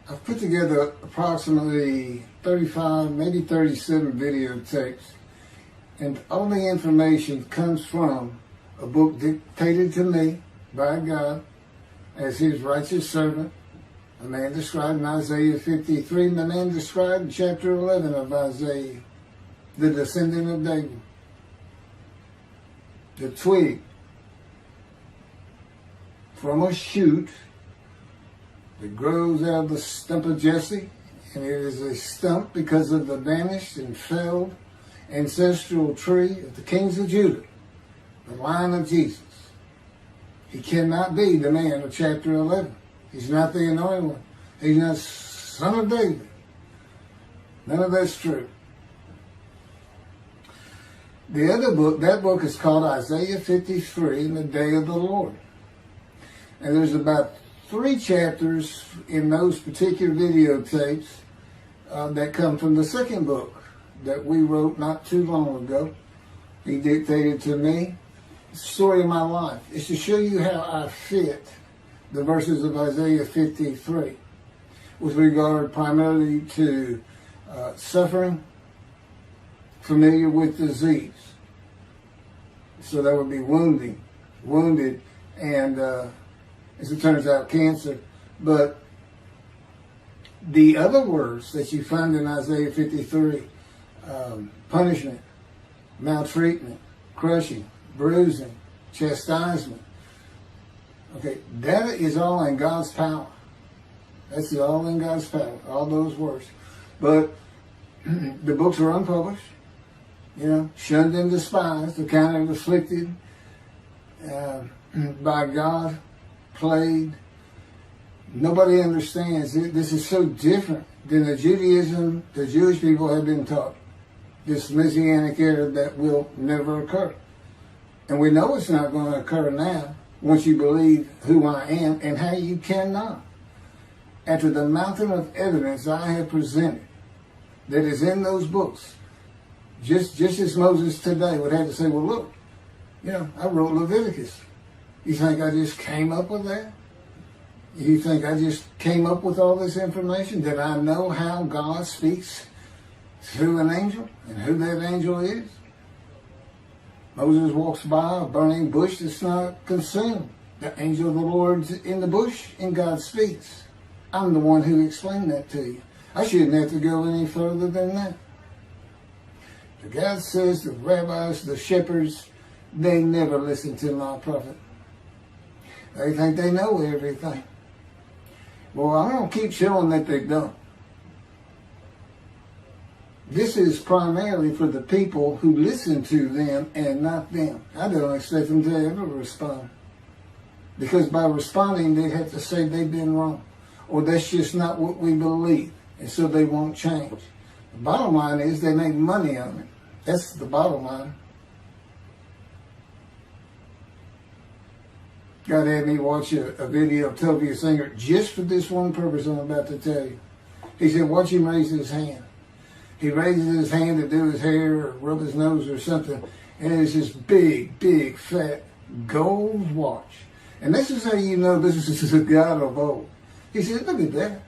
I've put together approximately 35, maybe 37 videotapes, and all the information comes from a book dictated to me by God as his righteous servant, a man described in Isaiah 53, and the man described in chapter 11 of Isaiah, the descendant of David, the twig from a shoot that grows out of the stump of Jesse, and it is a stump because of the vanished and failed ancestral tree of the kings of Judah, the line of Jesus. He cannot be the man of chapter 11. He's not the anointed one. He's not son of David. None of that's true. The other book, that book is called Isaiah 53 in the Day of the Lord. And there's about 3 chapters in those particular videotapes that come from the second book that we wrote not too long ago. He dictated to me. It's the story of my life. It's to show you how I fit the verses of Isaiah 53 with regard primarily to suffering, familiar with disease. So that would be wounded, and as it turns out, cancer. But the other words that you find in Isaiah 53, punishment, maltreatment, crushing, bruising, chastisement, okay, that is all in God's power. That's all in God's power, all those words. But the books are unpublished, shunned and despised, accounted afflicted by God, plagued. Nobody understands it. This is so different than the Judaism the Jewish people have been taught. This Messianic era that will never occur. And we know it's not going to occur now once you believe who I am and how you cannot. After the mountain of evidence I have presented that is in those books, just as Moses today would have to say, well, look, I wrote Leviticus. You think I just came up with that? You think I just came up with all this information? Did I know how God speaks through an angel and who that angel is? Moses walks by a burning bush that's not consumed. The angel of the Lord's in the bush and God speaks. I'm the one who explained that to you. I shouldn't have to go any further than that. The God says the rabbis, the shepherds, they never listen to my prophet. They think they know everything. Well, I'm going to keep showing that they don't. This is primarily for the people who listen to them and not them. I don't expect them to ever respond. Because by responding, they have to say they've been wrong. Or that's just not what we believe. And so they won't change. The bottom line is they make money on it. That's the bottom line. God had me watch a video of Tovia Singer just for this one purpose I'm about to tell you. He said, watch him raise his hand. He raises his hand to do his hair or rub his nose or something, and it's this big, big, fat gold watch. And this is how you know this is a God of old. He said, look at that.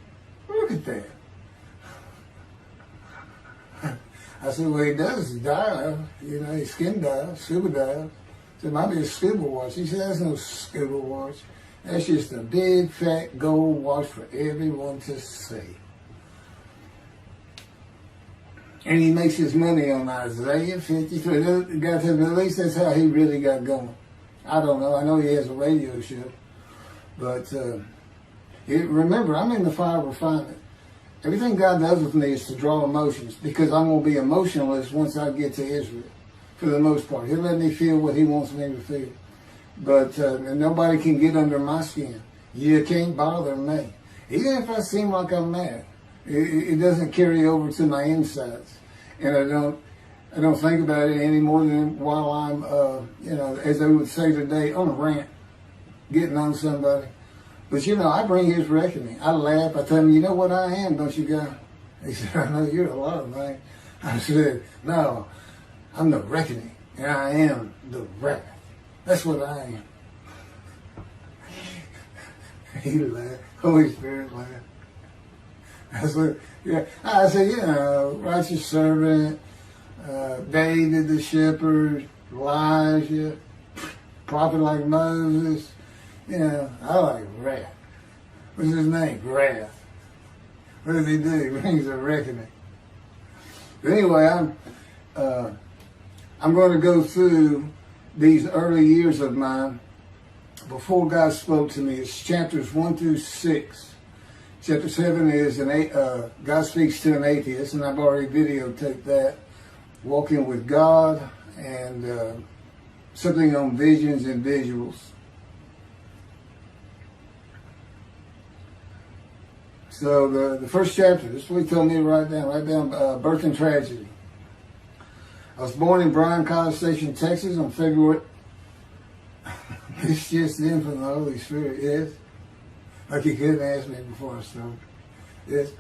Look at that. I said, well, he does dive. His skin dives, scuba dives. I said, it might be a scuba watch. He said, that's no scuba watch. That's just a big, fat gold watch for everyone to see. And he makes his money on Isaiah 53. At least that's how he really got going. I don't know. I know he has a radio show. But remember, I'm in the fire of refinement. Everything God does with me is to draw emotions because I'm going to be emotionless once I get to Israel, for the most part. He'll let me feel what he wants me to feel. But nobody can get under my skin. You can't bother me. Even if I seem like I'm mad, it doesn't carry over to my insides. And I don't think about it any more than while I'm, as they would say today, on a rant, getting on somebody. But, I bring his reckoning. I laugh. I tell him, you know what I am, don't you, God? He said, I know you're a lot of things. I said, no, I'm the reckoning, and I am the wrath. That's what I am. He laughed. Holy Spirit laughed. That's what, yeah. I said, righteous servant, David the shepherd, Elijah, prophet like Moses. I like wrath. What's his name? Wrath. What does he do? He brings a reckoning. But anyway, I'm going to go through these early years of mine before God spoke to me. It's chapters 1 through 6. Chapter 7 is God speaks to an atheist, and I've already videotaped that. Walking with God, and something on visions and visuals. So the first chapter, this is what he told me to write down birth and tragedy. I was born in Bryan, College Station, Texas on February. It's just in from the Holy Spirit, yes. Like you couldn't ask me before I started. Yes.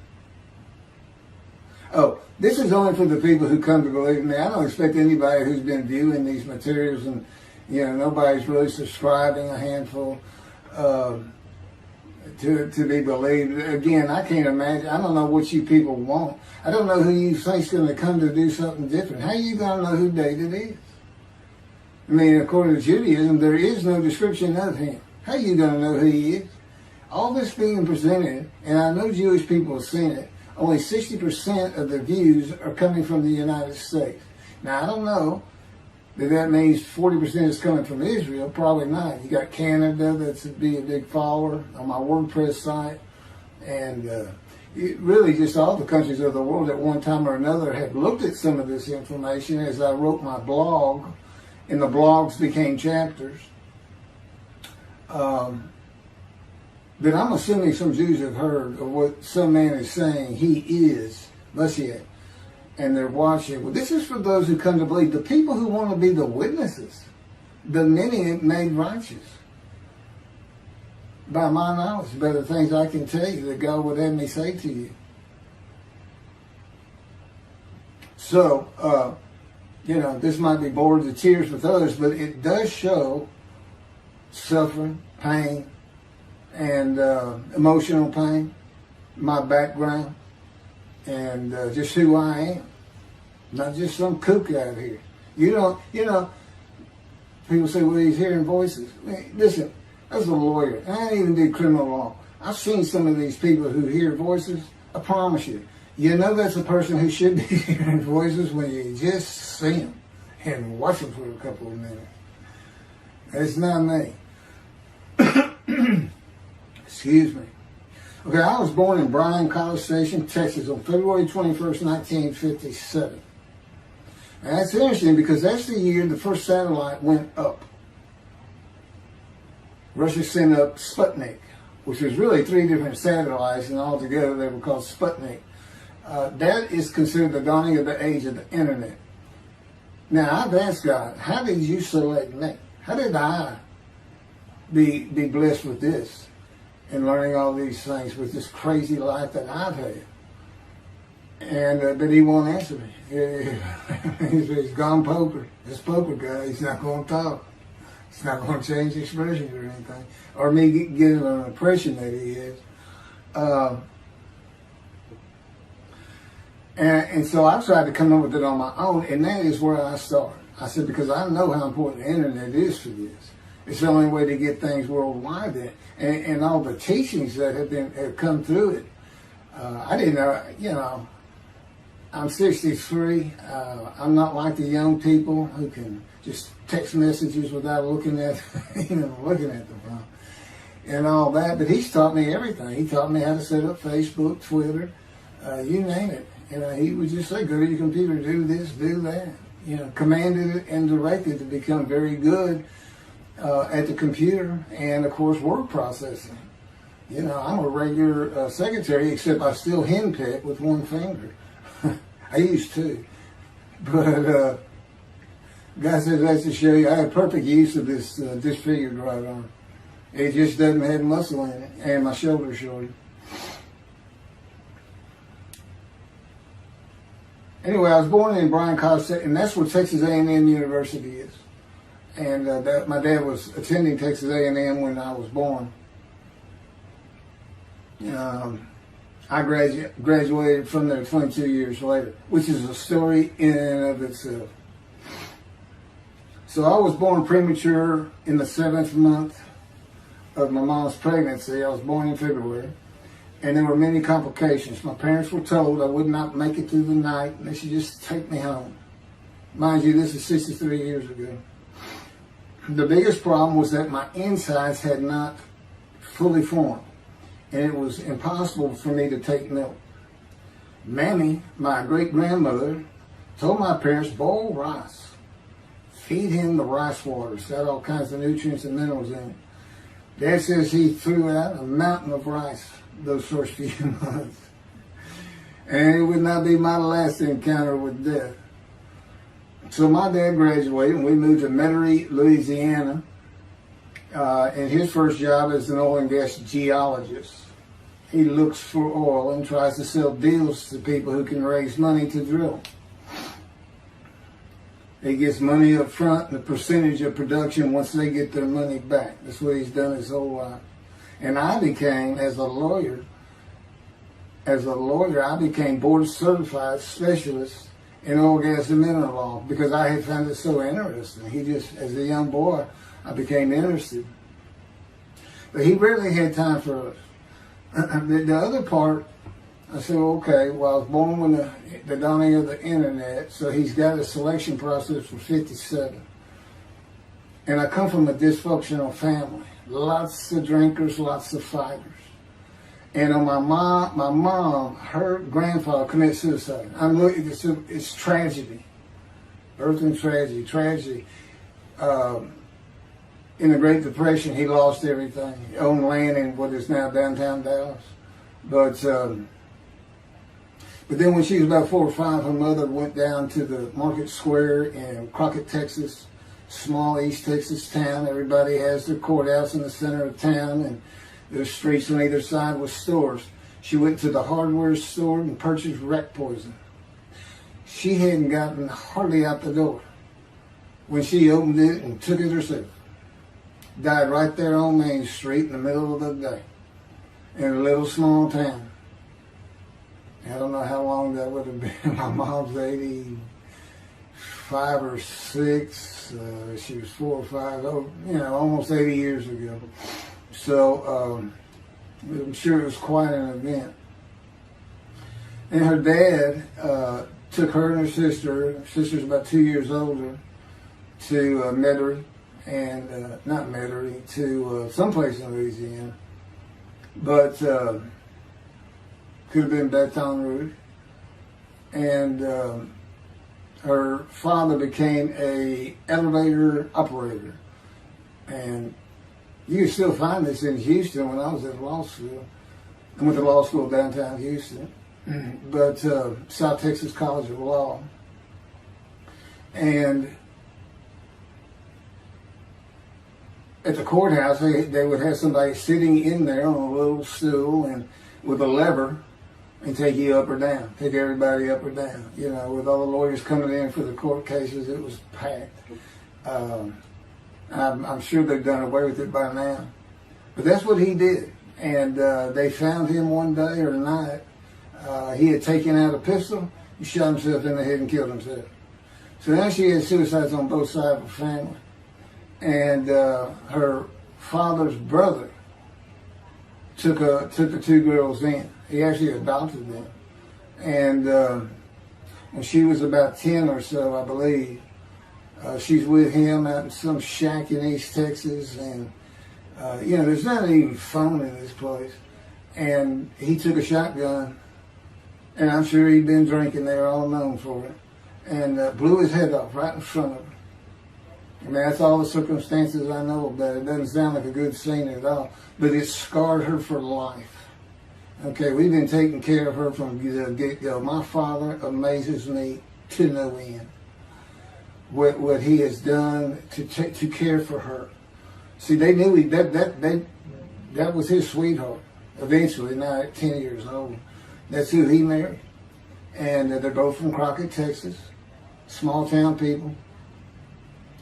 Oh, this is only for the people who come to believe in me. I don't expect anybody who's been viewing these materials and, nobody's really subscribing, a handful, to be believed. Again, I can't imagine. I don't know what you people want. I don't know who you think's going to come to do something different. How are you going to know who David is? I mean, according to Judaism, there is no description of him. How are you going to know who he is? All this being presented, and I know Jewish people have seen it, only 60% of the views are coming from the United States. Now, I don't know that means 40% is coming from Israel. Probably not. You got Canada that's be a big follower on my WordPress site. And really just all the countries of the world at one time or another have looked at some of this information as I wrote my blog, and the blogs became chapters. But I'm assuming some Jews have heard of what some man is saying he is Messiah, and they're watching. Well, this is for those who come to believe, the people who want to be the witnesses, the many made righteous. By my knowledge, by the things I can tell you that God would have me say to you. So, this might be bored to tears with others, but it does show suffering, pain, and emotional pain, my background, and just who I am. Not just some kook out here. People say, well, he's hearing voices. Listen, as a lawyer, and I even did criminal law, I've seen some of these people who hear voices. I promise you, that's a person who should be hearing voices when you just see them and watch them for a couple of minutes. It's not me. Excuse me. Okay, I was born in Bryan, College Station, Texas on February 21st, 1957. And that's interesting because that's the year the first satellite went up. Russia sent up Sputnik, which was really 3 different satellites, and altogether they were called Sputnik. That is considered the dawning of the age of the internet. Now, I've asked God, how did you select me? How did I be blessed with this and learning all these things with this crazy life that I've had? And but he won't answer me. He's gone poker. This poker guy, he's not going to talk. He's not going to change expressions or anything, or me getting an impression that he is. And so I tried to come up with it on my own, and that is where I started. I said, because I know how important the internet is for this. It's the only way to get things worldwide, and all the teachings that have come through it. I didn't know, I'm 63. I'm not like the young people who can just text messages without looking at the phone and all that. But he's taught me everything. He taught me how to set up Facebook, Twitter, you name it. He would just say, go to your computer, do this, do that. Commanded and directed to become very good at the computer and, of course, word processing. I'm a regular secretary, except I still henpeck with one finger. I used to. But God says that's to show you I have perfect use of this disfigured right arm. It just doesn't have muscle in it, and my shoulder's shorter. Anyway, I was born in Bryan College, and that's where Texas A&M University is. And my dad was attending Texas A&M when I was born. I graduated from there 22 years later, which is a story in and of itself. So I was born premature in the 7th month of my mom's pregnancy. I was born in February, and there were many complications. My parents were told I would not make it through the night, and they should just take me home. Mind you, this is 63 years ago. The biggest problem was that my insides had not fully formed, and it was impossible for me to take milk. Mammy, my great-grandmother, told my parents, boil rice. Feed him the rice water. It's got all kinds of nutrients and minerals in it. Dad says he threw out a mountain of rice those first few months. And it would not be my last encounter with death. So my dad graduated and we moved to Metairie, Louisiana. And his first job as an oil and gas geologist. He looks for oil and tries to sell deals to people who can raise money to drill. He gets money up front and a percentage of production once they get their money back. That's what he's done his whole life. And I became, as a lawyer, I became board certified specialist in oil, gas, and mineral law because I had found it so interesting. As a young boy, I became interested. But he rarely had time for us. The other part, I said, okay, well, I was born when the dawning of the internet, so he's got a selection process for 57. And I come from a dysfunctional family. Lots of drinkers, lots of fighters. And on my mom, her grandfather committed suicide. It's tragedy. Birth and tragedy. In the Great Depression, he lost everything. He owned land in what is now downtown Dallas. But then when she was about 4 or 5, her mother went down to the market square in Crockett, Texas, small East Texas town. Everybody has their courthouse in the center of town, and there's streets on either side with stores. She went to the hardware store and purchased rat poison. She hadn't gotten hardly out the door when she opened it and took it herself. Died right there on Main Street in the middle of the day in a little small town. I don't know how long that would have been. My mom's 85 or 6. She was 4 or 5, almost 80 years ago. So I'm sure it was quite an event. And her dad took her and her sister's about 2 years older, to Metairie, and not Metairie, to someplace in Louisiana. But could have been Baton Rouge. And her father became a elevator operator. And you can still find this in Houston. When I was at law school, I went to law school downtown Houston, but South Texas College of Law. And at the courthouse, they would have somebody sitting in there on a little stool and with a lever and take you up or down, take everybody up or down. With all the lawyers coming in for the court cases, it was packed. I'm sure they've done away with it by now. But that's what he did. And they found him one day or night. He had taken out a pistol, he shot himself in the head and killed himself. So now she had suicides on both sides of the family. And her father's brother took the 2 girls in. He actually adopted them. And when she was about 10 or so, I believe, she's with him out in some shack in East Texas. And, there's not even phone in this place. And he took a shotgun, and I'm sure he'd been drinking there, all known for it, and blew his head off right in front of her. I mean, that's all the circumstances I know about it. It doesn't sound like a good scene at all, but it scarred her for life. Okay, we've been taking care of her from the get-go. My father amazes me to no end. What he has done to care for her. See, they knew that was his sweetheart. Eventually, now at 10 years old, that's who he married. And they're both from Crockett, Texas. Small town people.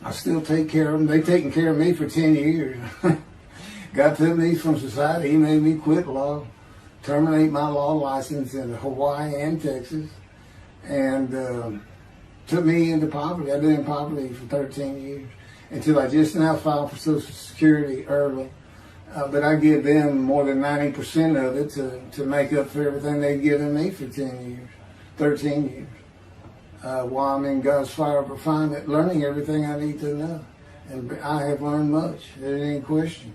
I still take care of them. They've taken care of me for 10 years. Got took me from society. He made me quit law. terminate my law license in Hawaii and Texas, and took me into poverty. I've been in poverty for 13 years until I just now filed for Social Security early. But I give them more than 90% of it to make up for everything they've given me for 10 years, 13 years. While I'm in God's fire of refinement, learning everything I need to know. And I have learned much. There ain't any question.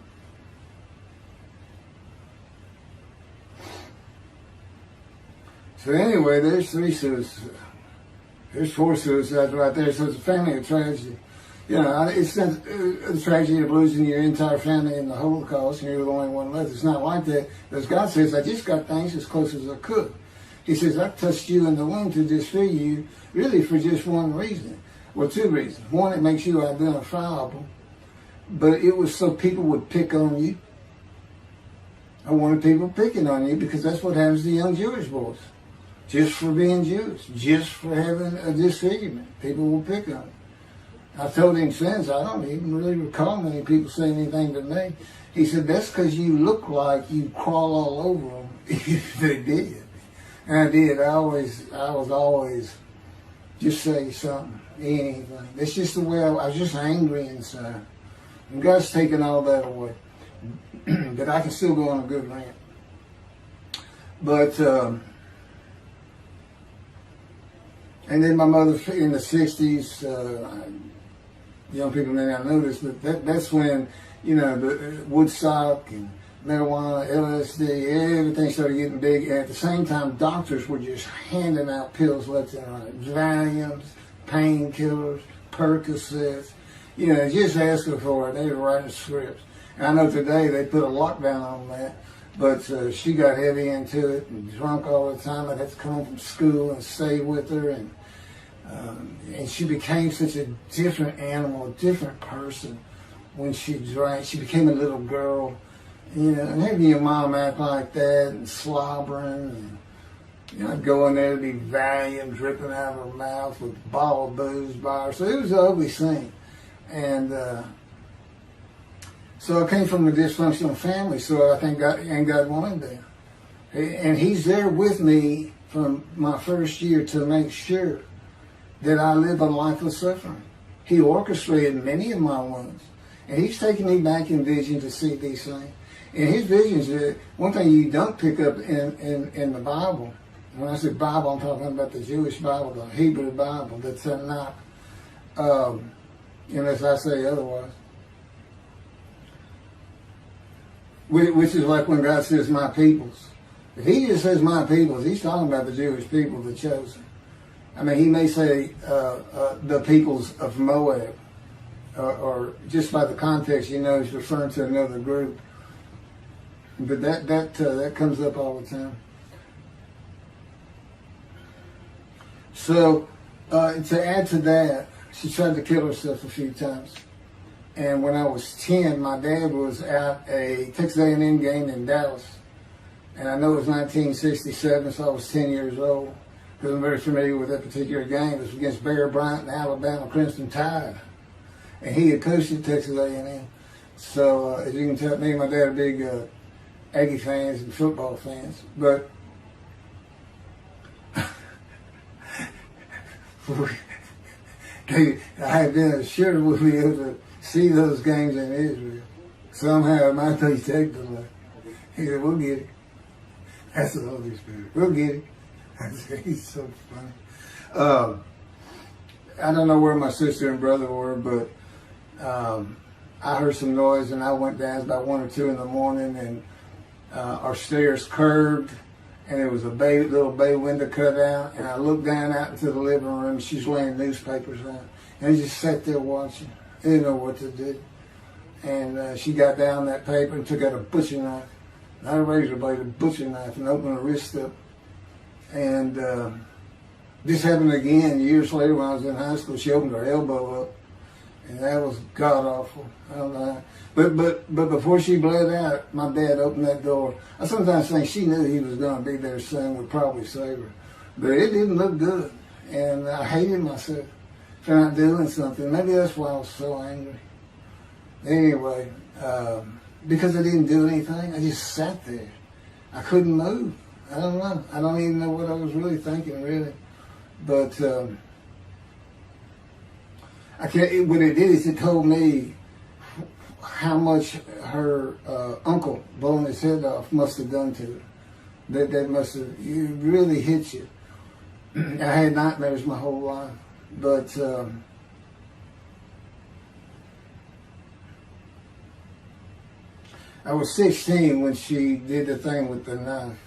So anyway, there's 3 suicides. There's 4 suicides right there. So it's a family of tragedy. You know, it's not the tragedy of losing your entire family in the Holocaust and you're the only one left. It's not like that. As God says, I just got things as close as I could. He says, I touched you in the womb to disfigure you, really for just one reason. Well, 2 reasons. One, it makes you identifiable. But it was so people would pick on you. I wanted people picking on you because that's what happens to young Jewish boys. Just for being Jewish, just for having a disfigurement. People will pick on you. I told him since, I don't even really recall many people saying anything to me. He said, that's because you look like you crawl all over them if they did. And I did. I was always just say something, anything. That's just the way I was just angry inside. And God's taken all that away. But I can still go on a good rant. But, and then my mother in the 60s, young people may not know this, but that's when, you know, the Woodstock and marijuana, LSD, everything started getting big. And at the same time, doctors were just handing out pills left and right. Valiums, painkillers, Percocets, you know, just asking for it. They were writing scripts. And I know today they put a lockdown on that, but she got heavy into it and drunk all the time. I'd have to come home from school and stay with her, and she became such a different animal, a different person when she drank. She became a little girl, you know, and having your mom act like that and slobbering, and, you know, I'd go in there to be Valium dripping out of her mouth with a bottle of booze by her. So it was an ugly scene. And so I came from a dysfunctional family, so I think God wanted that. And He's there with me from my first year to make sure that I live a life of suffering. He orchestrated many of my wounds. And He's taken me back in vision to see these things. And His visions, one thing you don't pick up in the Bible, when I say Bible, I'm talking about the Jewish Bible, the Hebrew Bible, that's not, unless I say otherwise. Which is like when God says, my peoples. If He just says my peoples, He's talking about the Jewish people, the chosen. I mean, He may say the peoples of Moab, or just by the context, you know, He's referring to another group. But that comes up all the time. So to add to that, she tried to kill herself a few times. And when I was 10, my dad was at a Texas A&M game in Dallas. And I know it was 1967, so I was 10 years old. Because I'm very familiar with that particular game. It was against Bear Bryant and Alabama Crimson Tide. And he had coached at Texas A&M. So as you can tell, me and my dad are big Aggie fans and football fans. But I had been assured we'll be able to see those games in Israel. Somehow, my thing take the life. He said, we'll get it. That's the Holy Spirit. We'll get it. I said, he's so funny. I don't know where my sister and brother were, but I heard some noise and I went down. It was about 1 or 2 in the morning, and our stairs curved, and there was a little bay window cut out, and I looked down out into the living room. She's laying newspapers out, and I just sat there watching. I didn't know what to do. And she got down that paper and took out a butcher knife, not a razor blade, a butcher knife, and opened her wrist up. And this happened again years later when I was in high school. She opened her elbow up, and that was god awful. I don't know. But before she bled out, my dad opened that door. I sometimes think she knew he was going to be there soon, would probably save her. But it didn't look good, and I hated myself for not doing something. Maybe that's why I was so angry. Anyway, because I didn't do anything, I just sat there. I couldn't move. I don't know. I don't even know what I was really thinking, really. But I can't. What it did is it told me how much her uncle blowing his head off must have done to her. That must have really hit you. I had nightmares my whole life, but I was 16 when she did the thing with the knife.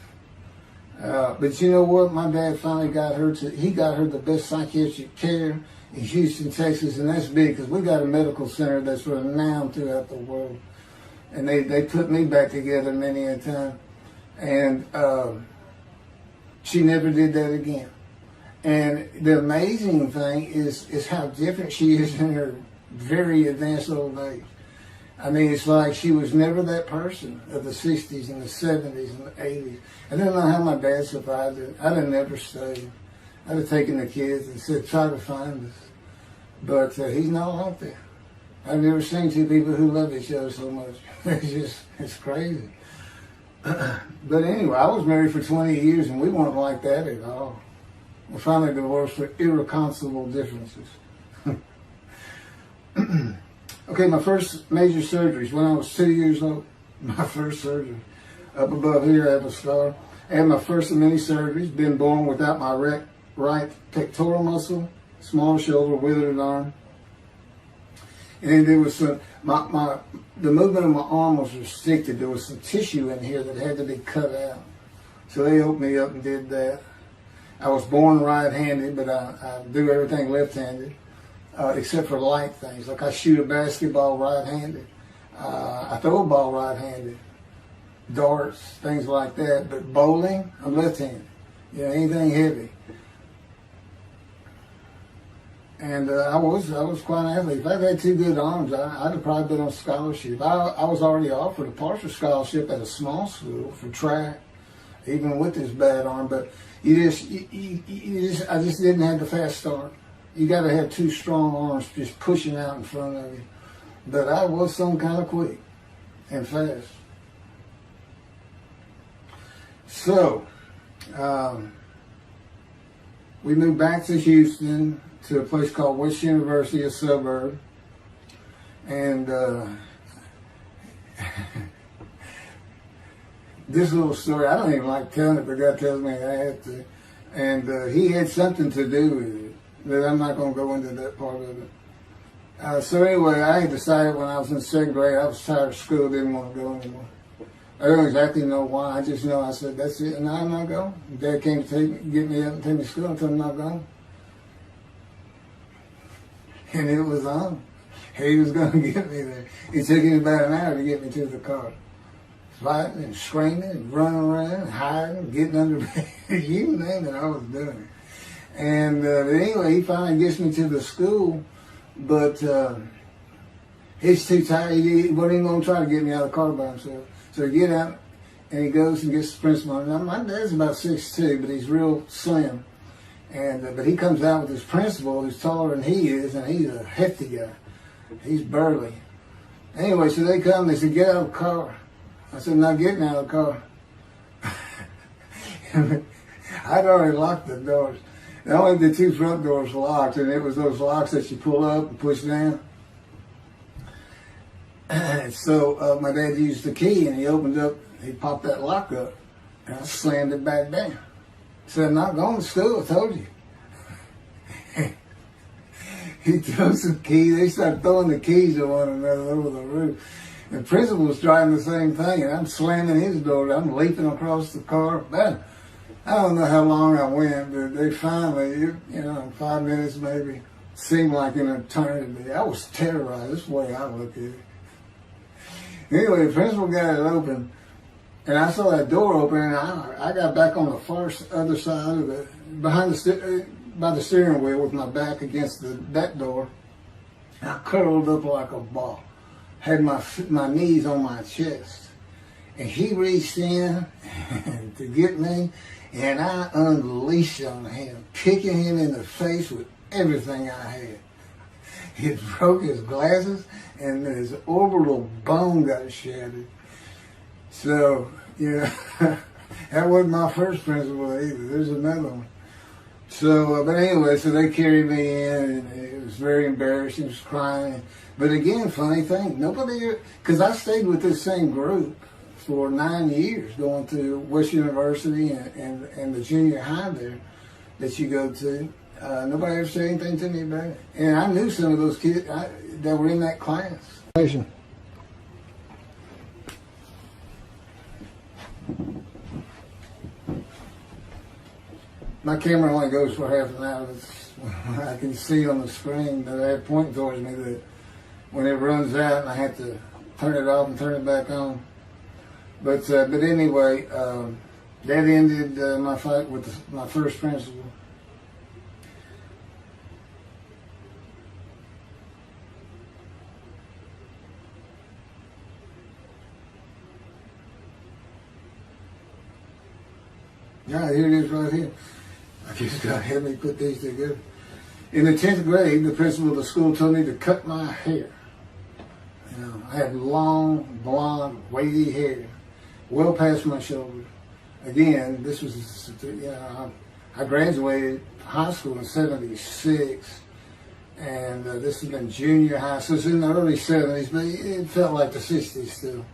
But you know what? My dad finally got her he got her the best psychiatric care in Houston, Texas, and that's big because we got a medical center that's renowned throughout the world. And they put me back together many a time. And she never did that again. And the amazing thing is how different she is in her very advanced old age. I mean, it's like she was never that person of the 60s and the 70s and the 80s. I don't know how my dad survived it. I'd have never stayed. I'd have taken the kids and said, try to find us. But he's not like that. I've never seen two people who love each other so much. It's crazy. But anyway, I was married for 20 years and we weren't like that at all. We finally divorced for irreconcilable differences. Okay, my first major surgeries when I was 2 years old. My first surgery. Up above here I have a scar. I had my first of many surgeries. Been born without my right pectoral muscle, small shoulder, withered arm. And there was some, the movement of my arm was restricted. There was some tissue in here that had to be cut out. So they opened me up and did that. I was born right-handed, but I do everything left-handed, except for light things. Like I shoot a basketball right-handed. I throw a ball right-handed. Darts, things like that. But bowling, I'm left-handed. You know, anything heavy. And I was quite an athlete. If I'd had two good arms, I'd have probably been on scholarship. I was already offered a partial scholarship at a small school for track, even with this bad arm. But I just didn't have the fast start. You got to have two strong arms just pushing out in front of you. But I was some kind of quick and fast. So we moved back to Houston, to a place called West University, a suburb. And this little story, I don't even like telling it, but God tells me I have to. And he had something to do with it, but I'm not going to go into that part of it. So anyway, I had decided when I was in second grade, I was tired of school, didn't want to go anymore. I don't exactly know why, I just know I said, that's it, and I'm not going. Dad came to get me up and take me to school until I'm not going. And it was on. He was going to get me there. It took him about an hour to get me to the car. Fighting and screaming and running around, hiding, getting under bed. You name it, I was doing it. And but anyway, he finally gets me to the school, but he's too tired. He wasn't even going to try to get me out of the car by himself. So he get out, and he goes and gets the principal. Now, my dad's about 6'2", but he's real slim. And but he comes out with his principal, who's taller than he is, and he's a hefty guy. He's burly. Anyway, so they come, they said, get out of the car. I said, not getting out of the car. I'd already locked the doors. Only the two front doors locked, and it was those locks that you pull up and push down. And so my dad used the key, and he opened up, he popped that lock up, and I slammed it back down. Said, I'm not going to school, I told you. He throws some keys. They start throwing the keys at one another over the roof. The principal was trying the same thing, and I'm slamming his door. I'm leaping across the car. Man, I don't know how long I went, but they finally, in 5 minutes maybe, seemed like an eternity. I was terrorized. That's the way I look at it. Anyway, the principal got it open. And I saw that door open, and I got back on the far other side of it, by the steering wheel with my back against that door. And I curled up like a ball, had my knees on my chest. And he reached in to get me, and I unleashed on him, kicking him in the face with everything I had. It broke his glasses, and his orbital bone got shattered. So, That wasn't my first principal either. There's another one. So, but anyway, so they carried me in, and it was very embarrassing. I was crying. But again, funny thing, nobody, because I stayed with this same group for 9 years, going to West University and the junior high there that you go to. Nobody ever said anything to me about it. And I knew some of those kids that were in that class. My camera only goes for half an hour. I can see on the screen that I have pointing towards me that when it runs out and I have to turn it off and turn it back on. But anyway, that ended my fight with my first principal. Yeah, here it is right here. I just got to have me put these together. In the 10th grade, the principal of the school told me to cut my hair. You know, I had long, blonde, wavy hair, well past my shoulders. Again, this was, I graduated high school in '76, and this has been junior high, so it's in the early '70s, but it felt like the '60s still.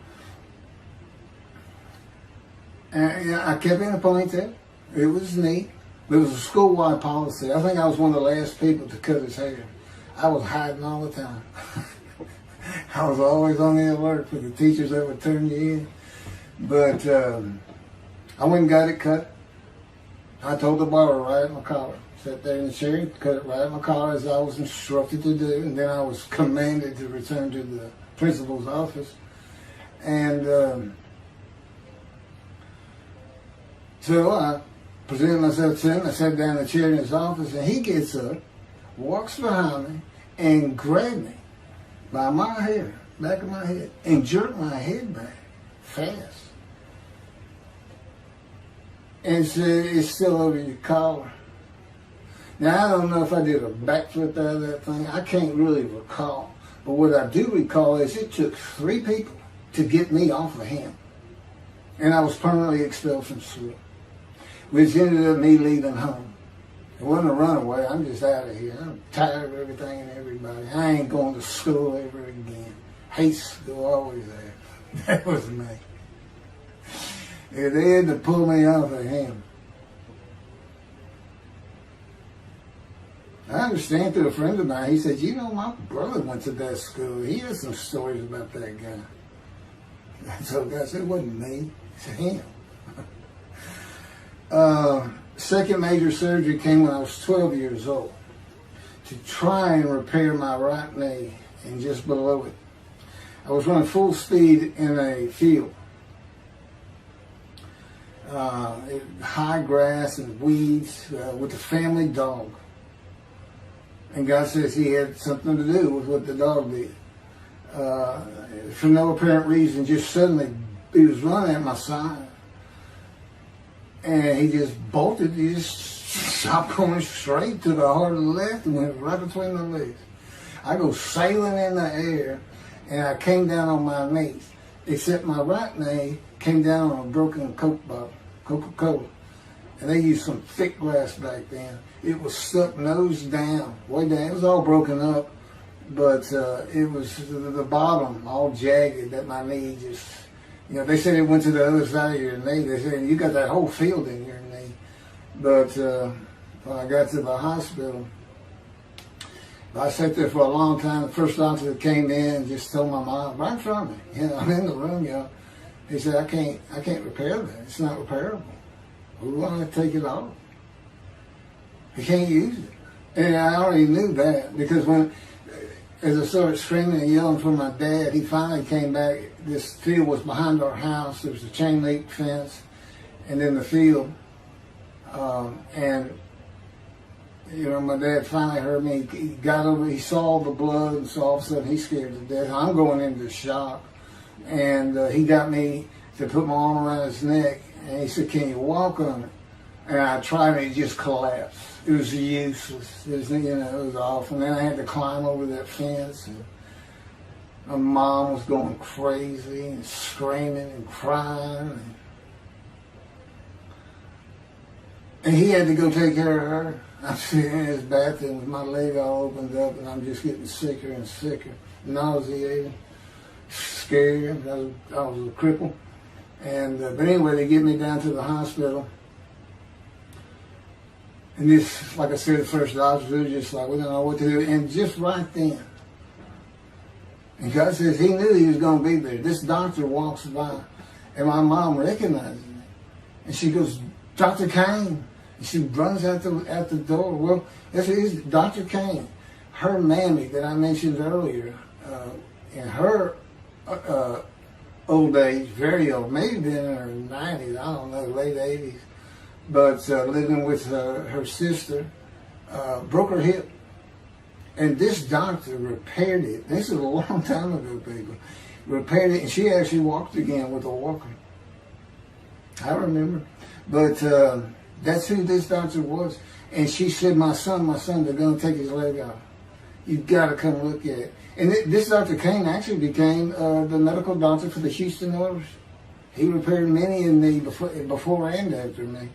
And I kept in a ponytail. It was neat. It was a school-wide policy. I think I was one of the last people to cut his hair. I was hiding all the time. I was always on the alert for the teachers that would turn you in. But I went and got it cut. I told the barber right at my collar. Sat there in the chair, cut it right at my collar as I was instructed to do. And then I was commanded to return to the principal's office. And so I presented myself to him. I sat down in the chair in his office, and he gets up, walks behind me, and grabbed me by my hair, back of my head, and jerked my head back fast. And said, "It's still over your collar." Now, I don't know if I did a backflip out of that thing. I can't really recall. But what I do recall is it took 3 people to get me off of him. And I was permanently expelled from school, which ended up me leaving home. It wasn't a runaway. I'm just out of here. I'm tired of everything and everybody. I ain't going to school ever again. Hate school, always there. That was me. And they had to pull me off of him. I understand through a friend of mine, he said, "You know, my brother went to that school. He has some stories about that guy." So I said, "It wasn't me. It's him." Second major surgery came when I was 12 years old to try and repair my right knee and just below it. I was running full speed in a field. High grass and weeds with a family dog. And God says he had something to do with what the dog did. For no apparent reason, just suddenly he was running at my side. And he just bolted. He just stopped going straight to the heart of the left and went right between my legs. I go sailing in the air, and I came down on my knees. Except my right knee came down on a broken Coke bottle, Coca-Cola. And they used some thick glass back then. It was stuck nose down, way down. It was all broken up, but it was the bottom all jagged that my knee just... You know, they said it went to the other side of your knee. They said, "You got that whole field in your knee." But when I got to the hospital, I sat there for a long time. The first doctor that came in and just told my mom, right in front of me, you know, I'm in the room, you know, he said, I can't repair that. It's not repairable. We want to take it off. You can't use it. And I already knew that because as I started screaming and yelling for my dad, he finally came back. This field was behind our house. There was a chain link fence, and then the field. And you know, my dad finally heard me. He got over. He saw the blood, and so all of a sudden he's scared to death. I'm going into shock, and he got me to put my arm around his neck, and he said, "Can you walk on it?" And I tried, and it just collapsed. It was useless. It was, you know, it was awful. And then I had to climb over that fence. And my mom was going crazy and screaming and crying. And he had to go take care of her. I'm sitting in his bathroom with my leg all opened up, and I'm just getting sicker and sicker, nauseated, scared. I was a cripple. And but anyway, they get me down to the hospital. And this, like I said, the first doctors were just like, we don't know what to do. And just right then, and God says he knew he was going to be there. This doctor walks by, and my mom recognizes me. And she goes, Dr. Kane. And she runs out the door. Well, this is Dr. Kane. Her mammy that I mentioned earlier, in her old age, very old, maybe been in her 90s, I don't know, late 80s, but living with her sister, broke her hip. And this doctor repaired it. This is a long time ago, people. Repaired it, and she actually walked again with a walker. I remember. But that's who this doctor was. And she said, my son, they're going to take his leg off. You've got to come look at it. And this Dr. Kane actually became the medical doctor for the Houston Oilers. He repaired many in me before and after me.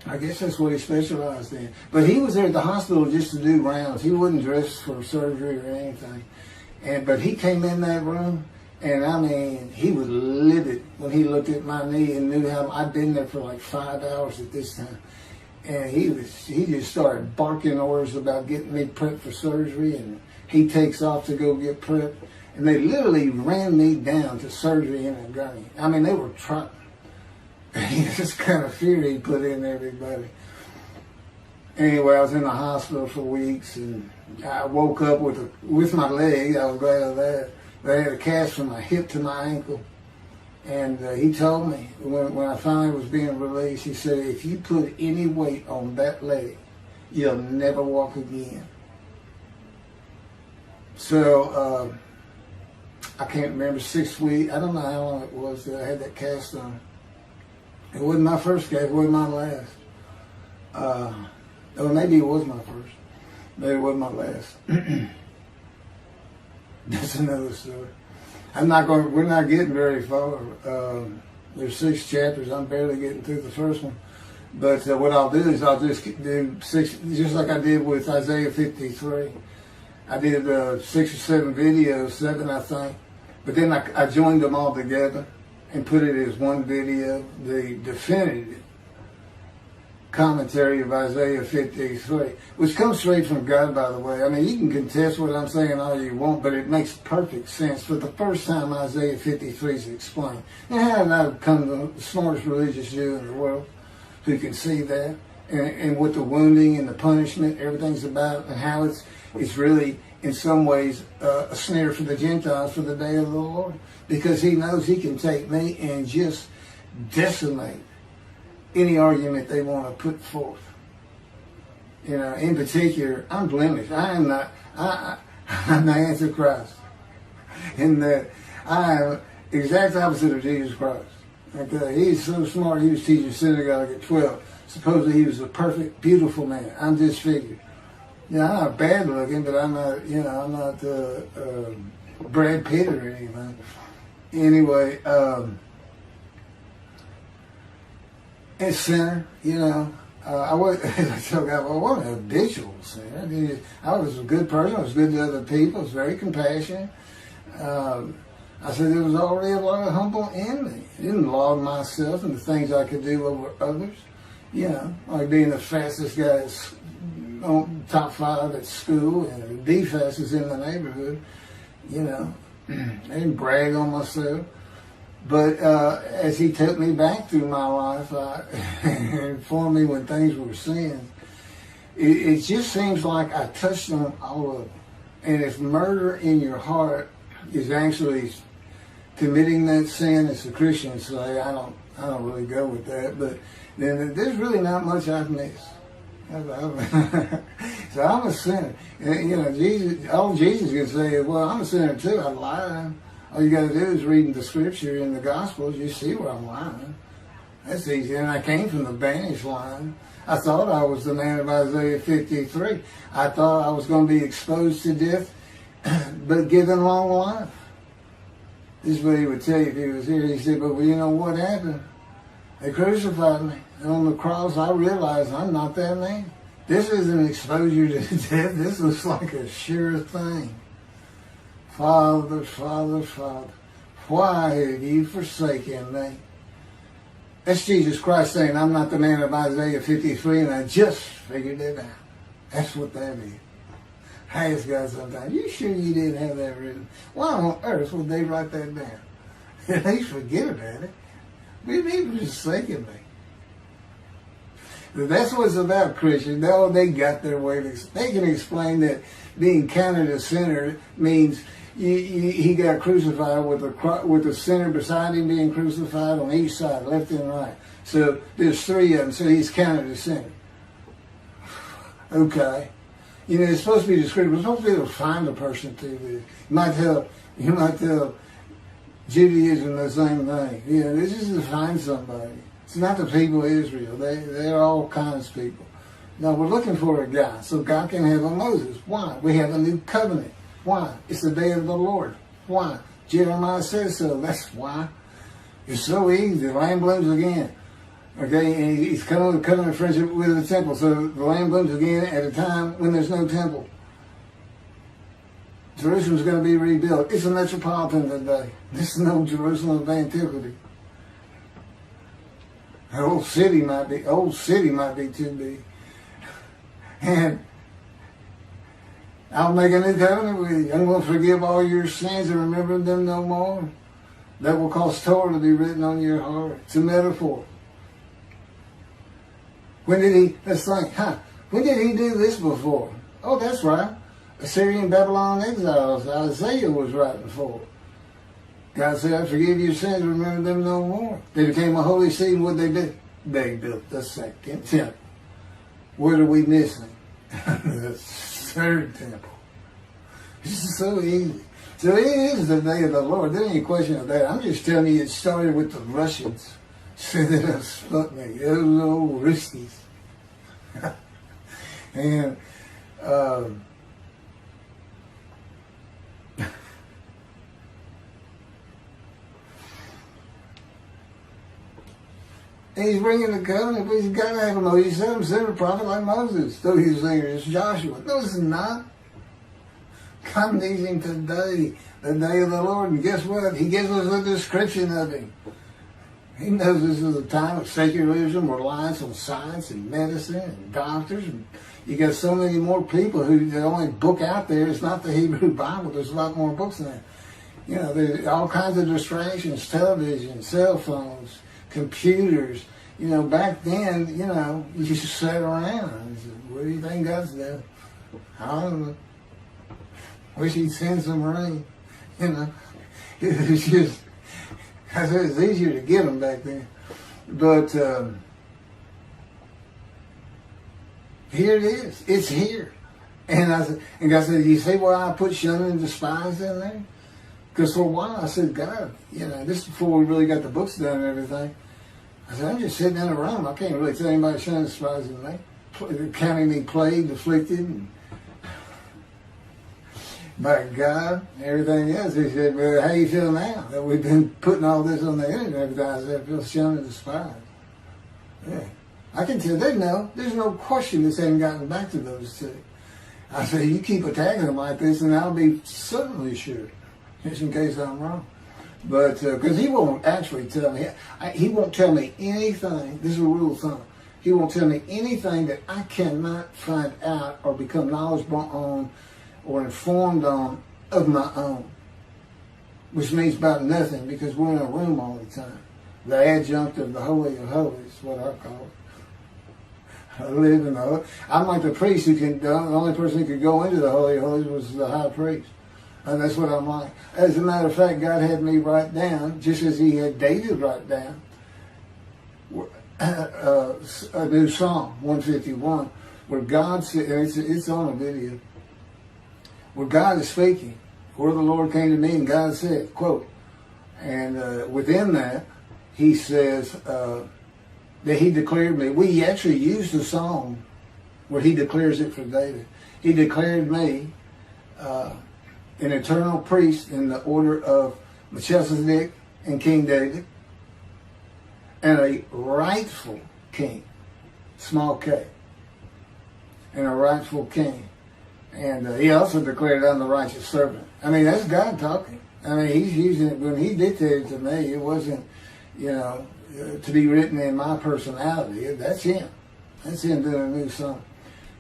I guess that's what he specialized in. But he was there at the hospital just to do rounds. He wasn't dressed for surgery or anything. But he came in that room, and I mean, he was livid when he looked at my knee and knew how I'd been there for like 5 hours at this time. And he just started barking orders about getting me prepped for surgery, and he takes off to go get prepped. And they literally ran me down to surgery in a gurney. I mean, they were trying. This kind of fear he put in everybody. Anyway, I was in the hospital for weeks, and I woke up with my leg. I was glad of that. But I had a cast from my hip to my ankle. And he told me, when I finally was being released, he said, if you put any weight on that leg, you'll never walk again. So, I can't remember, 6 weeks. I don't know how long it was that I had that cast on. It wasn't my first cast, it wasn't my last. Or maybe it was my first. Maybe it wasn't my last. That's another story. We're not getting very far. There's 6 chapters. I'm barely getting through the first one. But what I'll do is I'll just do 6, just like I did with Isaiah 53. I did 6 or 7 videos, 7 I think. But then I joined them all together and put it as one video, the definitive commentary of Isaiah 53, which comes straight from God, by the way. I mean, you can contest what I'm saying all you want, but it makes perfect sense. For the first time, Isaiah 53 is explained. And how did I become the smartest religious Jew in the world who can see that? And what the wounding and the punishment, everything's about, and how it's really, in some ways, a snare for the Gentiles for the day of the Lord. Because he knows he can take me and just decimate any argument they want to put forth. You know, in particular, I'm blemished. I'm the Antichrist. In that I am exact opposite of Jesus Christ. Okay? He's so smart, he was teaching synagogue at 12. Supposedly he was a perfect, beautiful man. I'm disfigured. You know, I'm not bad looking, but I'm not, I'm not Brad Pitt or anything. Anyway, a sinner, I wasn't a habitual sinner. I was a good person. I was good to other people. I was very compassionate. I said there was already a lot of humble in me. I didn't laud myself and the things I could do over others. Like being the fastest guy on top 5 at school and the fastest in the neighborhood. I didn't brag on myself. But as he took me back through my life, and informed me when things were sin, it just seems like I touched on all of them. And if murder in your heart is actually committing that sin, as the Christians say, I don't really go with that, but then there's really not much I've missed. So I'm a sinner. And, all Jesus can say is, well, I'm a sinner too. I'm lying. All you got to do is read the scripture in the Gospels. You see where I'm lying. That's easy. And I came from the banished line. I thought I was the man of Isaiah 53. I thought I was going to be exposed to death, but given long life. This is what he would tell you if he was here. He said, but you know what happened? They crucified me. And on the cross, I realized I'm not that man. This isn't exposure to death. This looks like a sure thing. Father, Father, Father, why have you forsaken me? That's Jesus Christ saying, I'm not the man of Isaiah 53, and I just figured it out. That's what that is. I ask God sometimes, you sure you didn't have that written? Why on earth would they write that down? At least forget about it. We need to forsaken me. That's what it's about, Christians. They got their way. They can explain that being counted a sinner means he got crucified with the sinner beside him being crucified on each side, left and right. So there's three of them, so he's counted a sinner. Okay. You know, it's supposed to be descriptive. We're supposed to be able to find a person to this. You might tell Judaism the same thing. You know, this is to find somebody. It's not the people of Israel. They're all kinds of people. No, we're looking for a guy so God can have a Moses. Why? We have a new covenant. Why? It's the day of the Lord. Why? Jeremiah says so. That's why. It's so easy. The lamb blooms again. Okay, and he's coming with covenant friendship with the temple. So the lamb blooms again at a time when there's no temple. Jerusalem's going to be rebuilt. It's a metropolitan today. This is no Jerusalem of antiquity. The old city might be too big. And I'll make a new covenant with you. I'm going to forgive all your sins and remember them no more. That will cause Torah to be written on your heart. It's a metaphor. When did he do this before? Oh, that's right. Assyrian Babylon exiles. Isaiah was writing for. God said, I forgive your sins, remember them no more. They became a holy city, and what they did? They built the second temple. What are we missing? The third temple. This is so easy. So it is the day of the Lord. There ain't any question of that. I'm just telling you, it started with the Russians. Said that up Sputnik, those old Ruskies. And and he's bringing the covenant, but he's got to have a Moses. He said send a prophet like Moses. So he's saying it's Joshua. No, it's not. God needs him today, the day of the Lord. And guess what? He gives us a description of him. He knows this is a time of secularism, reliance on science and medicine and doctors. And you got so many more people who the only book out there is not the Hebrew Bible. There's a lot more books than that. You know, there's all kinds of distractions, television, cell phones, computers. You know, back then, you know, you just sat around and said, what do you think God's doing? I don't know. Wish he'd send some rain. You know, it's just, I said it's easier to get them back then. But here it is. It's here. And God said, you see why I put shunning and despise in there? Because for a while I said, God, you know, this is before we really got the books done and everything. I said, I'm just sitting in a room. I can't really tell anybody shunning and despising me. Counting me plagued, afflicted, and by God, and everything else. He said, well, how you feel now that we've been putting all this on the internet and everything? I said, I feel shunned and despised. Yeah. I can tell they know. There's no question this hasn't gotten back to those two. I said, you keep attacking them like this and I'll be certainly sure, just in case I'm wrong. But, because he won't actually tell me, he won't tell me anything, this is a rule of thumb, he won't tell me anything that I cannot find out or become knowledgeable on or informed on of my own, which means about nothing because we're in a room all the time. The adjunct of the Holy of Holies is what I call it. I live in the Holy. I'm like the priest who can, the only person who could go into the Holy of Holies was the high priest. And that's what I'm like. As a matter of fact, God had me write down, just as he had David write down, a new Psalm 151, where God said, it's on a video, where God is speaking, where the Lord came to me and God said, quote, and within that, he says that he declared me. We actually used the song where he declares it for David. He declared me an eternal priest in the order of Melchizedek and King David. and a rightful king, small k, and a rightful king. And he also declared, I'm the righteous servant. I mean, that's God talking. I mean, he's using it. When he dictated to me, it wasn't, to be written in my personality. That's him. That's him doing a new song.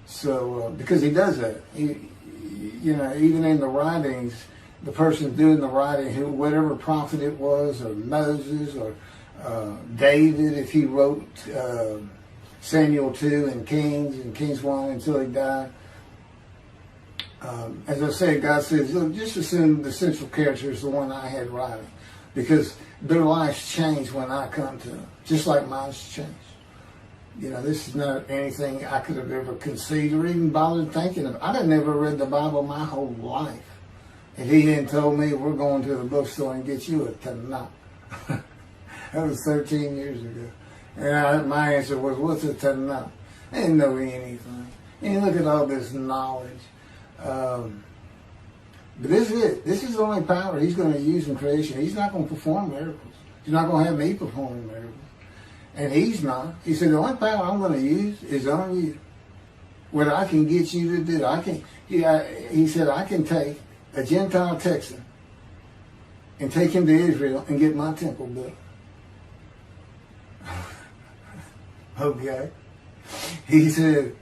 So, because he does that. Even in the writings, the person doing the writing, whatever prophet it was, or Moses, or David, if he wrote Samuel 2 and Kings 1 until he died. As I said, God says, look, just assume the central character is the one I had writing, because their lives change when I come to them, just like mine's changed. This is not anything I could have ever conceived or even bothered thinking of. I'd have never read the Bible my whole life if he hadn't told me, we're going to the bookstore and get you a Tanakh. That was 13 years ago. And my answer was, what's a Tanakh? I didn't know anything. And look at all this knowledge. But this is it. This is the only power he's going to use in creation. He's not going to perform miracles. He's not going to have me performing miracles. And he's not. He said, the only power I'm going to use is on you. What I can get you to do. He said, I can take a Gentile Texan and take him to Israel and get my temple built. Okay. He said,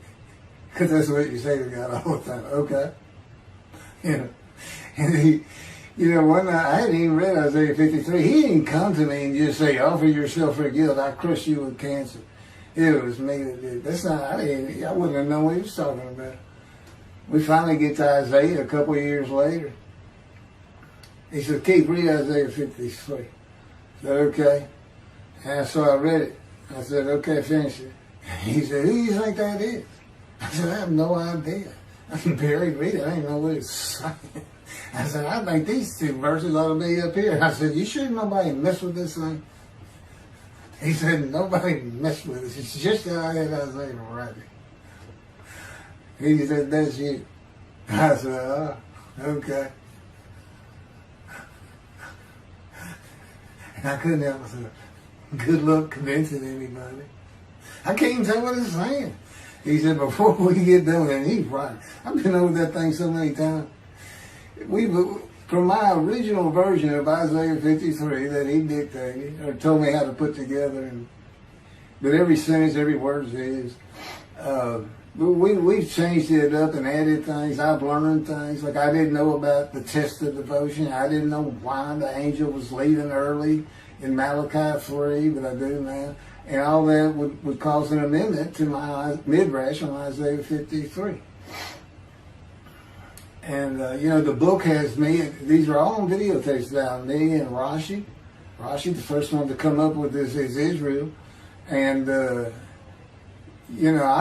because that's what you say to God all the time. Okay. And one night, I hadn't even read Isaiah 53. He didn't come to me and just say, offer yourself for guilt. I crush you with cancer. It was me that did. That's not, I wouldn't have known what he was talking about. We finally get to Isaiah a couple of years later. He said, keep reading Isaiah 53. I said, okay. And so I read it. I said, okay, finish it. He said, who do you think that is? I said, I have no idea. I can barely read it. I didn't know what it's saying. I said, I think these two verses ought to be up here. I said, you sure nobody messed with this thing? He said, nobody messed with it. It's just how I had Isaiah writing. He said, that's you. I said, oh, okay. And I couldn't help myself. Good luck convincing anybody. I can't even tell what it's saying. He said, before we get done, and he's right. I've been over that thing so many times. From my original version of Isaiah 53 that he dictated, or told me how to put together, but every sentence, every word is his. We've changed it up and added things. I've learned things. Like I didn't know about the test of devotion. I didn't know why the angel was leaving early in Malachi 3, but I do now. And all that would cause an amendment to my midrash on Isaiah 53. And, the book has me, these are all on videotapes now, me and Rashi. Rashi, the first one to come up with this is Israel. And, I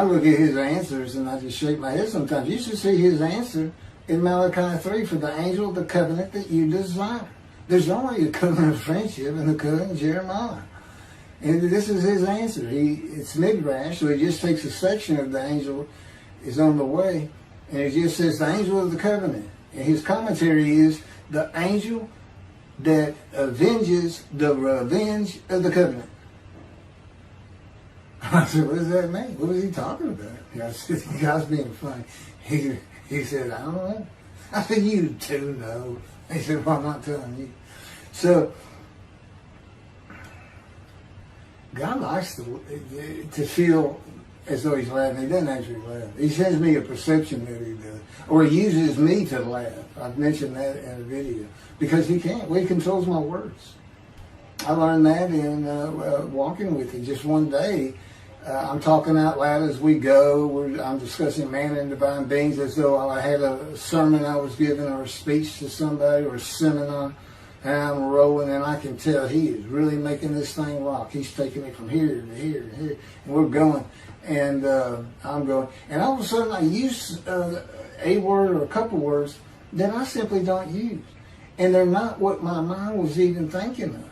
look at his answers and I just shake my head sometimes. You should see his answer in Malachi 3 for the angel of the covenant that you desire. There's only a covenant of friendship in the covenant of Jeremiah. And this is his answer. It's midrash, so he just takes a section of the angel is on the way, and it just says the angel of the covenant. And his commentary is the angel that avenges the revenge of the covenant. I said, what does that mean? What was he talking about? I said, you guys being funny. He said, I don't know. I said, you do know. He said, well, I'm not telling you. So, God likes to feel as though he's laughing. He doesn't actually laugh. He sends me a perception that he does. Or he uses me to laugh. I've mentioned that in a video. Because he can't. Well, he controls my words. I learned that in walking with him. Just one day, I'm talking out loud as we go. I'm discussing man and divine beings as though I had a sermon I was giving or a speech to somebody or a seminar. And I'm rolling, and I can tell he is really making this thing rock. He's taking it from here to here to here. And we're going. And I'm going. And all of a sudden, I use a word or a couple words that I simply don't use. And they're not what my mind was even thinking of.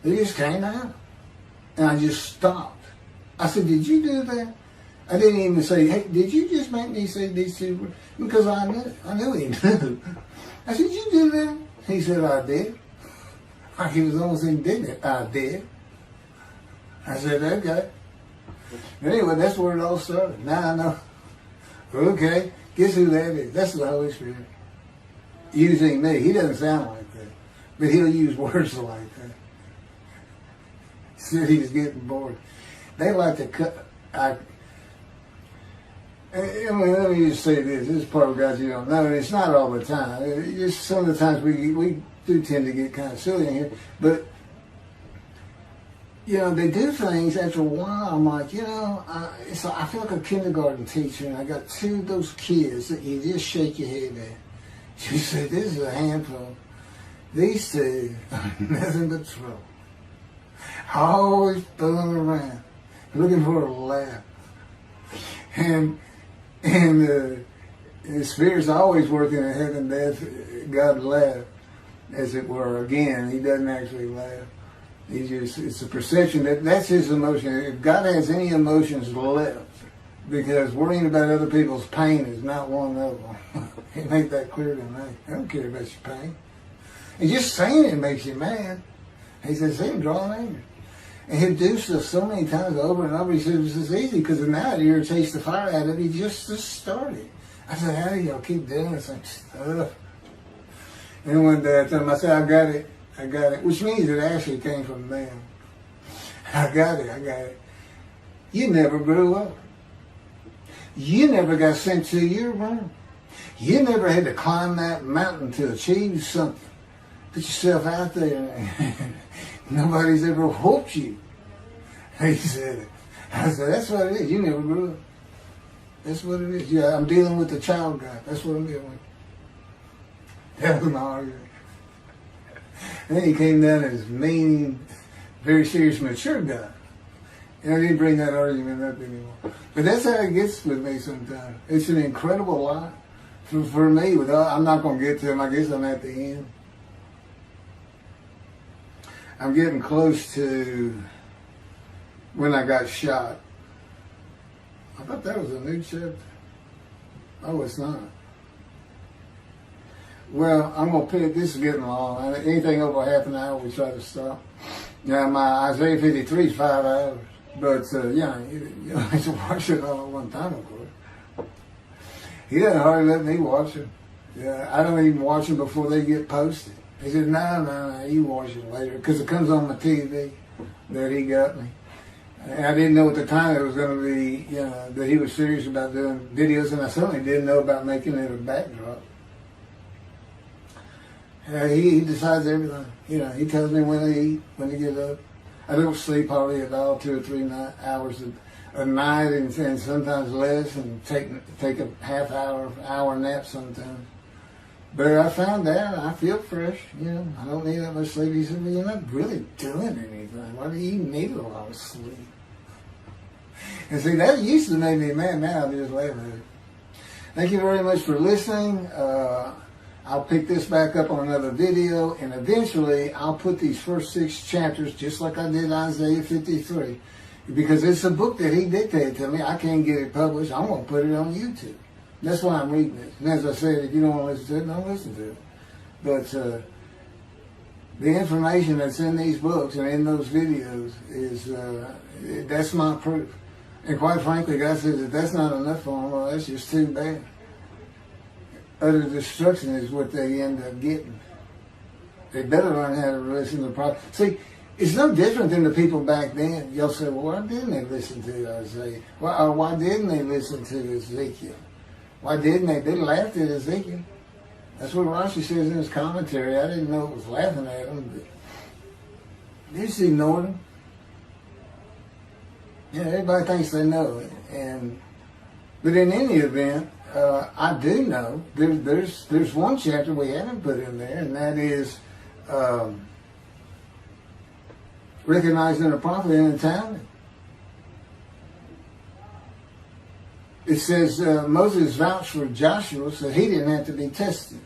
They just came out. And I just stopped. I said, did you do that? I didn't even say, hey, did you just make me say these two words? Because I knew he knew. I said, did you do that? He said, I did. He was almost indignant. I did. I said, okay. Anyway, that's where it all started. Now I know. Okay, guess who that is? That's the Holy Spirit. Using me. He doesn't sound like that. But he'll use words like that. Said he's getting bored. They like to cut. I mean, let me just say this. This is part of guys you don't know, and it's not all the time. Just some of the times we do tend to get kind of silly in here. But, you know, they do things after a while. I'm like, you know, I feel like a kindergarten teacher, and I got two of those kids that you just shake your head at. You say, this is a handful. These two are nothing but trouble. Always fooling around, looking for a laugh. And the Spirit's always working in heaven, death, God laugh, as it were. Again, he doesn't actually laugh. He just, it's a perception that's his emotion. If God has any emotions left, because worrying about other people's pain is not one of them. He made that clear to me. I don't care about your pain. And just saying it makes you mad. He says, see him drawing anger. And he'll do stuff so many times over and over. He says, it's easy because now it irritates the fire out of it. He just started. I said, how do y'all keep doing this stuff? And one day I told him, I said, I got it. Which means it actually came from them. I got it. You never grew up. You never got sent to your room. You never had to climb that mountain to achieve something. Put yourself out there. Nobody's ever whooped you. He said it. I said, that's what it is. You never grew up. That's what it is. Yeah, I'm dealing with the child God. That's what I'm dealing with. That was my argument. And then he came down as mean, very serious, mature guy. And I didn't bring that argument up anymore. But that's how it gets with me sometimes. It's an incredible lot for me. I'm not going to get to him. I guess I'm at the end. I'm getting close to when I got shot. I thought that was a new chapter. Oh, it's not. Well, I'm going to put it, this is getting long. Anything over half an hour, we try to stop. Now, my Isaiah 53 is 5 hours. But, yeah, you don't have to watch it all at one time, of course. He doesn't hardly let me watch it. Yeah, I don't even watch them before they get posted. He said, no, you watch it later. Because it comes on my TV that he got me. And I didn't know at the time it was going to be, you know, that he was serious about doing videos. And I certainly didn't know about making it a backdrop. He decides everything. You know, he tells me when to eat, when to get up. I don't sleep hardly at all, 2 or 3 hours a night, and sometimes less, and take a half hour nap sometimes. But I found out I feel fresh. You know, I don't need that much sleep. He said, well, you're not really doing anything. Why do you need a lot of sleep? And see, that used to make me mad. Now I just laugh at it. Thank you very much for listening. I'll pick this back up on another video, and eventually I'll put these first 6 chapters, just like I did Isaiah 53, because it's a book that he dictated to me. I can't get it published. I'm going to put it on YouTube. That's why I'm reading it. And as I said, if you don't want to listen to it, don't listen to it. But the information that's in these books and in those videos is, that's my proof. And quite frankly, God says, if that's not enough for them, well, that's just too bad. Utter destruction is what they end up getting. They better learn how to listen to the prophet. See, it's no different than the people back then. You'll say, well, why didn't they listen to Isaiah? Why didn't they listen to Ezekiel? Why didn't they? They laughed at Ezekiel. That's what Rashi says in his commentary. I didn't know it was laughing at him, but they just ignored him. Yeah, everybody thinks they know it. But in any event, I do know there's one chapter we haven't put in there, and that is recognizing a prophet in the time. It says Moses vouched for Joshua, so he didn't have to be tested.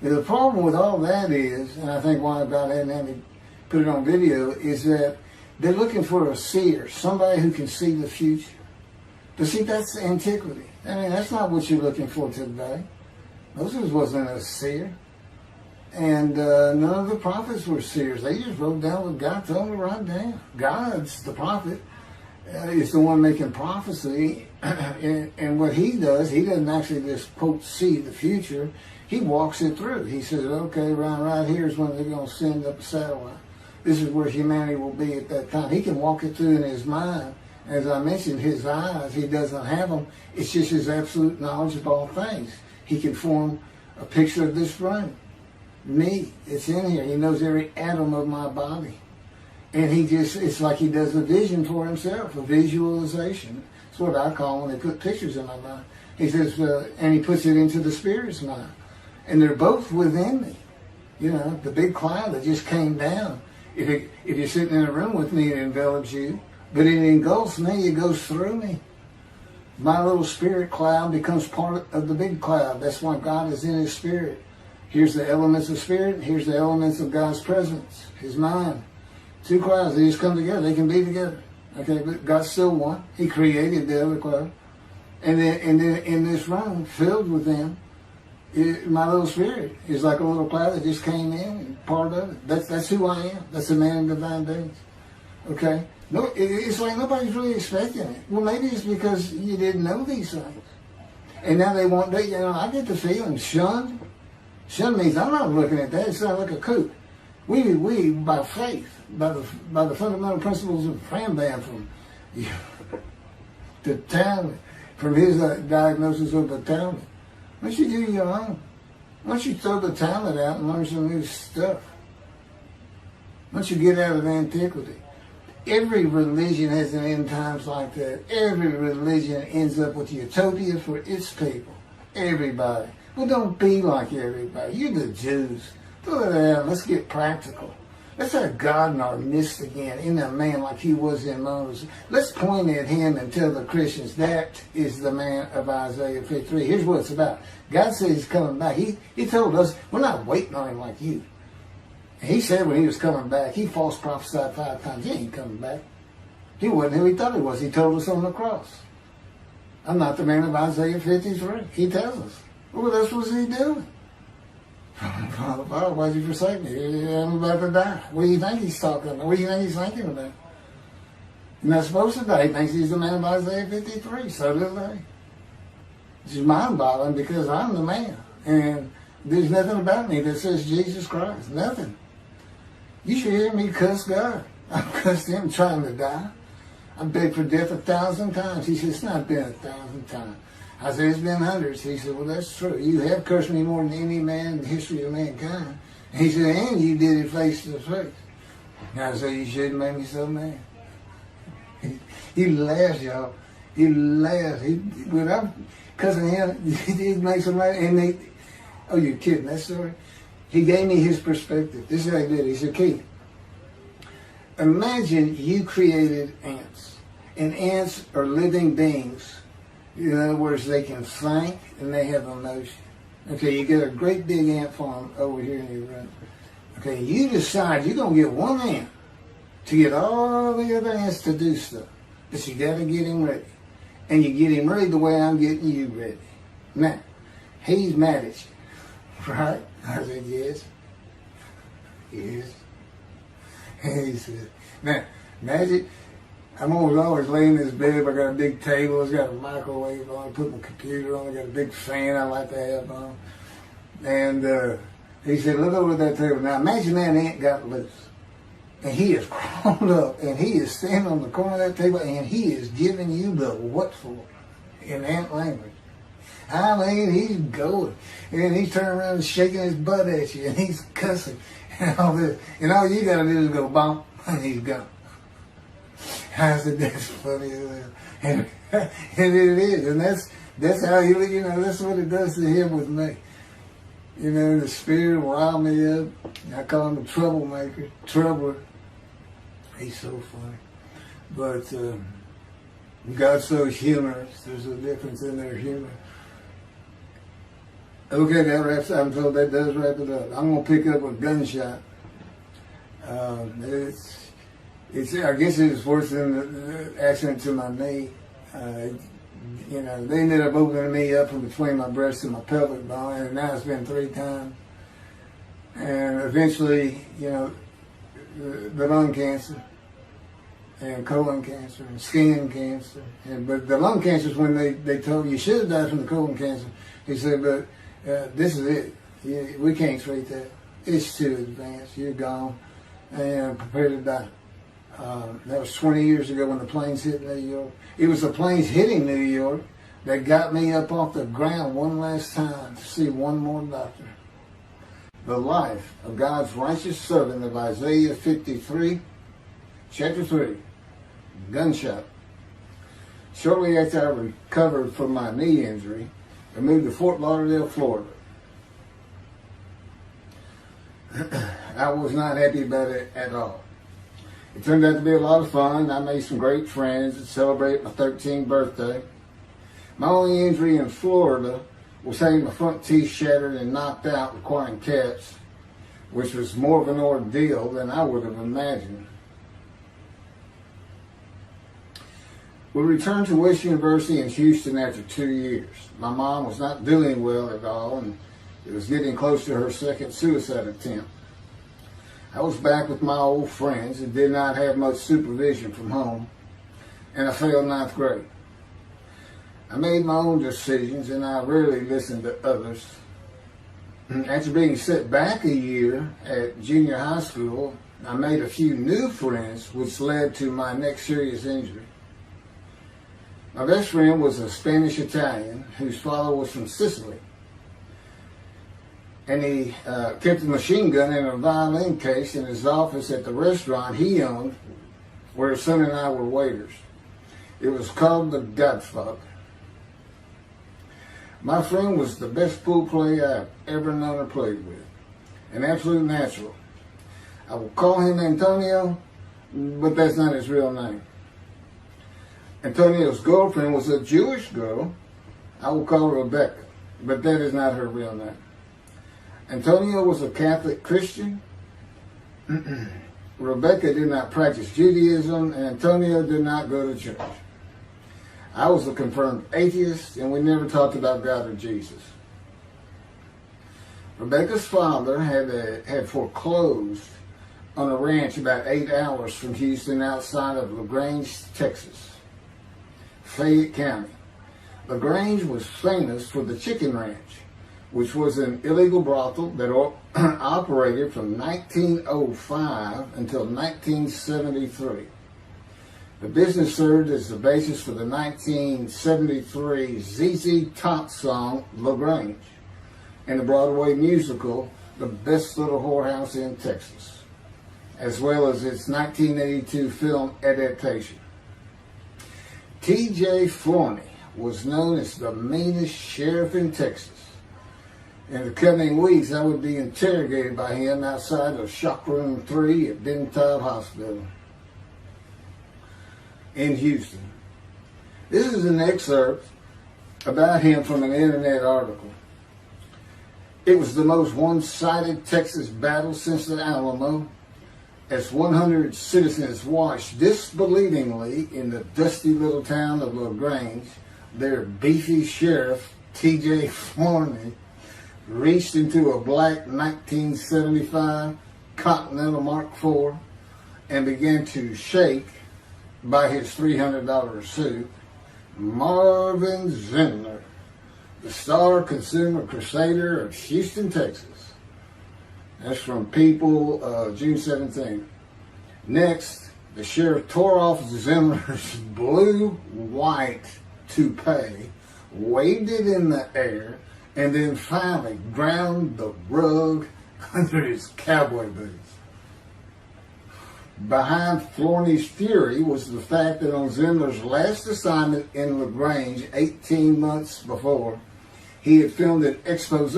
Now, the problem with all that is, and I think why God hadn't had me put it on video, is that they're looking for a seer, somebody who can see the future. But see, that's antiquity. I mean, that's not what you're looking for today. Moses wasn't a seer. And none of the prophets were seers. They just wrote down what God told them to write down. God's the prophet. Is the one making prophecy. And what he does, he doesn't actually just, quote, see the future. He walks it through. He says, okay, right here is when they're going to send up a satellite. This is where humanity will be at that time. He can walk it through in his mind. As I mentioned, his eyes, he doesn't have them. It's just his absolute knowledge of all things. He can form a picture of this room. Me, it's in here. He knows every atom of my body. And it's like he does a vision for himself, a visualization. That's what I call when they put pictures in my mind. He says, and he puts it into the spirit's mind. And they're both within me. You know, the big cloud that just came down. If you're sitting in a room with me, it envelops you. But it engulfs me, it goes through me. My little spirit cloud becomes part of the big cloud. That's why God is in his spirit. Here's the elements of spirit, here's the elements of God's presence, his mind. Two clouds, they just come together, they can be together. Okay, but God's still one. He created the other cloud. And then in this room, filled with them, my little spirit is like a little cloud that just came in and part of it. That's who I am. That's the man in divine beings. Okay? No, it's like nobody's really expecting it. Well, maybe it's because you didn't know these things. And now they want, I get the feeling, shunned. Shunned means I'm not looking at that. It's not like a kook. We by faith, by the fundamental principles of Rambam from the talent, from his diagnosis of the talent. Why don't you do your own? Why don't you throw the talent out and learn some new stuff? Why don't you get out of antiquity? Every religion has an end times like that. Every religion ends up with utopia for its people. Everybody. Well, don't be like everybody. You're the Jews. Throw that out. Let's get practical. Let's have God in our midst again, in a man like he was in Moses. Let's point at him and tell the Christians that is the man of Isaiah 53. Here's what it's about. God says he's coming back. He told us we're not waiting on him like you. He said when he was coming back, he false prophesied 5 times. He ain't coming back. He wasn't who he thought he was. He told us on the cross. I'm not the man of Isaiah 53. He tells us. Well, that's what he doing. Father, why'd you forsake me? I'm about to die. What do you think he's talking about? What do you think he's thinking about? He's not supposed to die. He thinks he's the man of Isaiah 53. So do they. It's just mind-boggling because I'm the man. And there's nothing about me that says Jesus Christ. Nothing. You should hear me cuss God. I've cussed him trying to die. I begged for death 1,000 times. He said, it's not been 1,000 times. I said, it's been hundreds. He said, well, that's true. You have cursed me more than any man in the history of mankind. And he said, and you did it face to face. And I said, you shouldn't make me so mad. He laughs, y'all. He laughs. When I'm cussing him, he makes him laugh. And oh, you're kidding, that story? He gave me his perspective. This is how he did it. He said, Keith, imagine you created ants. And ants are living beings. In other words, they can think and they have emotion. Okay, you get a great big ant farm over here in your room. Okay, you decide you're going to get one ant to get all the other ants to do stuff. But you got to get him ready. And you get him ready the way I'm getting you ready. Now, he's mad at you. Right? I said, yes. Yes. And he said, now, imagine, I'm always laying in this bed. I got a big table. It's got a microwave on. I put my computer on. I got a big fan I like to have on. And he said, look over at that table. Now, imagine that ant got loose. And he is crawled up. And he is standing on the corner of that table. And he is giving you the what for in ant language. I mean, he's going. And he's turning around and shaking his butt at you. And he's cussing. And all this. And all you got to do is go bump. And he's gone. I said, that's funny as hell. And it is. And that's how he, that's what it does to him with me. The spirit will rile me up. I call him a troublemaker, troubler. He's so funny. But God's so humorous. There's a difference in their humor. Okay, that wraps up. I'm told that does wrap it up. I'm going to pick up a gunshot. I guess it was worse than the accident to my knee. They ended up opening me up from between my breast and my pelvic bone, and now it's been 3 times. and eventually, the lung cancer and colon cancer and skin cancer. But the lung cancer is when they told you should have died from the colon cancer. He said, but this is it. We can't treat that. It's too advanced. You're gone and prepare to die. That was 20 years ago when the planes hit New York. It was the planes hitting New York that got me up off the ground one last time to see one more doctor. The life of God's righteous servant of Isaiah 53, chapter 3, gunshot. Shortly after I recovered from my knee injury, I moved to Fort Lauderdale, Florida. I was not happy about it at all. It turned out to be a lot of fun. I made some great friends to celebrate my 13th birthday. My only injury in Florida was having my front teeth shattered and knocked out, requiring caps, which was more of an ordeal than I would have imagined. We returned to West University in Houston after 2 years. My mom was not doing well at all, and it was getting close to her second suicide attempt. I was back with my old friends and did not have much supervision from home, and I failed ninth grade. I made my own decisions, and I rarely listened to others. After being set back a year at junior high school, I made a few new friends, which led to my next serious injury. My best friend was a Spanish Italian whose father was from Sicily. And he kept a machine gun in a violin case in his office at the restaurant he owned, where his son and I were waiters. It was called The Godfather. My friend was the best pool player I've ever known or played with, an absolute natural. I will call him Antonio, but that's not his real name. Antonio's girlfriend was a Jewish girl. I will call her Rebecca, but that is not her real name. Antonio was a Catholic Christian. Rebecca did not practice Judaism, and Antonio did not go to church. I was a confirmed atheist, and we never talked about God or Jesus. Rebecca's father had foreclosed on a ranch about 8 hours from Houston outside of LaGrange, Texas, Fayette County. LaGrange was famous for the Chicken Ranch, which was an illegal brothel that operated from 1905 until 1973. The business served as the basis for the 1973 ZZ Top song, LaGrange, and the Broadway musical, The Best Little Whorehouse in Texas, as well as its 1982 film adaptation. T.J. Forney was known as the meanest sheriff in Texas. In the coming weeks, I would be interrogated by him outside of Shock Room 3 at Bentown Hospital in Houston. This is an excerpt about him from an internet article. It was the most one-sided Texas battle since the Alamo, as 100 citizens watched disbelievingly in the dusty little town of LaGrange, their beefy sheriff, T.J. Forney, reached into a black 1975 Continental Mark IV and began to shake by his $300 suit Marvin Zindler, the star consumer crusader of Houston, Texas. That's from People, June 17th. Next, the sheriff tore off Zindler's blue-white toupee, waved it in the air, and then finally ground the rug under his cowboy boots. Behind Forney's fury was the fact that on Zindler's last assignment in LaGrange 18 months before, he had filmed an expose,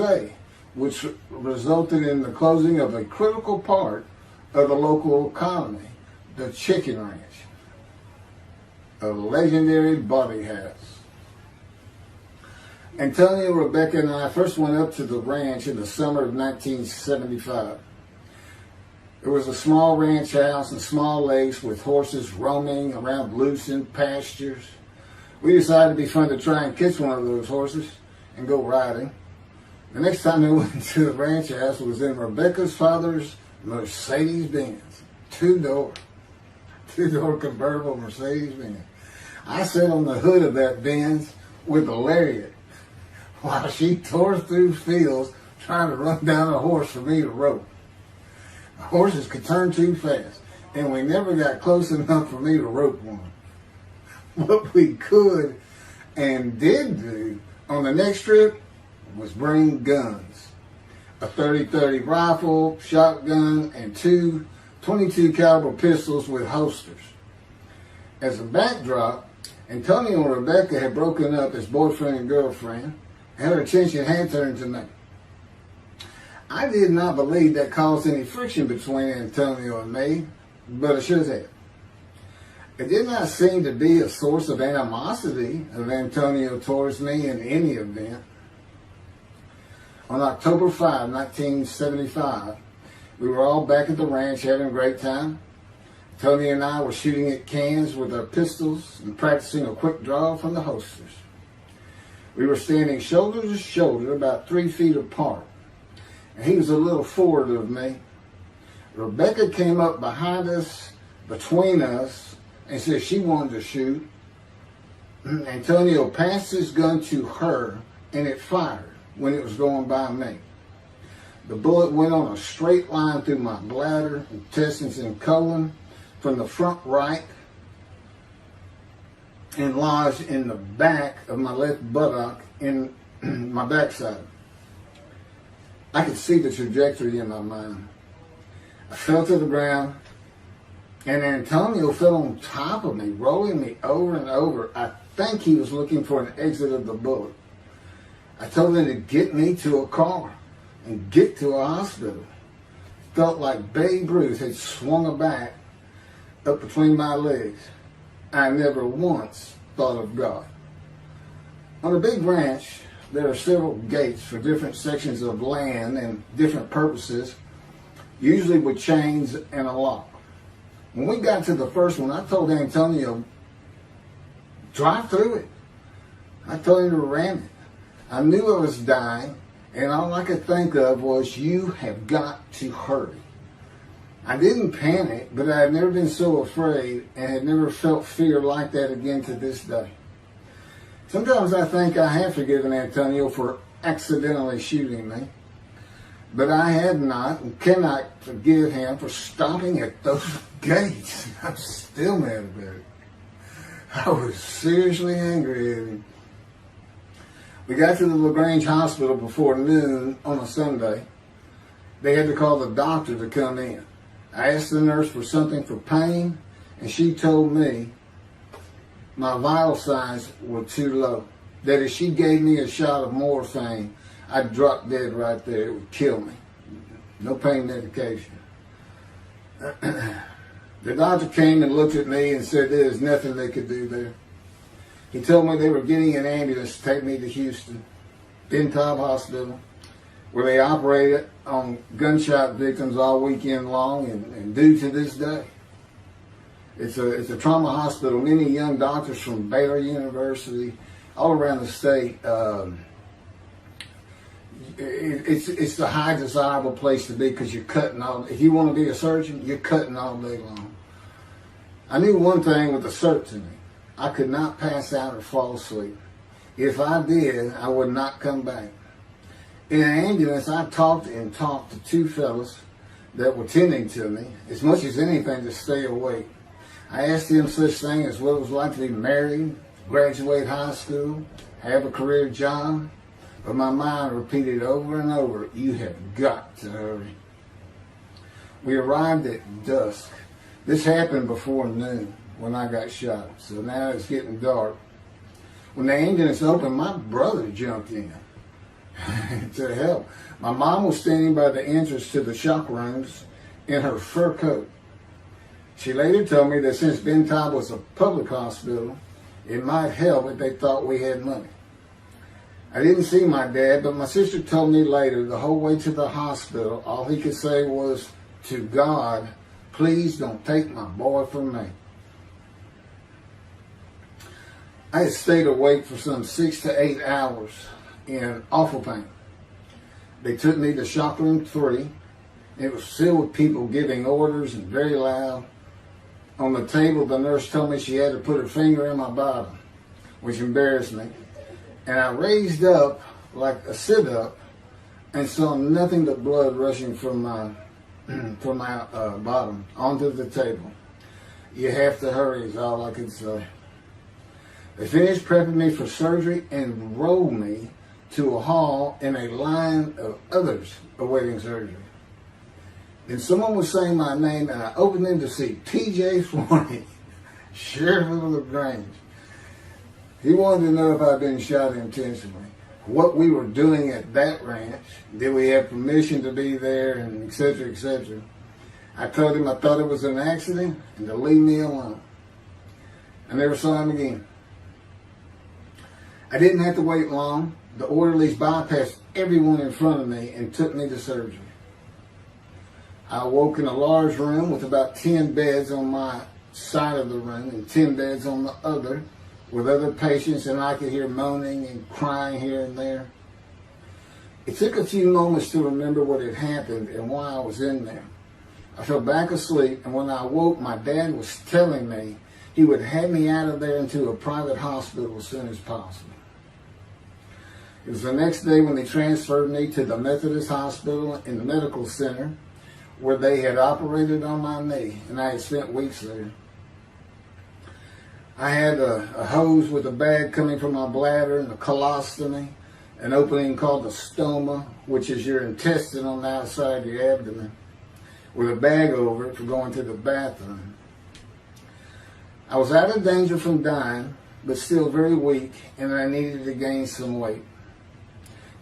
which resulted in the closing of a critical part of the local economy, the Chicken Ranch, a legendary body house. Antonio, Rebecca, and I first went up to the ranch in the summer of 1975. It was a small ranch house and small lakes with horses roaming around loose in pastures. We decided it'd be fun to try and catch one of those horses and go riding. The next time they went to the ranch house was in Rebecca's father's Mercedes-Benz. Two-door convertible Mercedes-Benz. I sat on the hood of that Benz with a lariat while she tore through fields trying to run down a horse for me to rope. The horses could turn too fast, and we never got close enough for me to rope one. What we could and did do on the next trip was bring guns. A 30-30 rifle, shotgun, and two 22 caliber pistols with holsters. As a backdrop, Antonio and Rebecca had broken up as boyfriend and girlfriend, and her attention had turned to me. I did not believe that caused any friction between Antonio and me, but it should have. It did not seem to be a source of animosity of Antonio towards me in any event. On October 5, 1975, we were all back at the ranch having a great time. Tony and I were shooting at cans with our pistols and practicing a quick draw from the holsters. We were standing shoulder to shoulder, about 3 feet apart, and he was a little forward of me. Rebecca came up behind us, between us, and said she wanted to shoot. Antonio passed his gun to her, and it fired when it was going by me. The bullet went on a straight line through my bladder, intestines, and colon from the front right and lodged in the back of my left buttock in my backside. I could see the trajectory in my mind. I fell to the ground, and Antonio fell on top of me, rolling me over and over. I think he was looking for an exit of the bullet. I told him to get me to a car and get to a hospital. Felt like Babe Ruth had swung a bat up between my legs. I never once thought of God. On a big ranch, there are several gates for different sections of land and different purposes, usually with chains and a lock. When we got to the first one, I told Antonio, drive through it. I told him to ram it. I knew I was dying, and all I could think of was, you have got to hurry. I didn't panic, but I had never been so afraid and had never felt fear like that again to this day. Sometimes I think I have forgiven Antonio for accidentally shooting me, but I had not and cannot forgive him for stopping at those gates. I'm still mad about it. I was seriously angry at him. We got to the LaGrange Hospital before noon on a Sunday. They had to call the doctor to come in. I asked the nurse for something for pain, and she told me my vital signs were too low. That if she gave me a shot of morphine, I'd drop dead right there. It would kill me. No pain medication. The doctor came and looked at me and said there's nothing they could do there. He told me they were getting an ambulance to take me to Houston, Ben Taub Hospital, where they operated on gunshot victims all weekend long and do to this day. It's a trauma hospital. Many young doctors from Baylor University, all around the state. It's the high desirable place to be because you're cutting all. If you want to be a surgeon, you're cutting all day long. I knew one thing with a certainty. I could not pass out or fall asleep. If I did, I would not come back. In an ambulance, I talked to two fellas that were tending to me, as much as anything to stay awake. I asked them such things as what it was like to be married, graduate high school, have a career job, but my mind repeated over and over, you have got to hurry. We arrived at dusk. This happened before noon when I got shot, so now it's getting dark. When the ambulance opened, my brother jumped in to help. My mom was standing by the entrance to the shock rooms in her fur coat. She later told me that since Ben Taub was a public hospital, it might help if they thought we had money. I didn't see my dad, but my sister told me later, the whole way to the hospital, all he could say was, to God, please don't take my boy from me. I had stayed awake for some 6 to 8 hours in awful pain. They took me to shop room 3. It was filled with people giving orders and very loud. On the table, the nurse told me she had to put her finger in my bottom, which embarrassed me. And I raised up like a sit-up and saw nothing but blood rushing from my bottom onto the table. You have to hurry is all I could say. They finished prepping me for surgery and rolled me to a hall in a line of others awaiting surgery. Then someone was saying my name, and I opened them to see P.J. Forney, Sheriff of LaGrange. He wanted to know if I'd been shot intentionally, what we were doing at that ranch, did we have permission to be there, and et cetera, et cetera. I told him I thought it was an accident and to leave me alone. I never saw him again. I didn't have to wait long. The orderlies bypassed everyone in front of me and took me to surgery. I awoke in a large room with about 10 beds on my side of the room and 10 beds on the other with other patients, and I could hear moaning and crying here and there. It took a few moments to remember what had happened and why I was in there. I fell back asleep, and when I awoke, my dad was telling me he would have me out of there into a private hospital as soon as possible. It was the next day when they transferred me to the Methodist Hospital in the medical center, where they had operated on my knee, and I had spent weeks there. I had a hose with a bag coming from my bladder and a colostomy, an opening called the stoma, which is your intestine on the outside of your abdomen, with a bag over it for going to the bathroom. I was out of danger from dying, but still very weak, and I needed to gain some weight.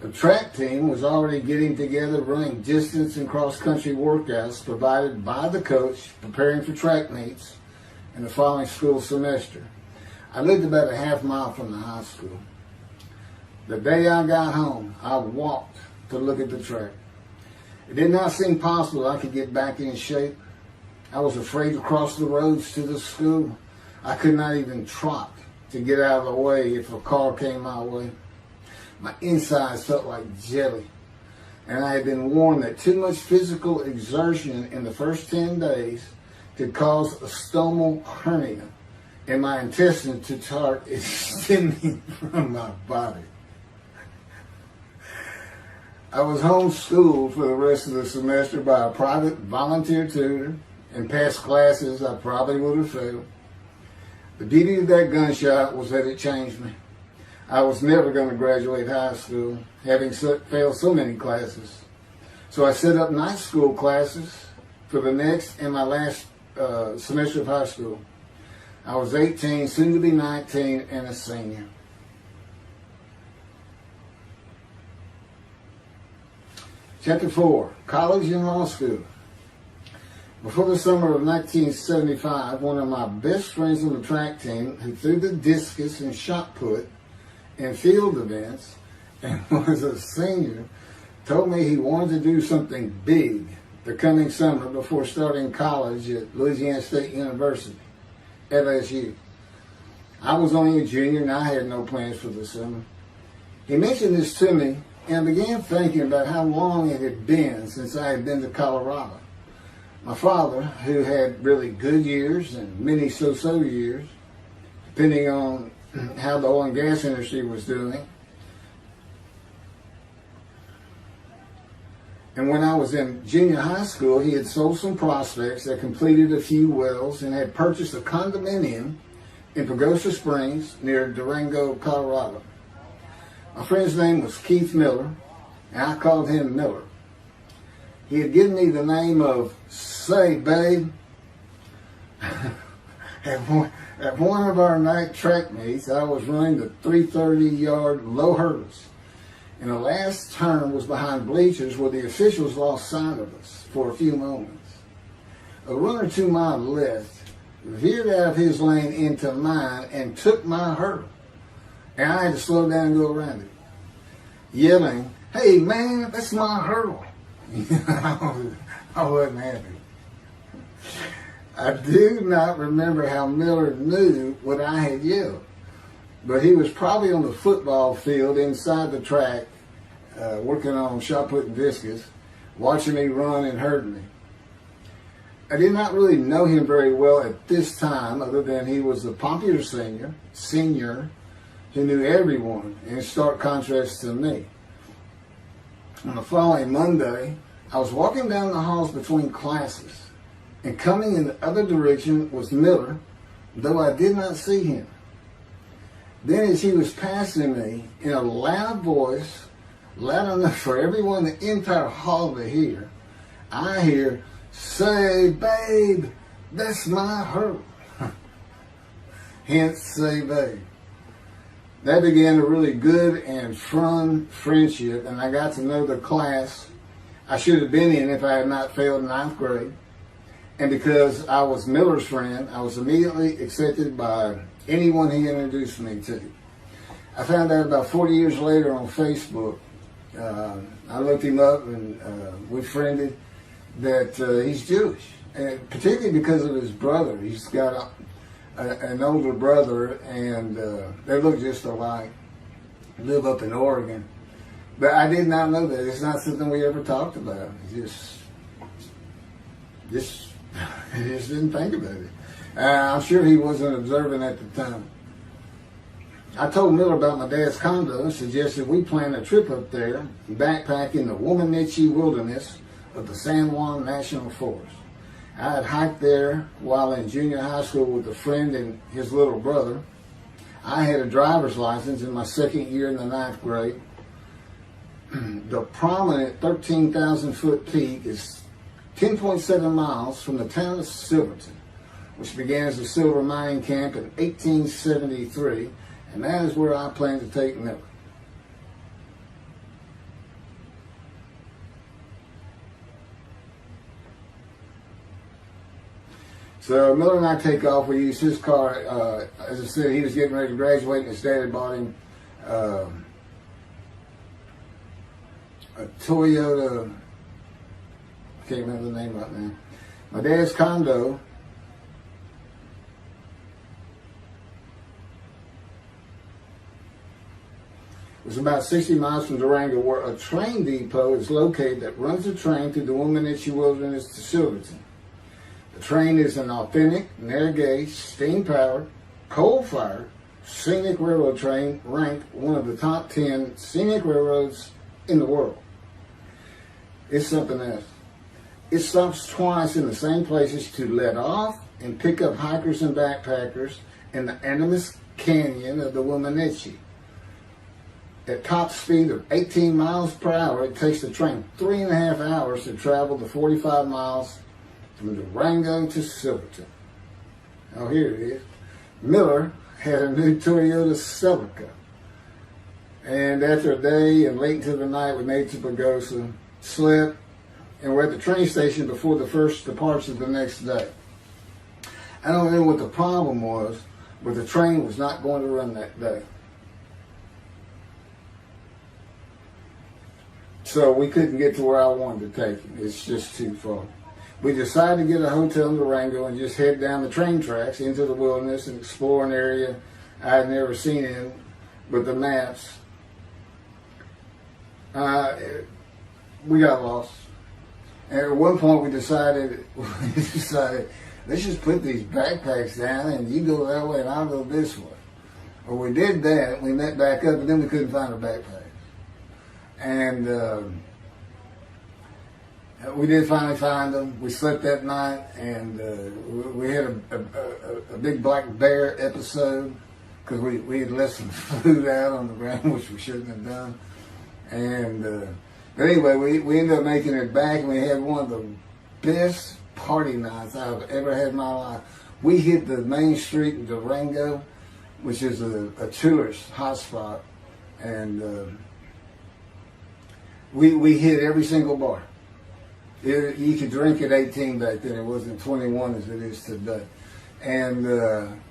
The track team was already getting together, running distance and cross-country workouts provided by the coach, preparing for track meets in the following school semester. I lived about a half mile from the high school. The day I got home, I walked to look at the track. It did not seem possible I could get back in shape. I was afraid to cross the roads to the school. I could not even trot to get out of the way if a car came my way. My insides felt like jelly, and I had been warned that too much physical exertion in the first 10 days could cause a stomal hernia, and my intestines to start extending from my body. I was homeschooled for the rest of the semester by a private volunteer tutor, and passed classes I probably would have failed. The beauty of that gunshot was that it changed me. I was never going to graduate high school, having failed so many classes. So I set up night school classes for the next and my last semester of high school. I was 18, soon to be 19, and a senior. Chapter 4, College and Law School. Before the summer of 1975, one of my best friends on the track team, who threw the discus and shot put in field events and was a senior, told me he wanted to do something big the coming summer before starting college at Louisiana State University, LSU. I was only a junior and I had no plans for the summer. He mentioned this to me, and I began thinking about how long it had been since I had been to Colorado. My father, who had really good years and many so-so years, depending on how the oil and gas industry was doing. And when I was in junior high school, he had sold some prospects that completed a few wells and had purchased a condominium in Pagosa Springs near Durango, Colorado. My friend's name was Keith Miller, and I called him Miller. He had given me the name of Say Babe. At one of our night track meets, I was running the 330-yard low hurdles, and the last turn was behind bleachers where the officials lost sight of us for a few moments. A runner to my left veered out of his lane into mine and took my hurdle, and I had to slow down and go around it, yelling, "Hey man, that's my hurdle." I wasn't happy. I do not remember how Miller knew what I had yelled, but he was probably on the football field inside the track working on shot put and discus, watching me run and hurting me. I did not really know him very well at this time, other than he was a popular senior who knew everyone, in stark contrast to me. On the following Monday, I was walking down the halls between classes, and coming in the other direction was Miller, though I did not see him. Then as he was passing me, in a loud voice, loud enough for everyone in the entire hall to hear, I hear, "Say, babe, that's my hurt." Hence, say, babe. That began a really good and fun friendship, and I got to know the class I should have been in if I had not failed ninth grade. And because I was Miller's friend, I was immediately accepted by anyone he introduced me to. I found out about 40 years later on Facebook. I looked him up and we friended that he's Jewish, and particularly because of his brother. He's got an older brother, and they look just alike. Live up in Oregon. But I did not know that. It's not something we ever talked about. Just didn't think about it. I'm sure he wasn't observant at the time. I told Miller about my dad's condo and suggested we plan a trip up there and backpack in the Womanichi wilderness of the San Juan National Forest. I had hiked there while in junior high school with a friend and his little brother. I had a driver's license in my second year in the ninth grade. The prominent 13,000-foot peak is 10.7 miles from the town of Silverton, which began as a silver mining camp in 1873, and that is where I plan to take Miller. So Miller and I take off. We use his car. As I said, he was getting ready to graduate, and his dad had bought him a Toyota. I can't remember the name right now. My dad's condo was about 60 miles from Durango, where a train depot is located that runs a train through the Womanichi Wilderness to Silverton. The train is an authentic, narrow-gauge, steam-powered, coal-fired, scenic railroad train ranked one of the top 10 scenic railroads in the world. It's something else. It stops twice in the same places to let off and pick up hikers and backpackers in the Animas Canyon of the Womanichi. At top speed of 18 miles per hour, it takes the train 3.5 hours to travel the 45 miles from Durango to Silverton. Oh, here it is. Miller had a new Toyota Celica. And after a day and late into the night, we made it to Pagosa, slept, and we're at the train station before the first departure the next day. I don't know what the problem was, but the train was not going to run that day. So we couldn't get to where I wanted to take it. It's just too far. We decided to get a hotel in Durango and just head down the train tracks into the wilderness and explore an area I had never seen in with the maps. We got lost. And at one point we decided, let's just put these backpacks down and you go that way and I'll go this way. Well, we did that. We met back up, and then we couldn't find our backpacks. And we did finally find them. We slept that night, and we had a big black bear episode because we had left some food out on the ground, which we shouldn't have done. And but anyway, we ended up making it back, and we had one of the best party nights I've ever had in my life. We hit the main street in Durango, which is a tourist hotspot, and we hit every single bar. You could drink at 18 back then. It wasn't 21 as it is today. And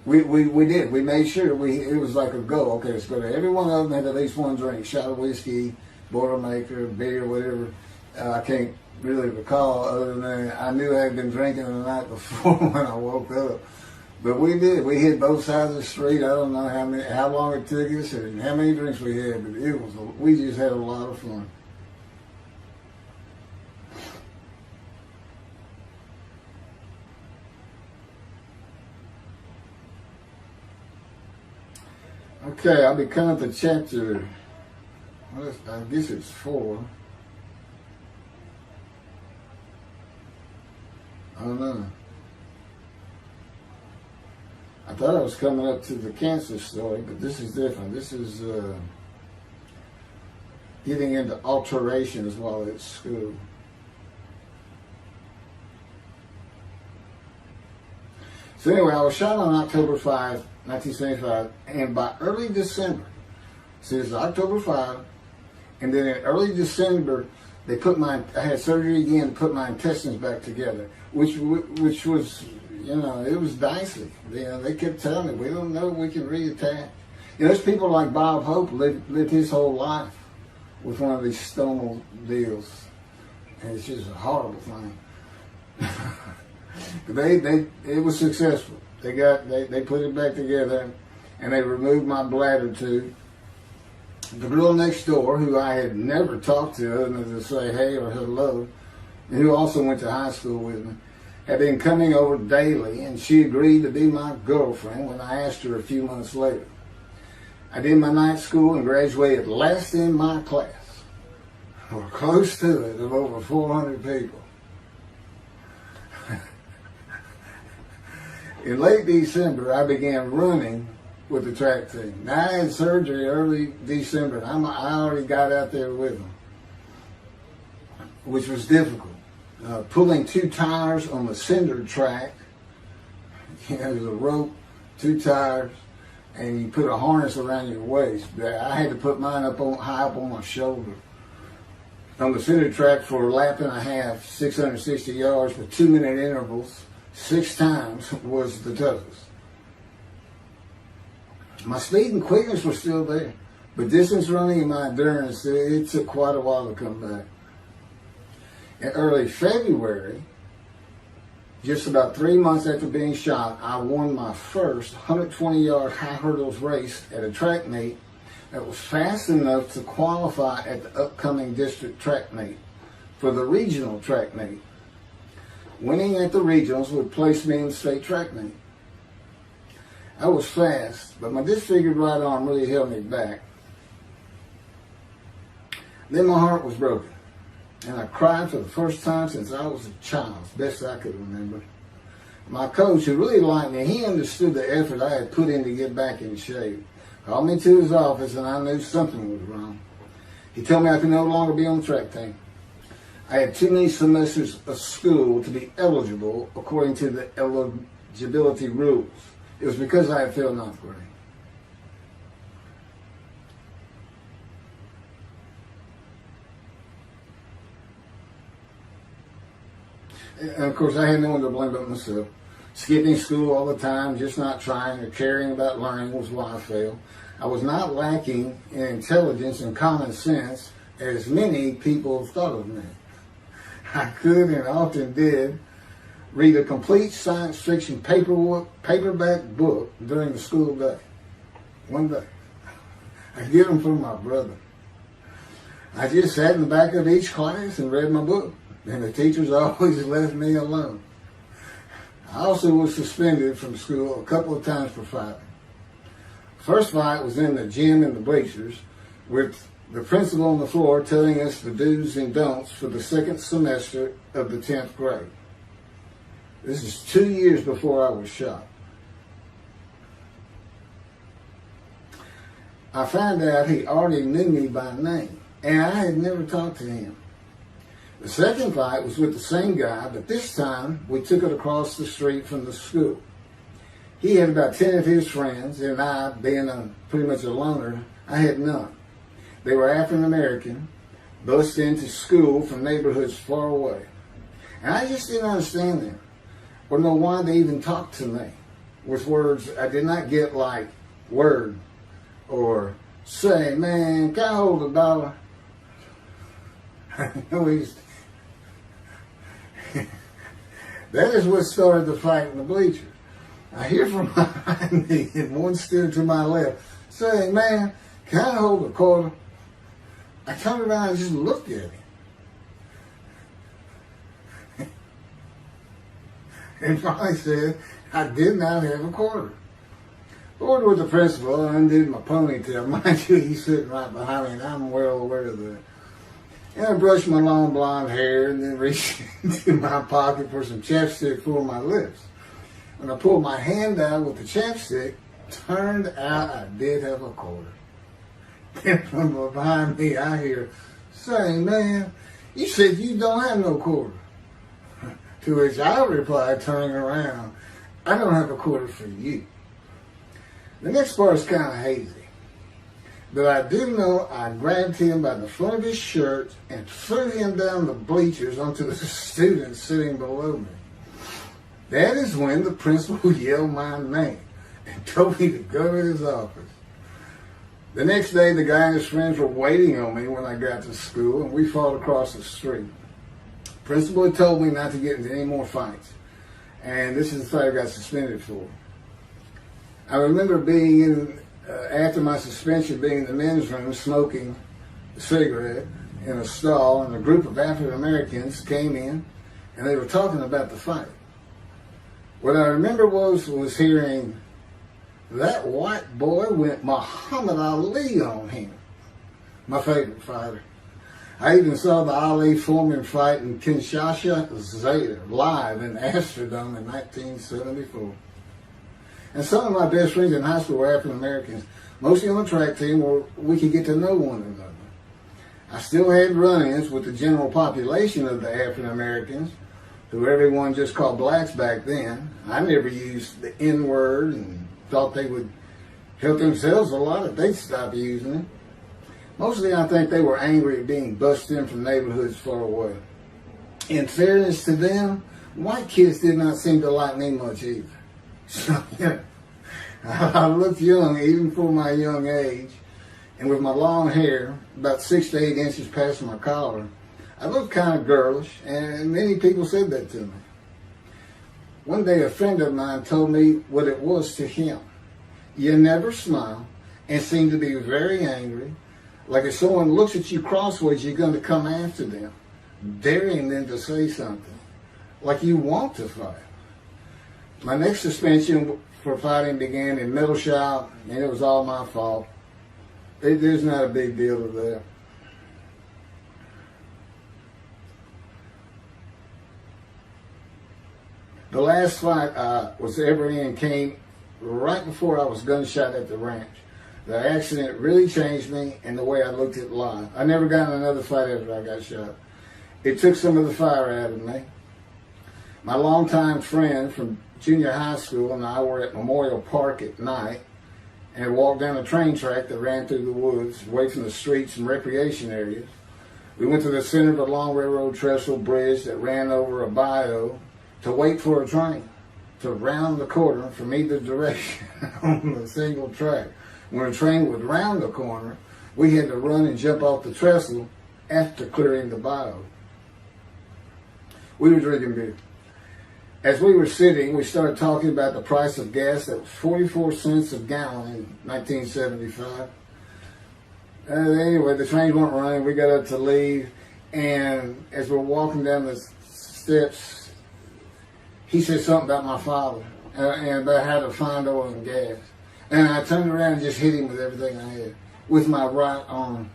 we did. We made sure it was like a go. Okay, let's go to every one of them had at least one drink, shot of whiskey, Boilermaker, beer, whatever. I can't really recall other than I knew I had been drinking the night before when I woke up. But we did. We hit both sides of the street. I don't know how long it took us and how many drinks we had, but we just had a lot of fun. Okay, I'll be coming to chapter, I guess it's 4. I don't know. I thought I was coming up to the cancer story, but this is different. This is getting into alterations while at school. So anyway, I was shot on October 5, 1975, and by early December, so it's October 5, and then in early December, I had surgery again to put my intestines back together, which was, it was dicey. They kept telling me, we don't know if we can reattach. There's people like Bob Hope lived his whole life with one of these stonal deals, and it's just a horrible thing. It was successful. They put it back together, and they removed my bladder tube. The girl next door, who I had never talked to other than to say hey or hello, and who also went to high school with me, had been coming over daily, and she agreed to be my girlfriend when I asked her a few months later. I did my night school and graduated last in my class, or close to it, of over 400 people. In late December, I began running with the track team. Now, I had surgery early December, and I already got out there with them, which was difficult. Pulling 2 tires on the cinder track, there's a rope, 2 tires, and you put a harness around your waist. I had to put mine high up on my shoulder. On the cinder track for a lap and a half, 660 yards with 2-minute intervals, 6 times was the toughest. My speed and quickness were still there, but distance running and my endurance, it took quite a while to come back. In early February, just about 3 months after being shot, I won my first 120-yard high hurdles race at a track meet that was fast enough to qualify at the upcoming district track meet for the regional track meet. Winning at the regionals would place me in the state track meet. I was fast, but my disfigured right arm really held me back. Then my heart was broken, and I cried for the first time since I was a child, as best I could remember. My coach, who really liked me, he understood the effort I had put in to get back in shape. Called me to his office, and I knew something was wrong. He told me I could no longer be on the track team. I had too many semesters of school to be eligible according to the eligibility rules. It was because I had failed 9th grade. And of course, I had no one to blame but myself. Skipping school all the time, just not trying or caring about learning was why I failed. I was not lacking in intelligence and common sense, as many people thought of me. I could and often did read a complete science fiction paperback book during the school day. One day. I get them from my brother. I just sat in the back of each class and read my book, and the teachers always left me alone. I also was suspended from school a couple of times for fighting. First fight was in the gym in the bleachers, with the principal on the floor telling us the do's and don'ts for the second semester of the 10th grade. This is 2 years before I was shot. I found out he already knew me by name, and I had never talked to him. The second fight was with the same guy, but this time we took it across the street from the school. He had about 10 of his friends, and I, being pretty much a loner, I had none. They were African American, bused into school from neighborhoods far away. And I just didn't understand them, or know why they even talked to me with words I did not get, like word, or say, man, can I hold $1? That is what started the fight in the bleachers. I hear from behind me and one stood to my left saying, "Man, can I hold a quarter?" I turned around and just looked at him. And finally said, "I did not have a quarter." Ordered with the principal, I undid my ponytail. Mind you, he's sitting right behind me, and I'm well aware of that. And I brushed my long blonde hair and then reached into my pocket for some chapstick for my lips. When I pulled my hand out with the chapstick, turned out I did have a quarter. Then from behind me, I hear saying, "Man, you said you don't have no quarter." To which I replied, turning around, "I don't have a quarter for you." The next part is kind of hazy, but I do know I grabbed him by the front of his shirt and threw him down the bleachers onto the students sitting below me. That is when the principal yelled my name and told me to go to his office. The next day, the guy and his friends were waiting on me when I got to school, and we fought across the street. The principal had told me not to get into any more fights, and this is the fight I got suspended for. I remember being in, after my suspension, being in the men's room smoking a cigarette in a stall, and a group of African Americans came in, and they were talking about the fight. What I remember was hearing, "That white boy went Muhammad Ali on him." My favorite fighter. I even saw the Ali Foreman fight in Kinshasa, Zaire, live in Amsterdam in 1974. And some of my best friends in high school were African Americans, mostly on the track team where we could get to know one another. I still had run-ins with the general population of the African Americans, who everyone just called blacks back then. I never used the N-word and thought they would help themselves a lot if they'd stop using it. Mostly I think they were angry at being bussed in from neighborhoods far away. In fairness to them, white kids did not seem to like me much either. So, yeah, I looked young even for my young age, and with my long hair, about 6 to 8 inches past my collar, I looked kind of girlish, and many people said that to me. One day a friend of mine told me what it was to him. You never smile and seem to be very angry. Like if someone looks at you crossways, you're going to come after them, daring them to say something, like you want to fight. My next suspension for fighting began in middle shop, and it was all my fault. There's not a big deal to that. The last fight I was ever in came right before I was gunshot at the ranch. The accident really changed me and the way I looked at life. I never got in another fight after I got shot. It took some of the fire out of me. My longtime friend from junior high school and I were at Memorial Park at night and walked down a train track that ran through the woods, away from the streets and recreation areas. We went to the center of a long railroad trestle bridge that ran over a bayou to wait for a train to round the corner from either direction on a single track. When a train would round the corner, we had to run and jump off the trestle after clearing the bayou. We were drinking beer. As we were sitting, we started talking about the price of gas that was 44 cents a gallon in 1975. Anyway, the trains weren't running. We got up to leave, and as we're walking down the steps, he said something about my father and about how to find oil and gas. And I turned around and just hit him with everything I had, with my right arm.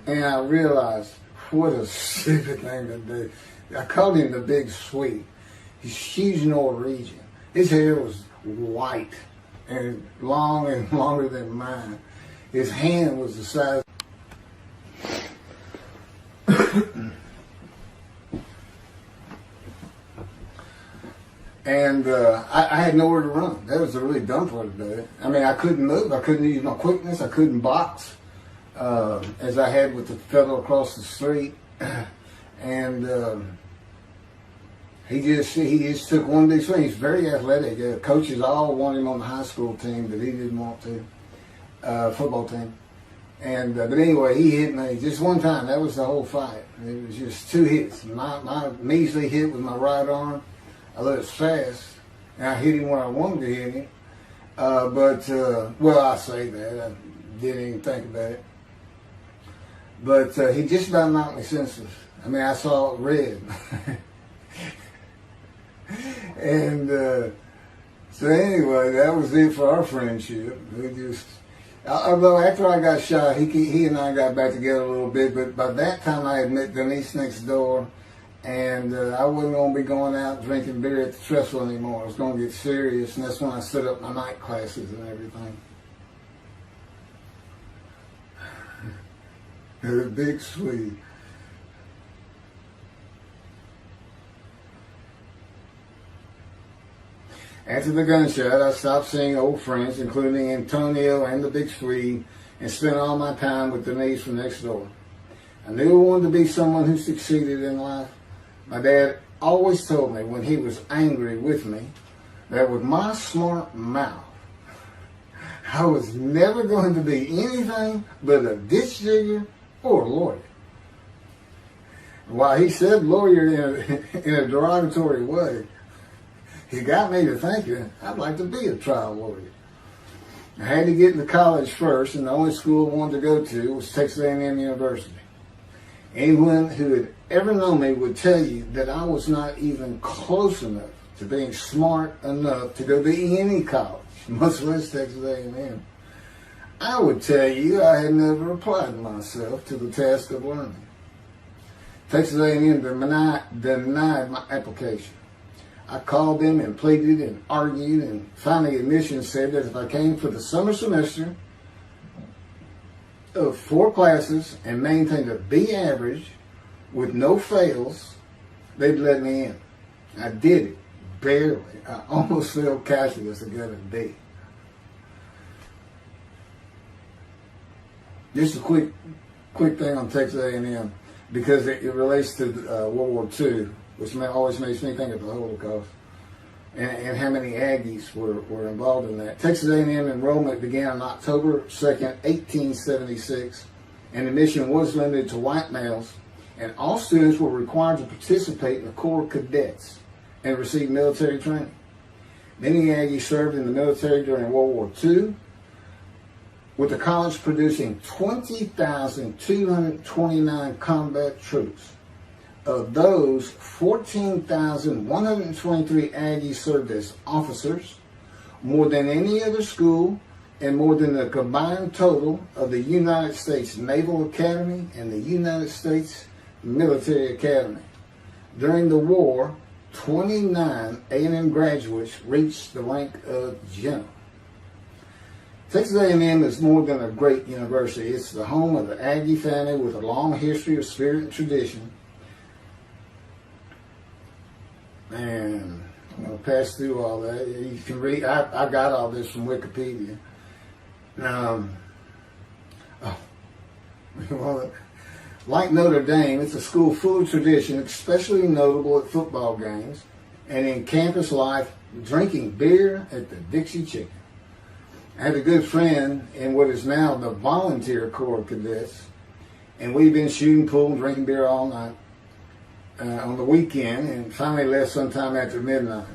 And I realized, what a stupid thing to do. I called him the Big Sweet. He's huge Norwegian. His hair was white and long and longer than mine. His hand was the size. And I had nowhere to run. That was the really dumb part about it. I mean, I couldn't move. I couldn't use my quickness. I couldn't box as I had with the fellow across the street. And he just took one big swing. He's very athletic. Coaches all wanted him on the high school team, but he didn't want to. Football team. And but anyway, he hit me just one time. That was the whole fight. It was just 2 hits. My measly hit with my right arm. I was fast, And I hit him when I wanted to hit him. Well, I say that. I didn't even think about it. But he just about knocked me senseless. I mean, I saw red. And so anyway, that was it for our friendship. We just, although after I got shot, he and I got back together a little bit. But by that time, I had met Denise next door. And I wasn't going to be going out drinking beer at the trestle anymore. I was going to get serious, and that's when I set up my night classes and everything. The big Swede. After the gunshot, I stopped seeing old friends, including Antonio and the big Swede, and spent all my time with Denise from next door. I knew I wanted to be someone who succeeded in life. My dad always told me when he was angry with me that with my smart mouth, I was never going to be anything but a ditch digger or a lawyer. While he said lawyer in a derogatory way, he got me to thinking I'd like to be a trial lawyer. I had to get into college first, and the only school I wanted to go to was Texas A&M University. Anyone who had ever known me would tell you that I was not even close enough to being smart enough to go to any college, much less Texas A&M. I would tell you I had never applied myself to the task of learning. Texas A&M denied my application. I called them and pleaded and argued, and finally admissions said that if I came for the summer semester of 4 classes and maintained a B average with no fails, they'd let me in. I did it, barely. I almost failed calculus to get a D. Just a quick thing on Texas A&M, because it relates to World War II, which always makes me think of the Holocaust, and how many Aggies were involved in that. Texas A&M enrollment began on October 2nd, 1876, and admission was limited to white males, and all students were required to participate in the Corps Cadets and receive military training. Many Aggies served in the military during World War II, with the college producing 20,229 combat troops. Of those, 14,123 Aggies served as officers, more than any other school, and more than the combined total of the United States Naval Academy and the United States Military Academy. During the war, 29 A&M graduates reached the rank of general. Texas A&M is more than a great university. It's the home of the Aggie family with a long history of spirit and tradition. And I'm going to pass through all that. You can read, I got all this from Wikipedia. Like Notre Dame, it's a school full of tradition, especially notable at football games and in campus life, drinking beer at the Dixie Chicken. I had a good friend in what is now the Volunteer Corps of Cadets, and we've been shooting pool and drinking beer all night on the weekend, and finally left sometime after midnight.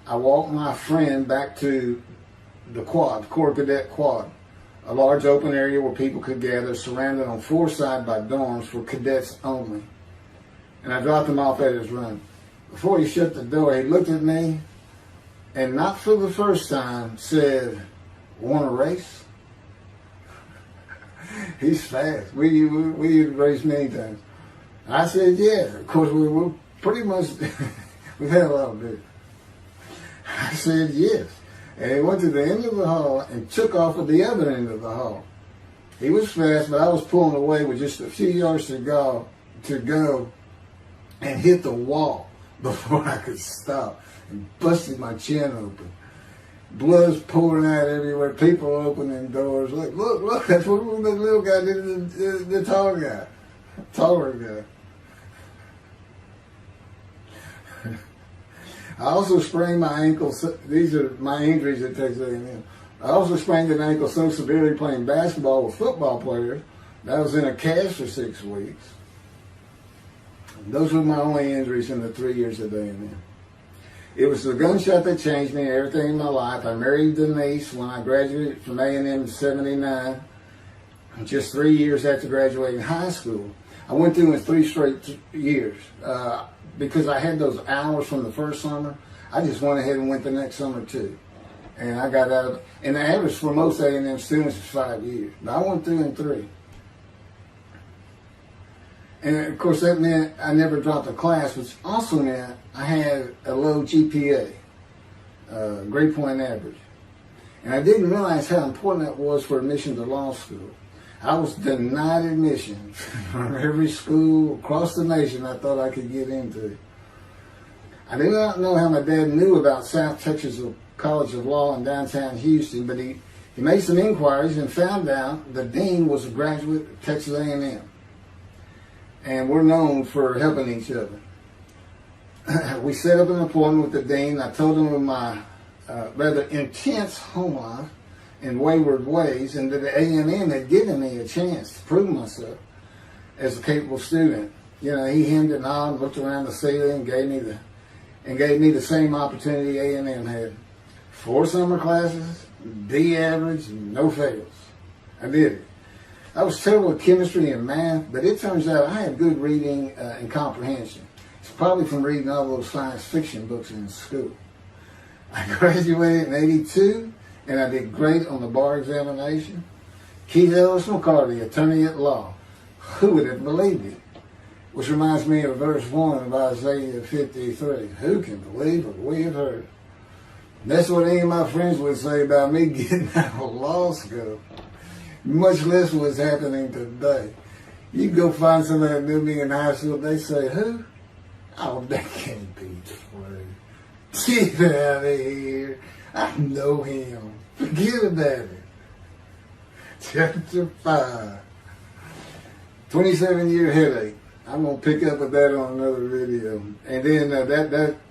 I walked my friend back to the quad, Corps Cadet Quad, a large open area where people could gather, surrounded on 4 sides by dorms for cadets only. And I dropped him off at his room. Before he shut the door, he looked at me, and not for the first time, said, "Want to race?" He's fast. We raced many times. I said, yeah. Of course, we were pretty much, we've had a lot of beer. I said, yes. And he went to the end of the hall and took off at the other end of the hall. He was fast, but I was pulling away with just a few yards to go and hit the wall before I could stop and busted my chin open. Blood's pouring out everywhere. People opening doors. Look, that's what the little guy did to the taller guy. I also sprained my ankle. These are my injuries at Texas A&M. I also sprained an ankle so severely playing basketball with football players that I was in a cast for 6 weeks. Those were my only injuries in the 3 years at A&M. It was the gunshot that changed me and everything in my life. I married Denise when I graduated from A&M in 79, just 3 years after graduating high school. I went through it 3 straight years. Because I had those hours from the first summer, I just went ahead and went the next summer too. And I got out of, and the average for most A&M students is 5 years. But I went through in 3. And of course that meant I never dropped a class, which also meant I had a low GPA, grade point average. And I didn't realize how important that was for admission to law school. I was denied admission from every school across the nation I thought I could get into. I did not know how my dad knew about South Texas College of Law in downtown Houston, but he made some inquiries and found out the dean was a graduate of Texas A&M. And we're known for helping each other. We set up an appointment with the dean. I told him of my rather intense home life and wayward ways, and that the A&M had given me a chance to prove myself as a capable student. You know, he hemmed and hawed, looked around the ceiling, and gave me the same opportunity A&M had. 4 summer classes, D average, no fails. I did it. I was terrible at chemistry and math, but it turns out I had good reading and comprehension. It's probably from reading all those science fiction books in school. I graduated in 82, and I did great on the bar examination. Keith Ellis McCarty, attorney at law. Who would have believed it? Which reminds me of verse 1 of Isaiah 53. Who can believe what we have heard? That's what any of my friends would say about me getting out of law school. Much less what's happening today. You go find somebody that knew me in high school, they say, who? Oh, that can't be true. Get out of here. I know him. Forget about it. Chapter 5. 27-year headache. I'm going to pick up with that on another video. And then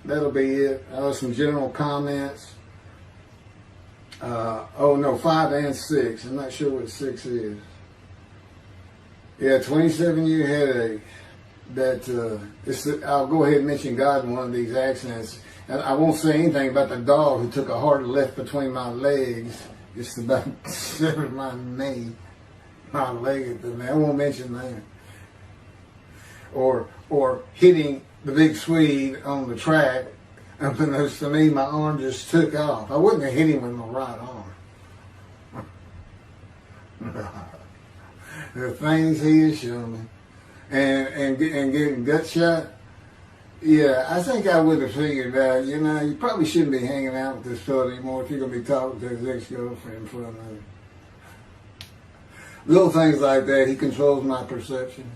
that'll be it. Some general comments. 5 and 6. I'm not sure what 6 is. Yeah, 27-year headache. I'll go ahead and mention God in one of these accidents. And I won't say anything about the dog who took a hard left between my legs. Just about severed my knee, my leg at the knee. I won't mention that. Or hitting the big Swede on the track. Unbeknownst to me, my arm just took off. I wouldn't have hit him with my right arm. The things he has shown me. And getting gut shot. Yeah, I think I would have figured out, you probably shouldn't be hanging out with this fellow anymore if you're going to be talking to his ex-girlfriend for another. Little things like that, he controls my perception.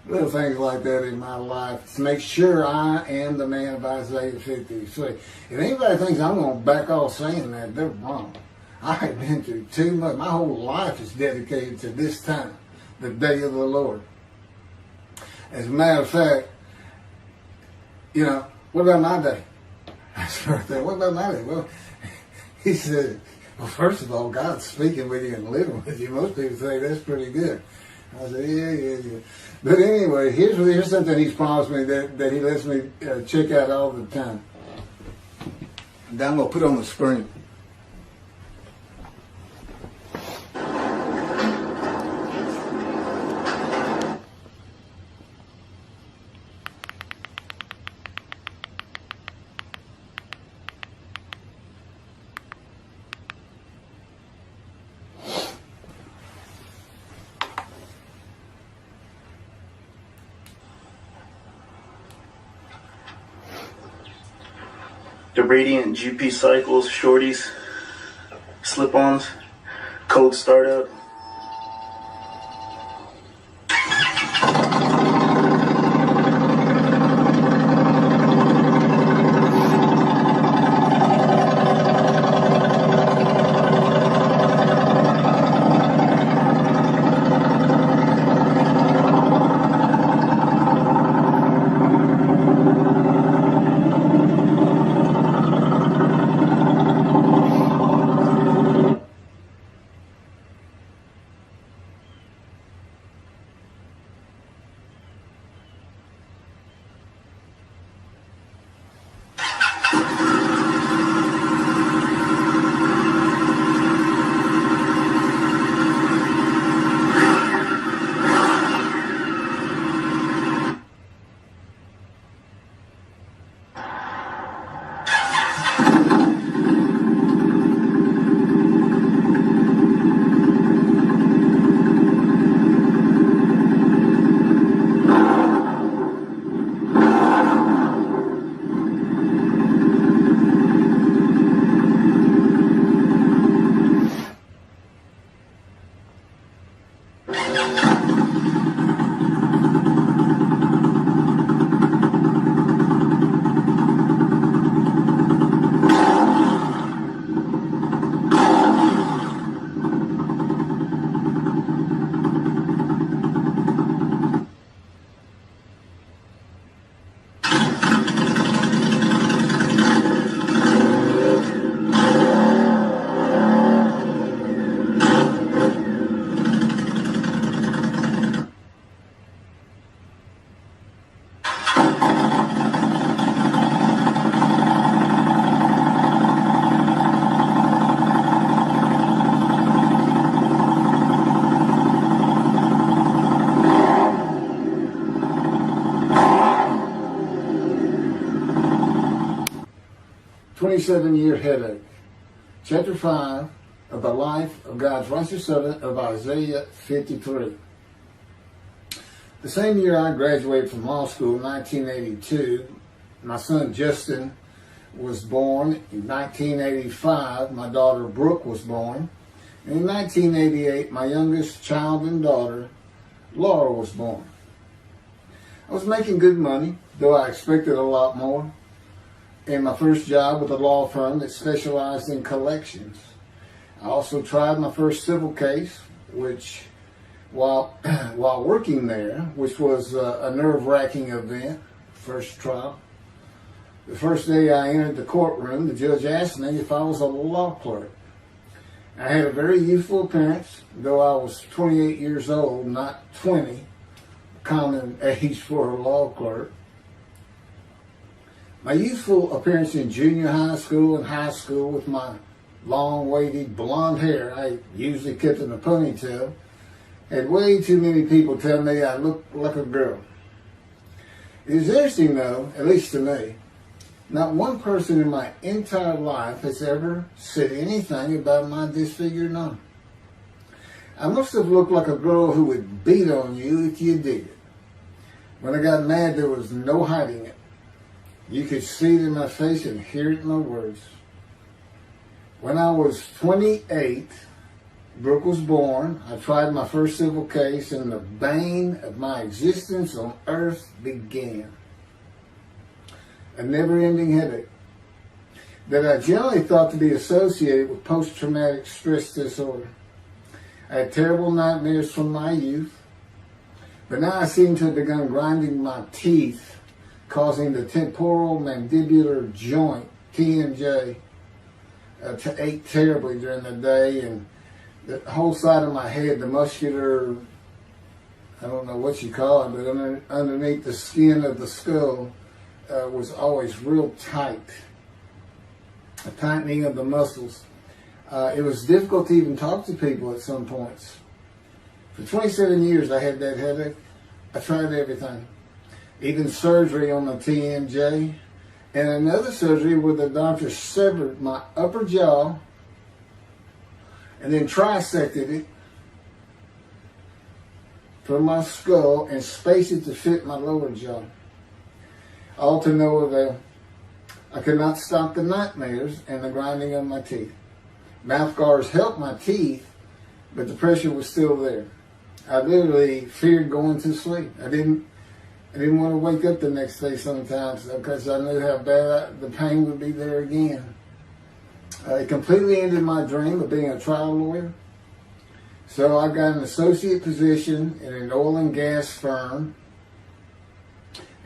Little things like that in my life to make sure I am the man of Isaiah 53. If anybody thinks I'm going to back off saying that, they're wrong. I have been through too much. My whole life is dedicated to this time, the day of the Lord. As a matter of fact, what about my day? I started thinking, what about my day? Well, he said, well, first of all, God's speaking with you and living with you. Most people say that's pretty good. I said, yeah. But anyway, here's something he's promised me that he lets me check out all the time. And I'm going to put on the screen. The Radiant GP Cycles, Shorties, Slip-Ons, Cold Startup. 27-year headache. Chapter 5 of the life of God's righteous servant of Isaiah 53. The same year I graduated from law school, 1982, my son Justin was born. In 1985, my daughter Brooke was born. And in 1988, my youngest child and daughter, Laura, was born. I was making good money, though I expected a lot more, in my first job with a law firm that specialized in collections. I also tried my first civil case, which, while working there, which was a nerve-wracking event, first trial. The first day I entered the courtroom, the judge asked me if I was a law clerk. I had a very youthful appearance, though I was 28 years old, not 20, common age for a law clerk. My youthful appearance in junior high school and high school with my long, wavy blonde hair, I usually kept in a ponytail, had way too many people tell me I looked like a girl. It is interesting though, at least to me, not one person in my entire life has ever said anything about my disfigured arm. I must have looked like a girl who would beat on you if you did it. When I got mad, there was no hiding it. You could see it in my face and hear it in my words. When I was 28, Brooke was born. I tried my first civil case, and the bane of my existence on earth began. A never-ending headache that I generally thought to be associated with post-traumatic stress disorder. I had terrible nightmares from my youth, but now I seem to have begun grinding my teeth, causing the temporal mandibular joint, TMJ, to ache terribly during the day, and the whole side of my head, the muscular, I don't know what you call it, but underneath the skin of the skull was always real tight, a tightening of the muscles. It was difficult to even talk to people at some points. For 27 years I had that headache. I tried everything, even surgery on the TMJ, and another surgery where the doctor severed my upper jaw and then trisected it from my skull and spaced it to fit my lower jaw. All to no avail. I could not stop the nightmares and the grinding of my teeth. Mouth guards helped my teeth, but the pressure was still there. I literally feared going to sleep. I didn't want to wake up the next day sometimes because I knew how bad the pain would be there again. It completely ended my dream of being a trial lawyer. So I got an associate position in an oil and gas firm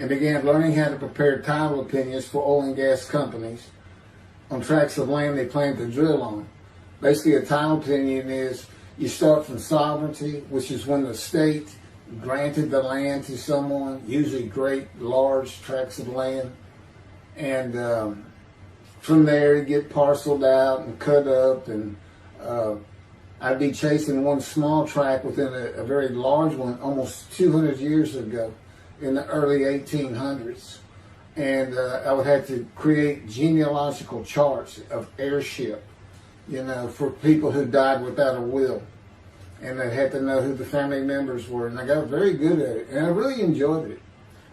and began learning how to prepare title opinions for oil and gas companies on tracts of land they plan to drill on. Basically, a title opinion is you start from sovereignty, which is when the state granted the land to someone, usually great, large tracts of land. And from there, you get parceled out and cut up. And I'd be chasing one small tract within a very large one almost 200 years ago in the early 1800s. And I would have to create genealogical charts of heirship, for people who died without a will. And I had to know who the family members were. And I got very good at it. And I really enjoyed it.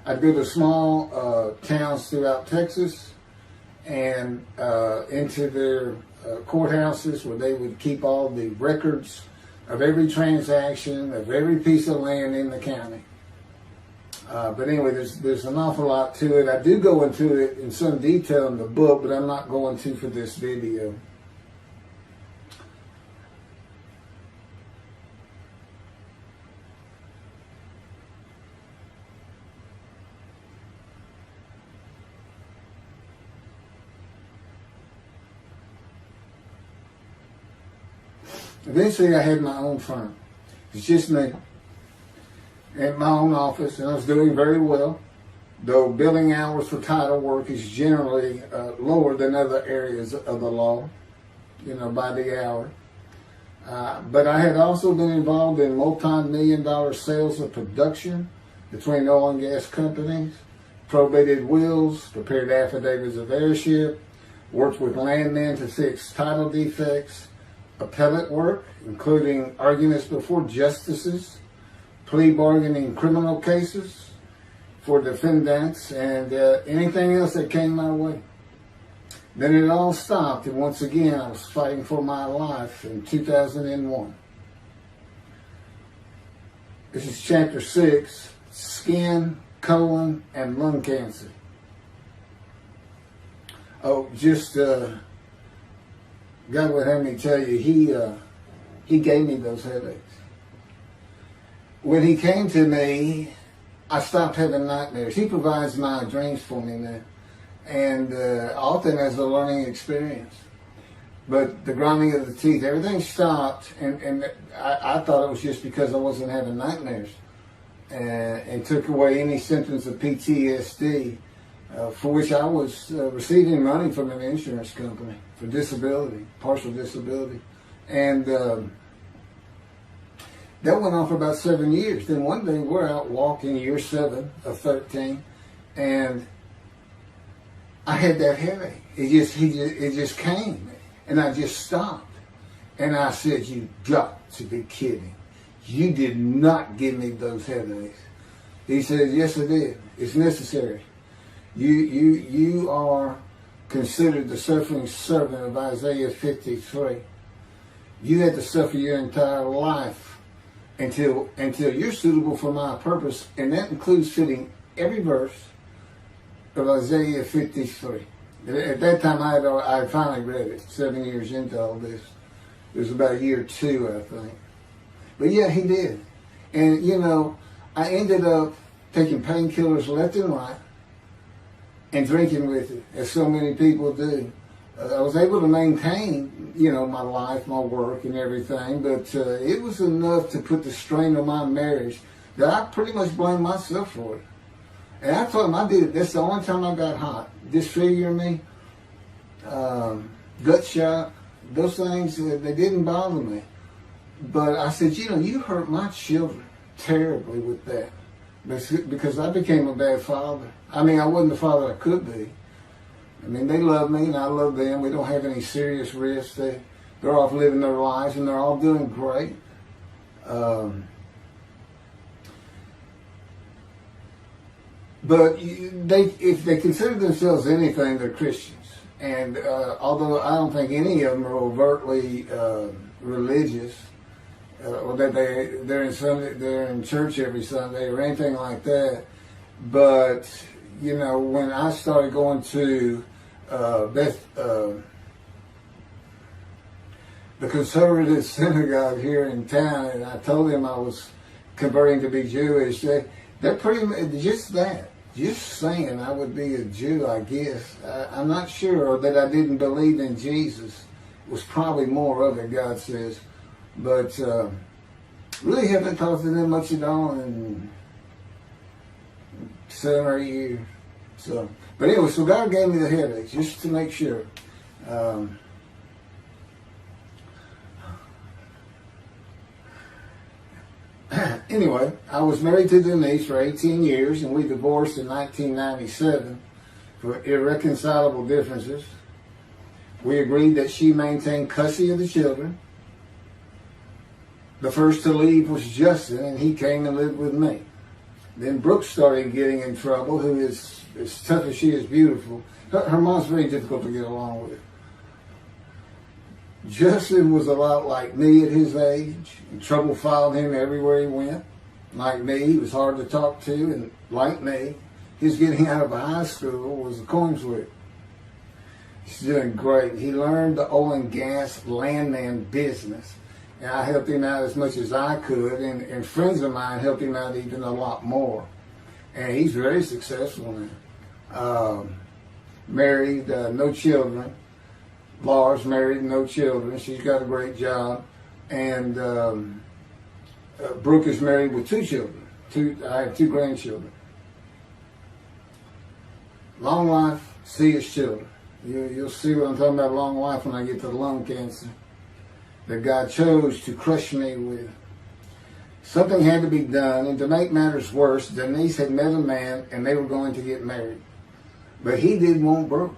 I'd go to small towns throughout Texas and into their courthouses where they would keep all the records of every transaction, of every piece of land in the county. But anyway, there's an awful lot to it. I do go into it in some detail in the book, but I'm not going to for this video. Eventually, I had my own firm. It's just me. In my own office, and I was doing very well, though billing hours for title work is generally lower than other areas of the law, by the hour. But I had also been involved in multi-million-dollar sales of production between oil and gas companies, probated wills, prepared affidavits of heirship, worked with landmen to fix title defects, appellate work, including arguments before justices, plea bargaining in criminal cases for defendants, and anything else that came my way. Then it all stopped, and once again I was fighting for my life in 2001. This is chapter 6, skin, colon, and lung cancer. Oh, just God would have me tell you, he gave me those headaches. When he came to me, I stopped having nightmares. He provides my dreams for me now, and often as a learning experience. But the grinding of the teeth, everything stopped, and I thought it was just because I wasn't having nightmares, and took away any symptoms of PTSD, for which I was receiving money from an insurance company for disability, partial disability. And that went on for about 7 years. Then one day we're out walking, year 7 of 13, and I had that headache. It just came. And I just stopped. And I said, "You got to be kidding. You did not give me those headaches." He said, "Yes, I did. It's necessary. You are considered the suffering servant of Isaiah 53. You had to suffer your entire life until you're suitable for my purpose." And that includes fitting every verse of Isaiah 53. At that time, I finally read it, 7 years into all this. It was about year 2, I think. But yeah, he did. And, I ended up taking painkillers left and right and drinking with it, as so many people do. I was able to maintain, my life, my work, and everything, but it was enough to put the strain on my marriage that I pretty much blamed myself for it. And I told him I did it. That's the only time I got hot. Disfiguring me, gut shot, those things, they didn't bother me. But I said, you hurt my children terribly with that. Because I became a bad father. I mean, I wasn't the father I could be. I mean, they love me and I love them. We don't have any serious risks. They're off living their lives and they're all doing great. But if they consider themselves anything, they're Christians. And although I don't think any of them are overtly religious, or that they're in church every Sunday or anything like that, but when I started going to the conservative synagogue here in town, and I told them I was converting to be Jewish, they're pretty much just that. Just saying I would be a Jew, I guess. I'm not sure that I didn't believe in Jesus. It was probably more of it, God says. But really haven't talked to them much at all in 7 or 8 years. But anyway, so God gave me the headaches just to make sure. Anyway, I was married to Denise for 18 years, and we divorced in 1997 for irreconcilable differences. We agreed that she maintain custody of the children. The first to leave was Justin, and he came and lived with me. Then Brooke started getting in trouble, who is as tough as she is beautiful. Her mom's very difficult to get along with. Justin was a lot like me at his age, and trouble followed him everywhere he went. Like me, he was hard to talk to, and like me, his getting out of high school was a coin flip. He's doing great. He learned the oil and gas landman business, and I helped him out as much as I could, and friends of mine helped him out even a lot more. And he's very successful now. Married, no children. Laura's married, no children. She's got a great job. And Brooke is married with 2 children. I have 2 grandchildren. Long life, see his children. You'll see what I'm talking about, long life, when I get to the lung cancer that God chose to crush me with. Something had to be done, and to make matters worse, Denise had met a man and they were going to get married. But he didn't want Brooke.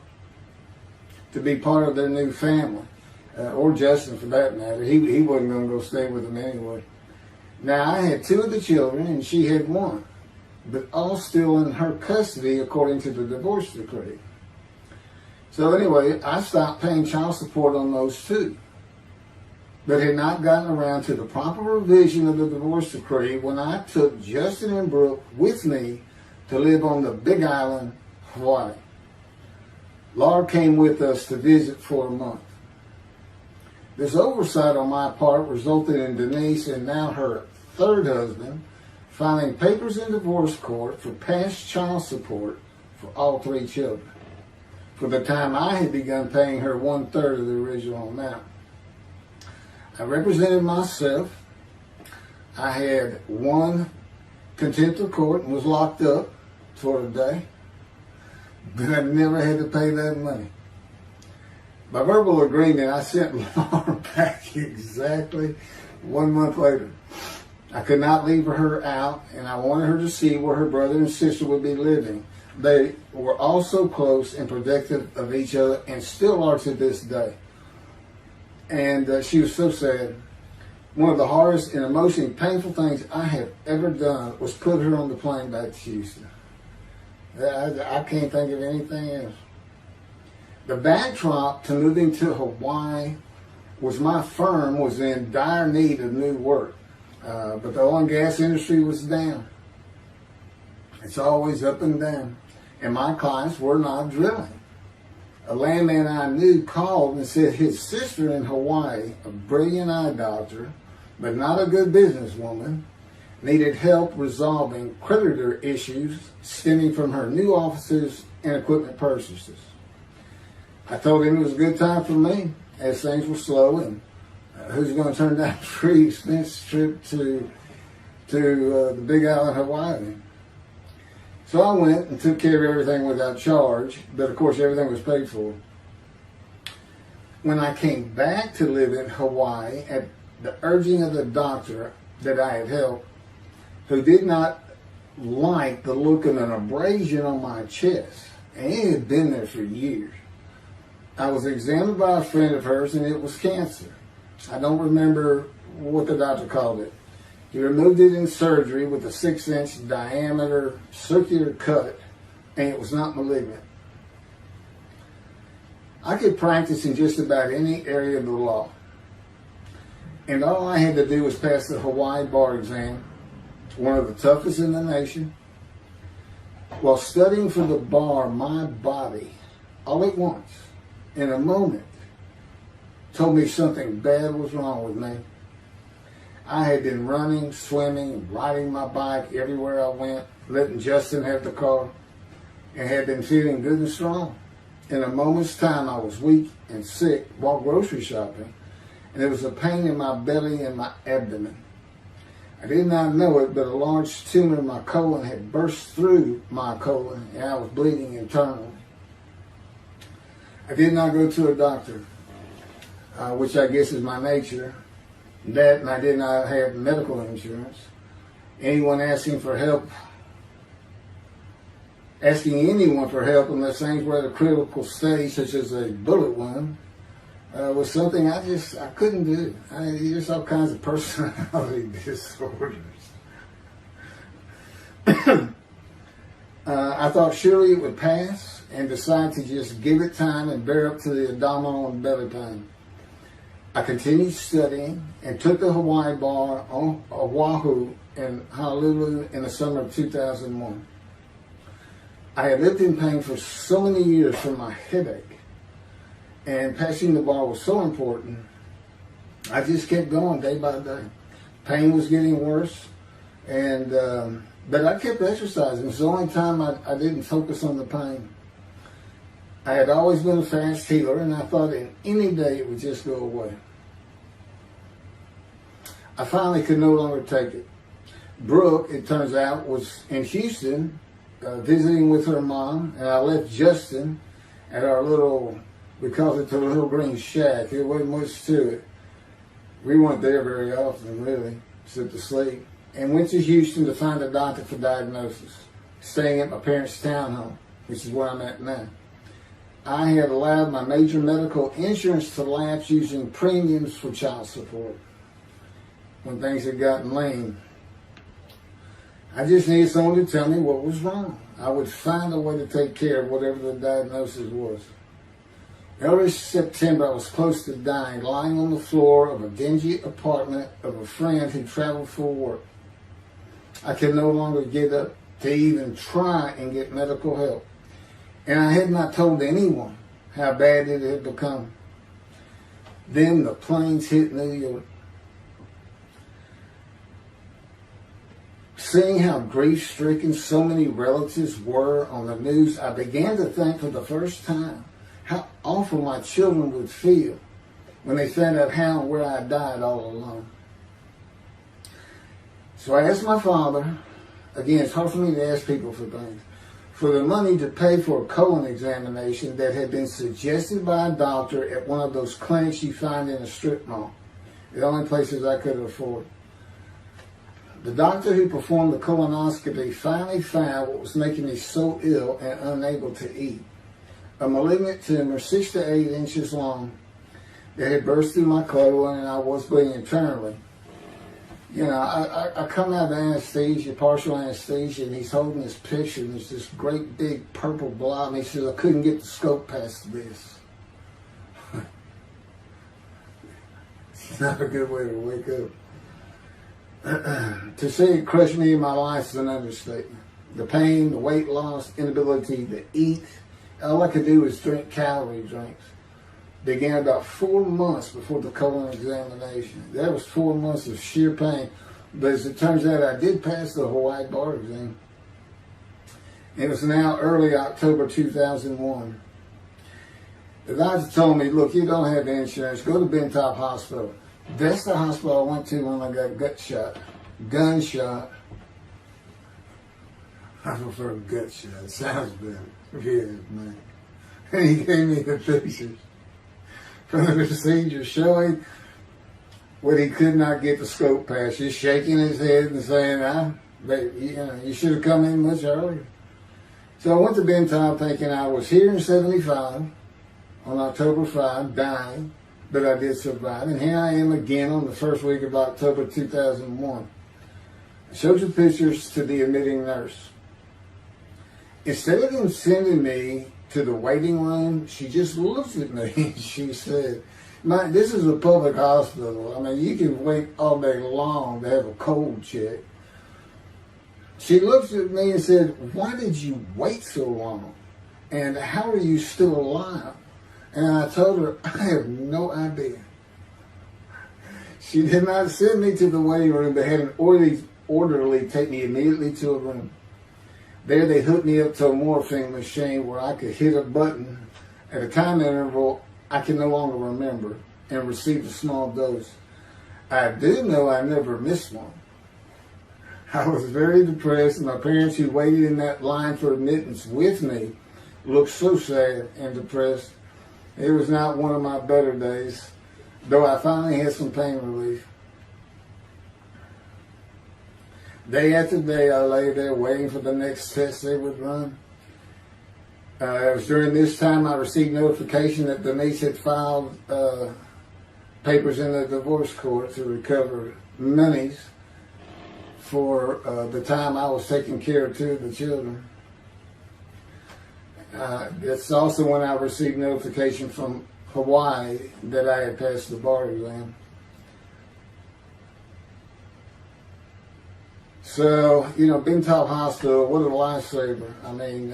to be part of their new family, or Justin for that matter. He wasn't going to go stay with them anyway. Now, I had 2 of the children, and she had 1, but all still in her custody according to the divorce decree. So anyway, I stopped paying child support on those 2, but had not gotten around to the proper revision of the divorce decree when I took Justin and Brooke with me to live on the Big Island, Hawaii. Laura came with us to visit for a month. This oversight on my part resulted in Denise and now her 3rd husband filing papers in divorce court for past child support for all 3 children, for the time I had begun paying her 1/3 of the original amount. I represented myself. I had won contempt of court and was locked up for a day, but I never had to pay that money. By verbal agreement, I sent Laura back exactly 1 month later. I could not leave her out, and I wanted her to see where her brother and sister would be living. They were also close and protective of each other, and still are to this day. And she was so sad. One of the hardest and emotionally painful things I have ever done was put her on the plane back to Houston. I can't think of anything else. The backdrop to moving to Hawaii was my firm was in dire need of new work. But the oil and gas industry was down. It's always up and down. And my clients were not drilling. A landman I knew called and said his sister in Hawaii, a brilliant eye doctor, but not a good businesswoman, needed help resolving creditor issues stemming from her new offices and equipment purchases. I told him it was a good time for me, as things were slow, and who's going to turn down a free expense trip to the Big Island, Hawaii? So I went and took care of everything without charge, but of course everything was paid for. When I came back to live in Hawaii at the urging of the doctor that I had helped, who did not like the look of an abrasion on my chest, and it had been there for years, I was examined by a friend of hers, and it was cancer. I don't remember what the doctor called it. He removed it in surgery with a 6-inch diameter circular cut, and it was not malignant. I could practice in just about any area of the law, and all I had to do was pass the Hawaii bar exam, one of the toughest in the nation. While studying for the bar, my body, all at once, in a moment, told me something bad was wrong with me. I had been running, swimming, riding my bike everywhere I went, letting Justin have the car, and had been feeling good and strong. In a moment's time, I was weak and sick while grocery shopping, and there was a pain in my belly and my abdomen. I did not know it, but a large tumor in my colon had burst through my colon, and I was bleeding internally. I did not go to a doctor, which I guess is my nature. That, and I did not have medical insurance. Anyone asking anyone for help unless things were at a critical stage, such as a bullet wound, was something I couldn't do. There's all kinds of personality disorders. I thought surely it would pass, and decided to just give it time and bear up to the abdominal and belly pain. I continued studying and took the Hawaii bar on Oahu and Honolulu in the summer of 2001. I had lived in pain for so many years from my headache, and passing the bar was so important, I just kept going day by day. Pain was getting worse, and but I kept exercising. It was the only time I didn't focus on the pain. I had always been a fast healer, and I thought in any day it would just go away. I finally could no longer take it. Brooke, it turns out, was in Houston visiting with her mom, and I left Justin at our little, we called it the little green shack. There wasn't much to it. We weren't there very often, really, except to sleep. And went to Houston to find a doctor for diagnosis, staying at my parents' townhome, which is where I'm at now. I had allowed my major medical insurance to lapse using premiums for child support when things had gotten lean. I just needed someone to tell me what was wrong. I would find a way to take care of whatever the diagnosis was. Early September, I was close to dying, lying on the floor of a dingy apartment of a friend who traveled for work. I could no longer get up to even try and get medical help. And I had not told anyone how bad it had become. Then the planes hit New York. Seeing how grief-stricken so many relatives were on the news, I began to think for the first time how awful my children would feel when they found out how and where I died all alone. So I asked my father, again, it's hard for me to ask people for things, for the money to pay for a colon examination that had been suggested by a doctor at one of those clinics you find in a strip mall, the only places I could afford. The doctor who performed the colonoscopy finally found what was making me so ill and unable to eat. A malignant tumor 6 to 8 inches long that had burst through my colon, and I was bleeding internally. You know, I come out of anesthesia, partial anesthesia, and he's holding this picture, and there's this great big purple blob, and he says, I couldn't get the scope past this. It's not a good way to wake up. To say it crushed me in my life is an understatement. The pain, the weight loss, inability to eat, all I could do was drink calorie drinks. Began about 4 months before the colon examination. That was 4 months of sheer pain. But as it turns out, I did pass the Hawaii bar exam. It was now early October 2001. The doctor told me, look, you don't have insurance. Go to Bentop Hospital. That's the hospital I went to when I got gunshot. I prefer gut shot. It sounds better. Yeah, man. And he gave me the pictures from the procedure showing what he could not get the scope past. Just shaking his head and saying, you should have come in much earlier. So I went to Bentop thinking I was here in 75 on October 5, dying, but I did survive. And here I am again on the first week of October 2001. I showed the pictures to the admitting nurse. Instead of them sending me to the waiting room, she just looked at me and she said, this is a public hospital. I mean, you can wait all day long to have a cold check. She looked at me and said, why did you wait so long? And how are you still alive? And I told her, I have no idea. She did not send me to the waiting room, but had an orderly take me immediately to a room. There they hooked me up to a morphine machine where I could hit a button at a time interval I can no longer remember and receive a small dose. I do know I never missed one. I was very depressed, and my parents who waited in that line for admittance with me looked so sad and depressed. It was not one of my better days, though I finally had some pain relief. Day after day, I lay there waiting for the next test they would run. It was during this time I received notification that Denise had filed papers in the divorce court to recover monies for the time I was taking care of 2 of the children. It's also when I received notification from Hawaii that I had passed the bar exam. So, Bentop Hospital, what a lifesaver. I mean,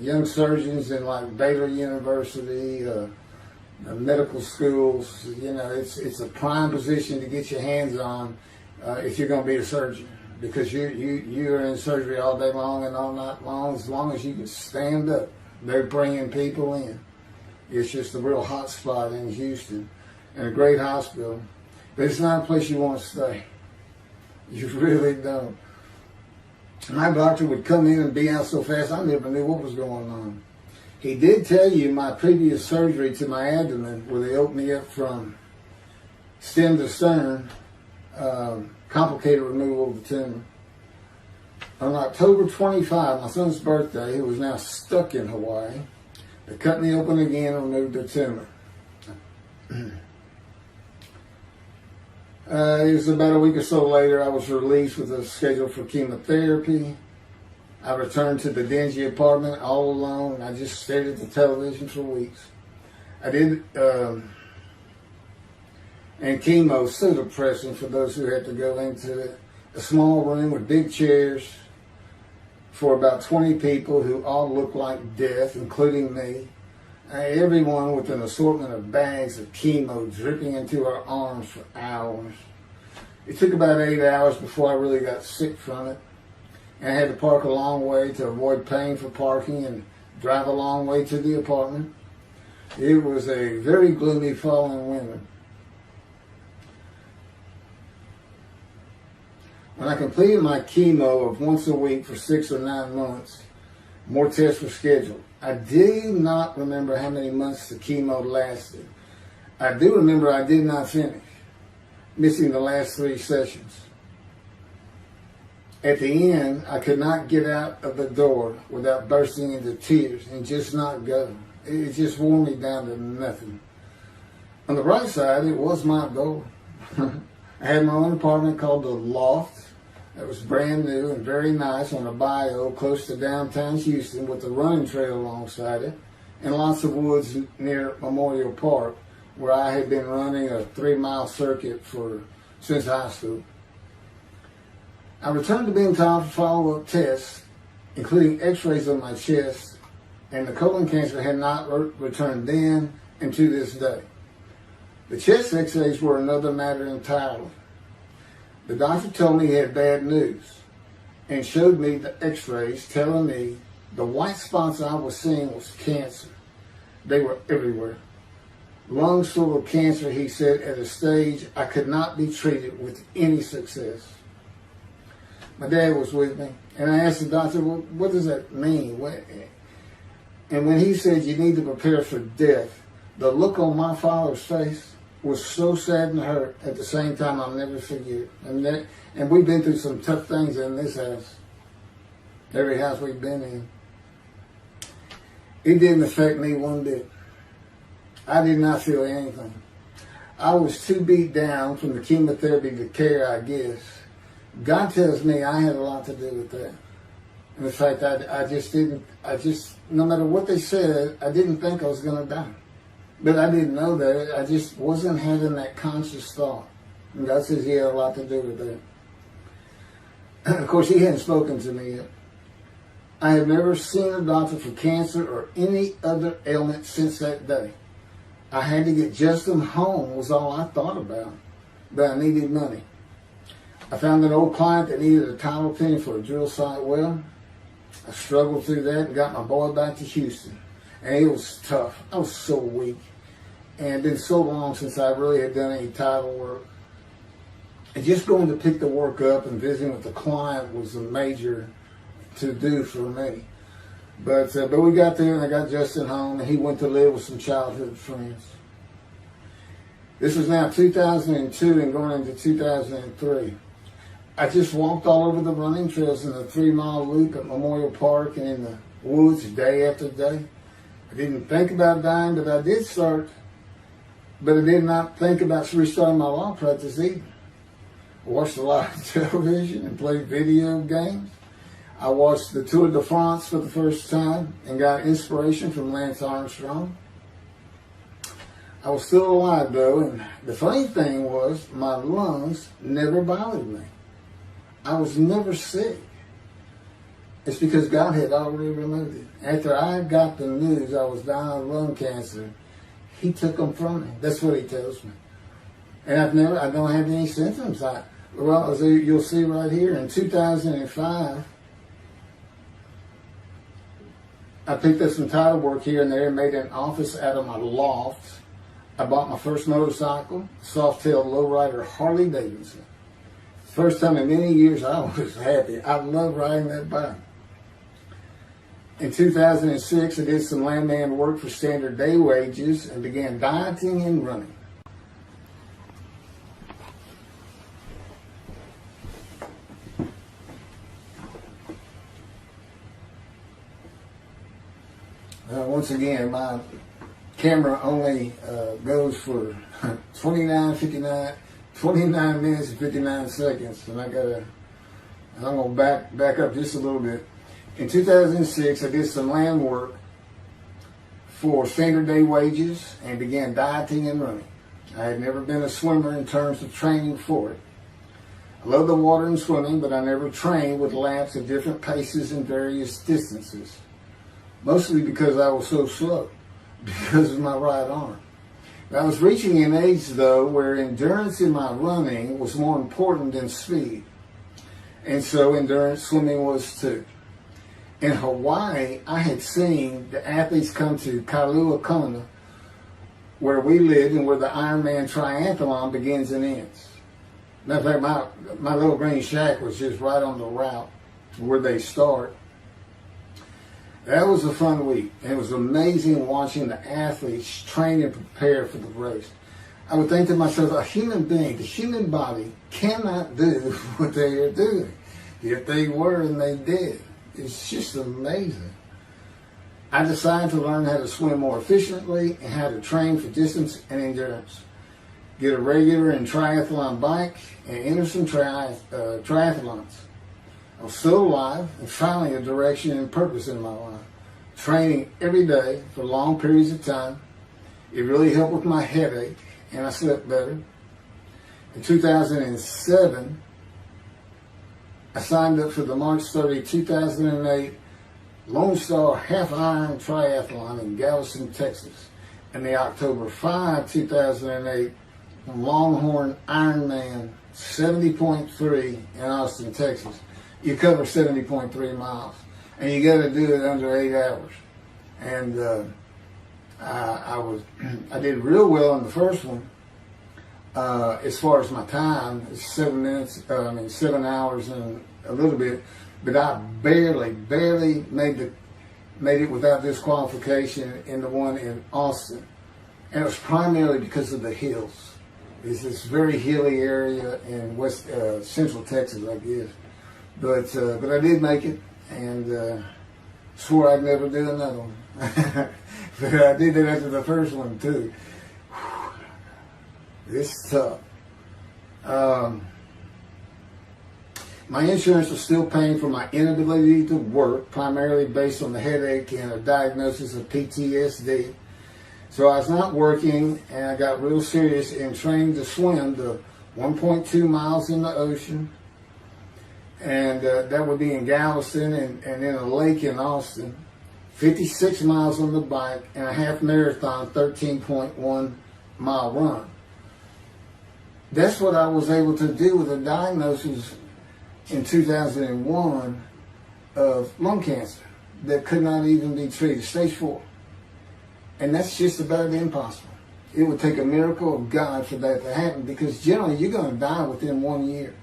young surgeons in like Baylor University, medical schools, it's a prime position to get your hands on if you're going to be a surgeon, because you're in surgery all day long and all night long. As long as you can stand up, they're bringing people in. It's just a real hot spot in Houston and a great hospital, but it's not a place you want to stay. You really don't. My doctor would come in and be out so fast, I never knew what was going on. He did tell you my previous surgery to my abdomen, where they opened me up from stem to stern, complicated removal of the tumor. On October 25, my son's birthday, who was now stuck in Hawaii, They cut me open again and removed the tumor. It was about a week or so later, I was released with a schedule for chemotherapy. I returned to the dingy apartment all alone. I just stared at the television for weeks. I did, and chemo is so depressing for those who had to go into it. A small room with big chairs for about 20 people who all looked like death, including me. Everyone with an assortment of bags of chemo dripping into our arms for hours. It took about 8 hours before I really got sick from it. And I had to park a long way to avoid paying for parking and drive a long way to the apartment. It was a very gloomy fall and winter. When I completed my chemo of once a week for 6 or 9 months, more tests were scheduled. I do not remember how many months the chemo lasted. I do remember I did not finish, missing the last 3 sessions. At the end, I could not get out of the door without bursting into tears and just not go. It just wore me down to nothing. On the right side, it was my goal. I had my own apartment called the Loft. It was brand new and very nice on a bayou close to downtown Houston with a running trail alongside it and lots of woods near Memorial Park where I had been running a 3-mile circuit since high school. I returned to being told for follow-up tests, including x-rays of my chest, and the colon cancer had not returned then and to this day. The chest x-rays were another matter entirely. The doctor told me he had bad news and showed me the x-rays telling me the white spots I was seeing was cancer. They were everywhere. Lungs full of cancer, he said, at a stage I could not be treated with any success. My dad was with me, and I asked the doctor, well, what does that mean? And when he said you need to prepare for death, the look on my father's face was so sad and hurt at the same time I'll never forget. And we've been through some tough things in this house, every house we've been in. It didn't affect me one bit. I did not feel anything. I was too beat down from the chemotherapy to care, I guess. God tells me I had a lot to do with that. And in fact, no matter what they said, I didn't think I was going to die. But I didn't know that. I just wasn't having that conscious thought. And God says he had a lot to do with that. Of course, he hadn't spoken to me yet. I had never seen a doctor for cancer or any other ailment since that day. I had to get Justin home was all I thought about. But I needed money. I found an old client that needed a title opinion for a drill site well. I struggled through that and got my boy back to Houston. And it was tough. I was so weak. And it had been so long since I really had done any title work. And just going to pick the work up and visiting with the client was a major to-do for me. But we got there and I got Justin home and he went to live with some childhood friends. This was now 2002 and going into 2003. I just walked all over the running trails in the 3-mile loop at Memorial Park and in the woods day after day. I didn't think about dying, but I did but I did not think about restarting my law practice either. I watched a lot of television and played video games. I watched the Tour de France for the first time and got inspiration from Lance Armstrong. I was still alive though, and the funny thing was my lungs never bothered me. I was never sick. It's because God had already removed it. After I got the news I was dying of lung cancer, he took them from me. That's what he tells me. And I don't have any symptoms. As you'll see right here, in 2005, I picked up some title work here and there and made an office out of my loft. I bought my first motorcycle, soft-tailed lowrider Harley Davidson. First time in many years I was happy. I love riding that bike. In 2006, I did some landman work for standard day wages and began dieting and running. Once again, my camera only goes for 29 minutes and 59 seconds, and I'm going to back up just a little bit. In 2006, I did some land work for standard day wages and began dieting and running. I had never been a swimmer in terms of training for it. I love the water and swimming, but I never trained with laps at different paces and various distances. Mostly because I was so slow, because of my right arm. I was reaching an age, though, where endurance in my running was more important than speed. And so endurance swimming was too. In Hawaii, I had seen the athletes come to Kailua Kona, where we lived and where the Ironman triathlon begins and ends. Matter of fact, my little green shack was just right on the route where they start. That was a fun week. And it was amazing watching the athletes train and prepare for the race. I would think to myself, a human being, the human body cannot do what they are doing. Yet they were and they did. It's just amazing. I decided to learn how to swim more efficiently and how to train for distance and endurance. Get a regular and triathlon bike and enter some triathlons. I was still alive and finally a direction and purpose in my life. Training every day for long periods of time. It really helped with my headache and I slept better. In 2007, I signed up for the March 30, 2008 Lone Star Half Iron Triathlon in Galveston, Texas, and the October 5, 2008 Longhorn Ironman 70.3 in Austin, Texas. You cover 70.3 miles, and you got to do it under 8 hours. And I did real well in the first one. As far as my time, it's 7 hours and a little bit, but I barely made it without disqualification in the one in Austin. And it was primarily because of the hills. It's this very hilly area in central Texas, I guess. But I did make it, and swore I'd never do another one. But I did it after the first one too. It's tough. My insurance was still paying for my inability to work, primarily based on the headache and a diagnosis of PTSD. So I was not working, and I got real serious in training to swim the 1.2 miles in the ocean, and that would be in Galveston and in a lake in Austin, 56 miles on the bike, and a half marathon, 13.1 mile run. That's what I was able to do with a diagnosis in 2001 of lung cancer that could not even be treated, stage 4. And that's just about impossible. It would take a miracle of God for that to happen, because generally you're going to die within 1 year.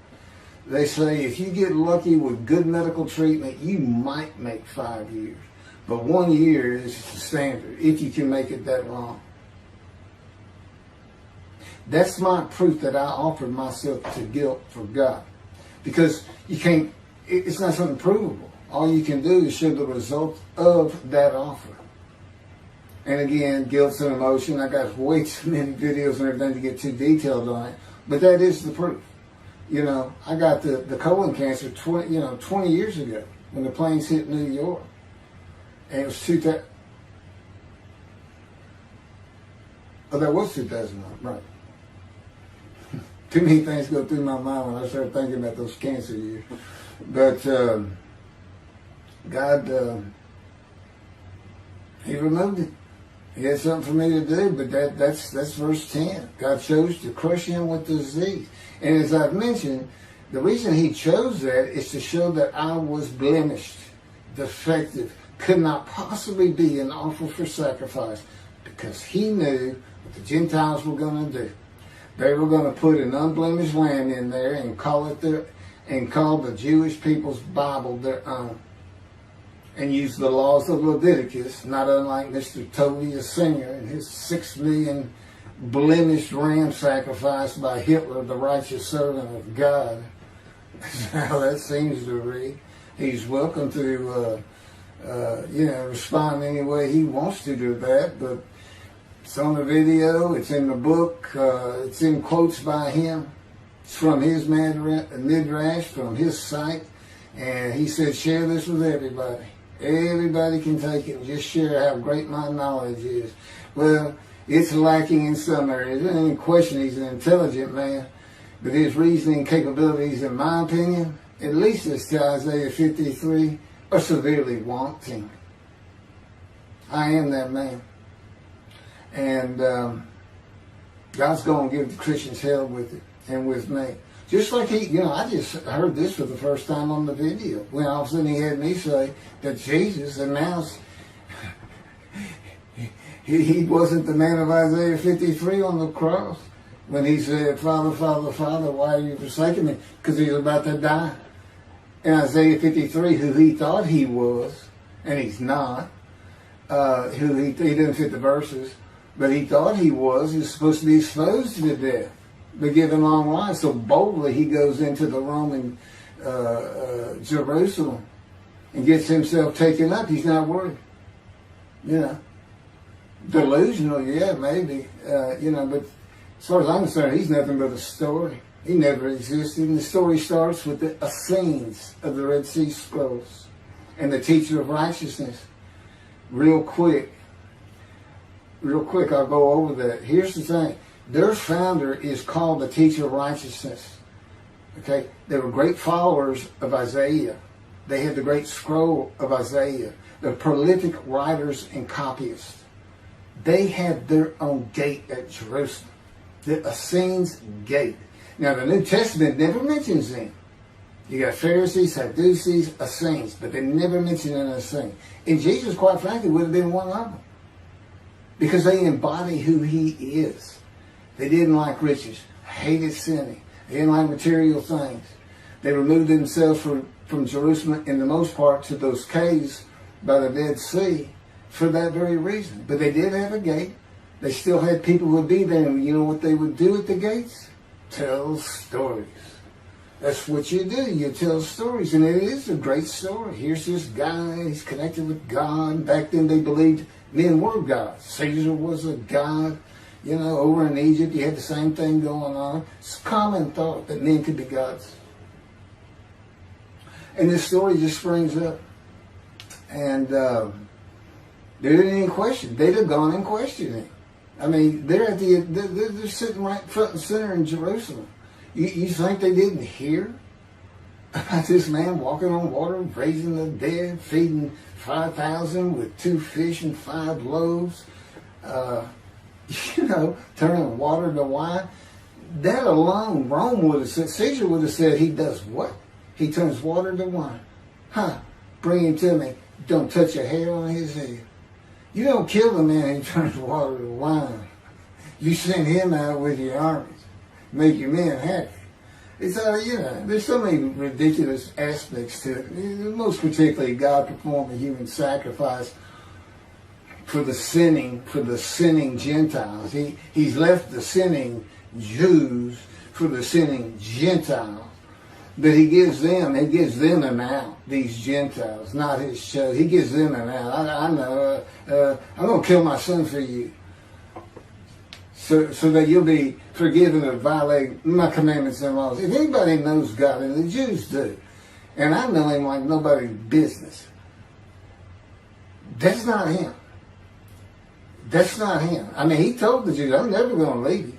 They say if you get lucky with good medical treatment, you might make 5 years. But 1 year is the standard, if you can make it that long. That's my proof that I offered myself to guilt for God. Because you can't, it's not something provable. All you can do is show the result of that offer. And again, guilt's an emotion. I got way too many videos and everything to get too detailed on it. But that is the proof. You know, I got the colon cancer 20 years ago when the planes hit New York. And it was 2000. Oh, that was 2001, right. Too many things go through my mind when I start thinking about those cancer years. But God, He removed it. He had something for me to do, but that's verse 10. God chose to crush him with disease. And as I've mentioned, the reason He chose that is to show that I was blemished, defective, could not possibly be an offer for sacrifice, because He knew what the Gentiles were going to do. They were going to put an unblemished lamb in there and call the Jewish people's Bible their own, and use the laws of Leviticus, not unlike Mr. Toby, a singer, and his 6 million blemished ram sacrifice by Hitler, the righteous servant of God. That's how that seems to read. He's welcome to respond any way he wants to that. But it's on the video, it's in the book, it's in quotes by him. It's from his midrash, from his site. And he said, share this with everybody. Everybody can take it and just share how great my knowledge is. Well, it's lacking in some areas. There's any question he's an intelligent man. But his reasoning capabilities, in my opinion, at least as to Isaiah 53, are severely wanting. I am that man. And God's going to give the Christians hell with it and with me. Just like I just heard this for the first time on the video. When all of a sudden he had me say that Jesus announced he wasn't the man of Isaiah 53 on the cross. When he said, Father, Father, Father, why are you forsaking me? Because he was about to die. In Isaiah 53, who he thought he was, and he's not, who he didn't fit the verses, but he thought he was supposed to be exposed to death, but given long life. So boldly he goes into the Roman Jerusalem and gets himself taken up. He's not worried. Delusional, yeah, maybe. But as far as I'm concerned, he's nothing but a story. He never existed. And the story starts with the Essenes of the Red Sea Scrolls and the teacher of righteousness. Real quick, I'll go over that. Here's the thing. Their founder is called the teacher of righteousness. Okay? They were great followers of Isaiah. They had the great scroll of Isaiah. They're prolific writers and copyists. They had their own gate at Jerusalem. The Essenes gate. Now, the New Testament never mentions them. You got Pharisees, Sadducees, Essenes, but they never mention an Essene. And Jesus, quite frankly, would have been one of them. Because they embody who he is. They didn't like riches, hated sinning. They didn't like material things. They removed themselves from Jerusalem, in the most part, to those caves by the Dead Sea for that very reason. But they did have a gate. They still had people who would be there. And you know what they would do at the gates? Tell stories. That's what you do. You tell stories. And it is a great story. Here's this guy. He's connected with God. Back then they believed men were gods. Caesar was a god. Over in Egypt you had the same thing going on. It's a common thought that men could be gods. And this story just springs up. And there didn't any question. They'd have gone and questioned him. I mean, they're sitting right front and center in Jerusalem. You think they didn't hear about this man walking on water, raising the dead, feeding 5,000 with 2 fish and 5 loaves, turning water to wine? That alone, Rome would have said, Caesar would have said, he does what? He turns water to wine. Bring him to me. Don't touch a hair on his head. You don't kill the man who turns water to wine. You send him out with your armies. Make your men happy. It's there's so many ridiculous aspects to it. Most particularly, God performed a human sacrifice for the sinning Gentiles. He's left the sinning Jews for the sinning Gentiles. But he gives them an out, these Gentiles, not his chosen. He gives them an out. I know, I'm going to kill my son for you. So that you'll be forgiven of violating my commandments and laws. If anybody knows God, and the Jews do, and I know him like nobody's business, that's not him. That's not him. I mean, he told the Jews, I'm never going to leave you,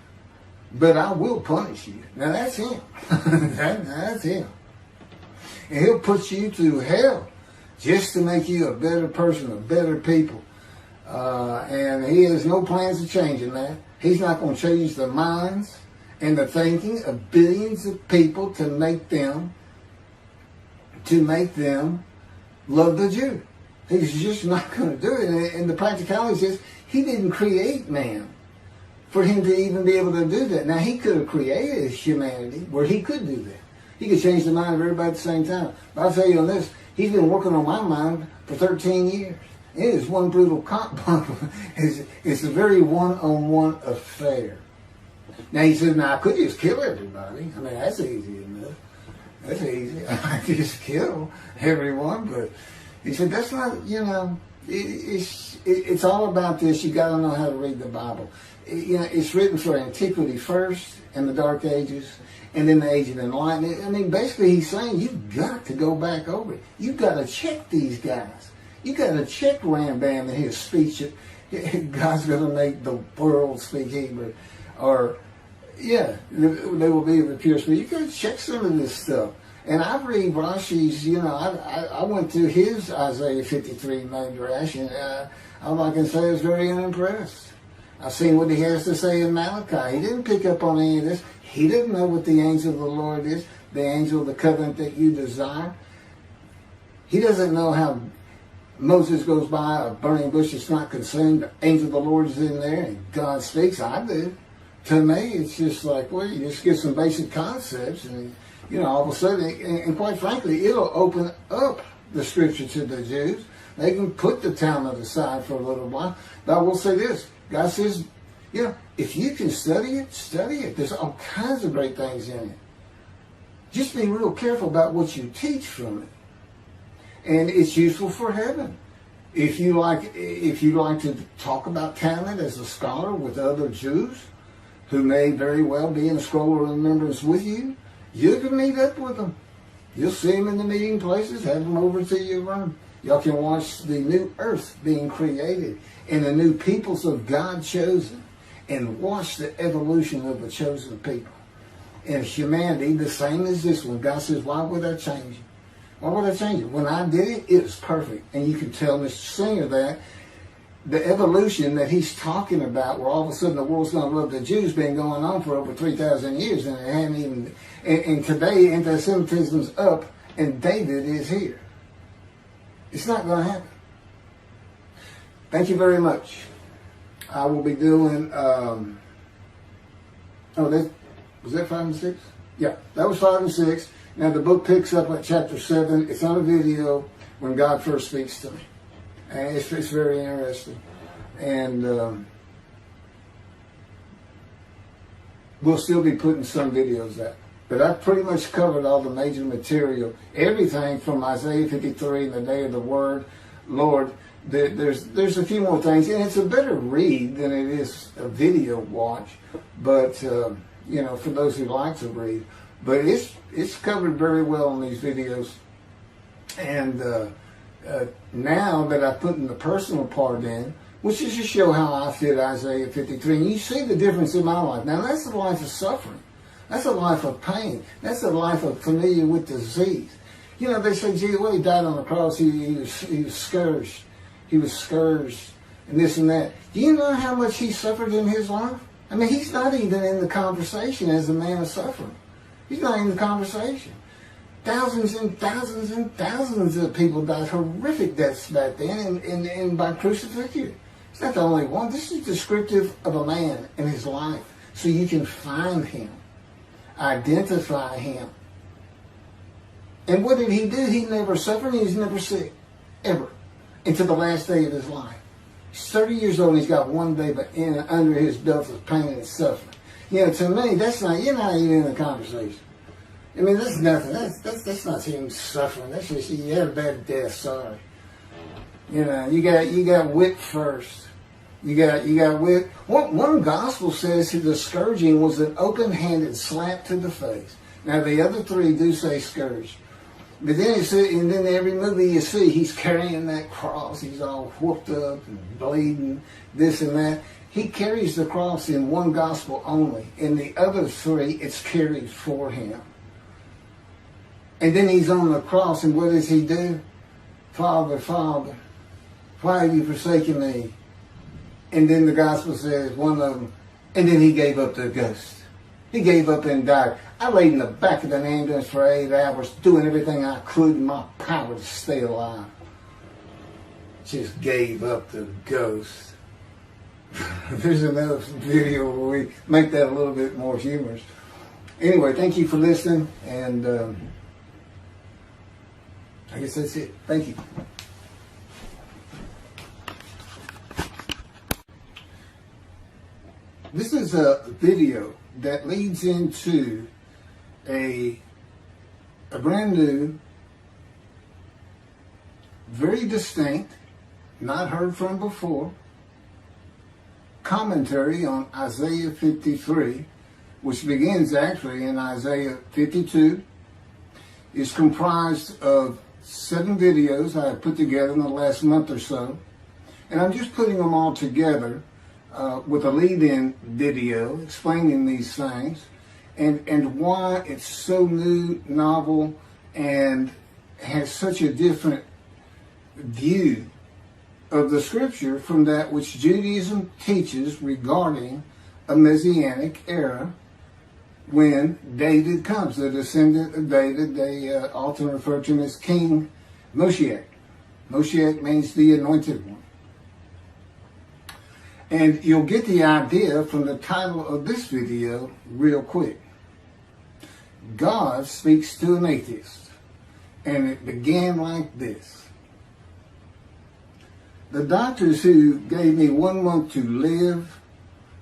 but I will punish you. Now that's him. That's him. And he'll put you through hell just to make you a better person, a better people. And he has no plans of changing that. He's not going to change the minds and the thinking of billions of people to make them love the Jew. He's just not going to do it. And the practicality is he didn't create man for him to even be able to do that. Now, he could have created humanity where he could do that. He could change the mind of everybody at the same time. But I'll tell you on this, he's been working on my mind for 13 years. It is one brutal cop bump. It's a very one-on-one affair. Now, he says, I could just kill everybody. I mean, that's easy enough. That's easy. I just kill everyone, but He said, that's not, it's all about this. You got to know how to read the Bible. It's written for antiquity first, and the Dark Ages, and then the Age of Enlightenment. I mean, basically he's saying you've got to go back over it. You've got to check these guys. You've got to check Rambam and his speech. God's going to make the world speak Hebrew. Or, they will be the pure speech. You've got to check some of this stuff. And I read Rashi's, I went through his Isaiah 53 Midrash, and all I can say is very unimpressed. I've seen what he has to say in Malachi. He didn't pick up on any of this. He didn't know what the angel of the Lord is, the angel of the covenant that you desire. He doesn't know how Moses goes by a burning bush that's not consumed. The angel of the Lord is in there, and God speaks. I do. To me, it's just like, well, you just get some basic concepts, and all of a sudden, and quite frankly, it'll open up the scripture to the Jews. They can put the Talmud aside for a little while. But I will say this. God says, if you can study it, study it. There's all kinds of great things in it. Just be real careful about what you teach from it. And it's useful for heaven. If you like to talk about Talmud as a scholar with other Jews who may very well be in a scroll of remembrance with you, you can meet up with them. You'll see them in the meeting places, have them over to your room. Y'all can watch the new earth being created and the new peoples of God chosen, and watch the evolution of the chosen people. And humanity, the same as this one. God says, why would I change it? Why would I change it? When I did it, it was perfect. And you can tell Mr. Singer that the evolution that he's talking about, where all of a sudden the world's going to love the Jews, been going on for over 3,000 years, and it hadn't even. And today, anti-Semitism's up, and David is here. It's not going to happen. Thank you very much. I will be doing. Was that 5 and 6? Yeah, that was 5 and 6. Now the book picks up at chapter 7. It's on a video when God first speaks to me. And it's very interesting. And we'll still be putting some videos out. But I've pretty much covered all the major material. Everything from Isaiah 53, the day of the Lord. There's a few more things. And it's a better read than it is a video watch. But, for those who like to read. But it's covered very well in these videos. And now that I put in the personal part in, which is to show how I fit Isaiah 53, and you see the difference in my life. Now that's a life of suffering. That's a life of pain. That's a life of familiar with disease. They say, gee, when he died on the cross, he was scourged. He was scourged and this and that. Do you know how much he suffered in his life? I mean, he's not even in the conversation as a man of suffering. He's not in the conversation. Thousands and thousands and thousands of people died horrific deaths back then and by crucifixion. It's not the only one. This is descriptive of a man and his life. So you can find him, identify him. And what did he do? He never suffered. He was never sick, ever, until the last day of his life. He's 30 years old and he's got one day but under his belt of pain and suffering. To me, you're not even in the conversation. I mean, that's nothing. That's not even suffering. That's just, you had a bad death, sorry. You got whipped first. You got whipped. One gospel says the scourging was an open-handed slap to the face. Now, the other three do say scourge. But then and then every movie you see, he's carrying that cross. He's all whooped up and bleeding, this and that. He carries the cross in one gospel only. In the other three, it's carried for him. And then he's on the cross, and what does he do? Father, Father, why have you forsaken me? And then the gospel says, one of them, and then he gave up the ghost. He gave up and died. I laid in the back of an ambulance for 8 hours, doing everything I could in my power to stay alive. Just gave up the ghost. There's another video where we make that a little bit more humorous. Anyway, thank you for listening, and I guess that's it. Thank you. This is a video that leads into a brand new very distinct, not heard from before, commentary on Isaiah 53, which begins actually in Isaiah 52, is comprised of 7 videos I have put together in the last month or so. And I'm just putting them all together with a lead-in video explaining these things and why it's so new, novel, and has such a different view of the scripture from that which Judaism teaches regarding a messianic era when David comes, the descendant of David. They often refer to him as King Moshiach. Moshiach means the anointed one. And you'll get the idea from the title of this video real quick. God speaks to an atheist. And it began like this. The doctors who gave me 1 month to live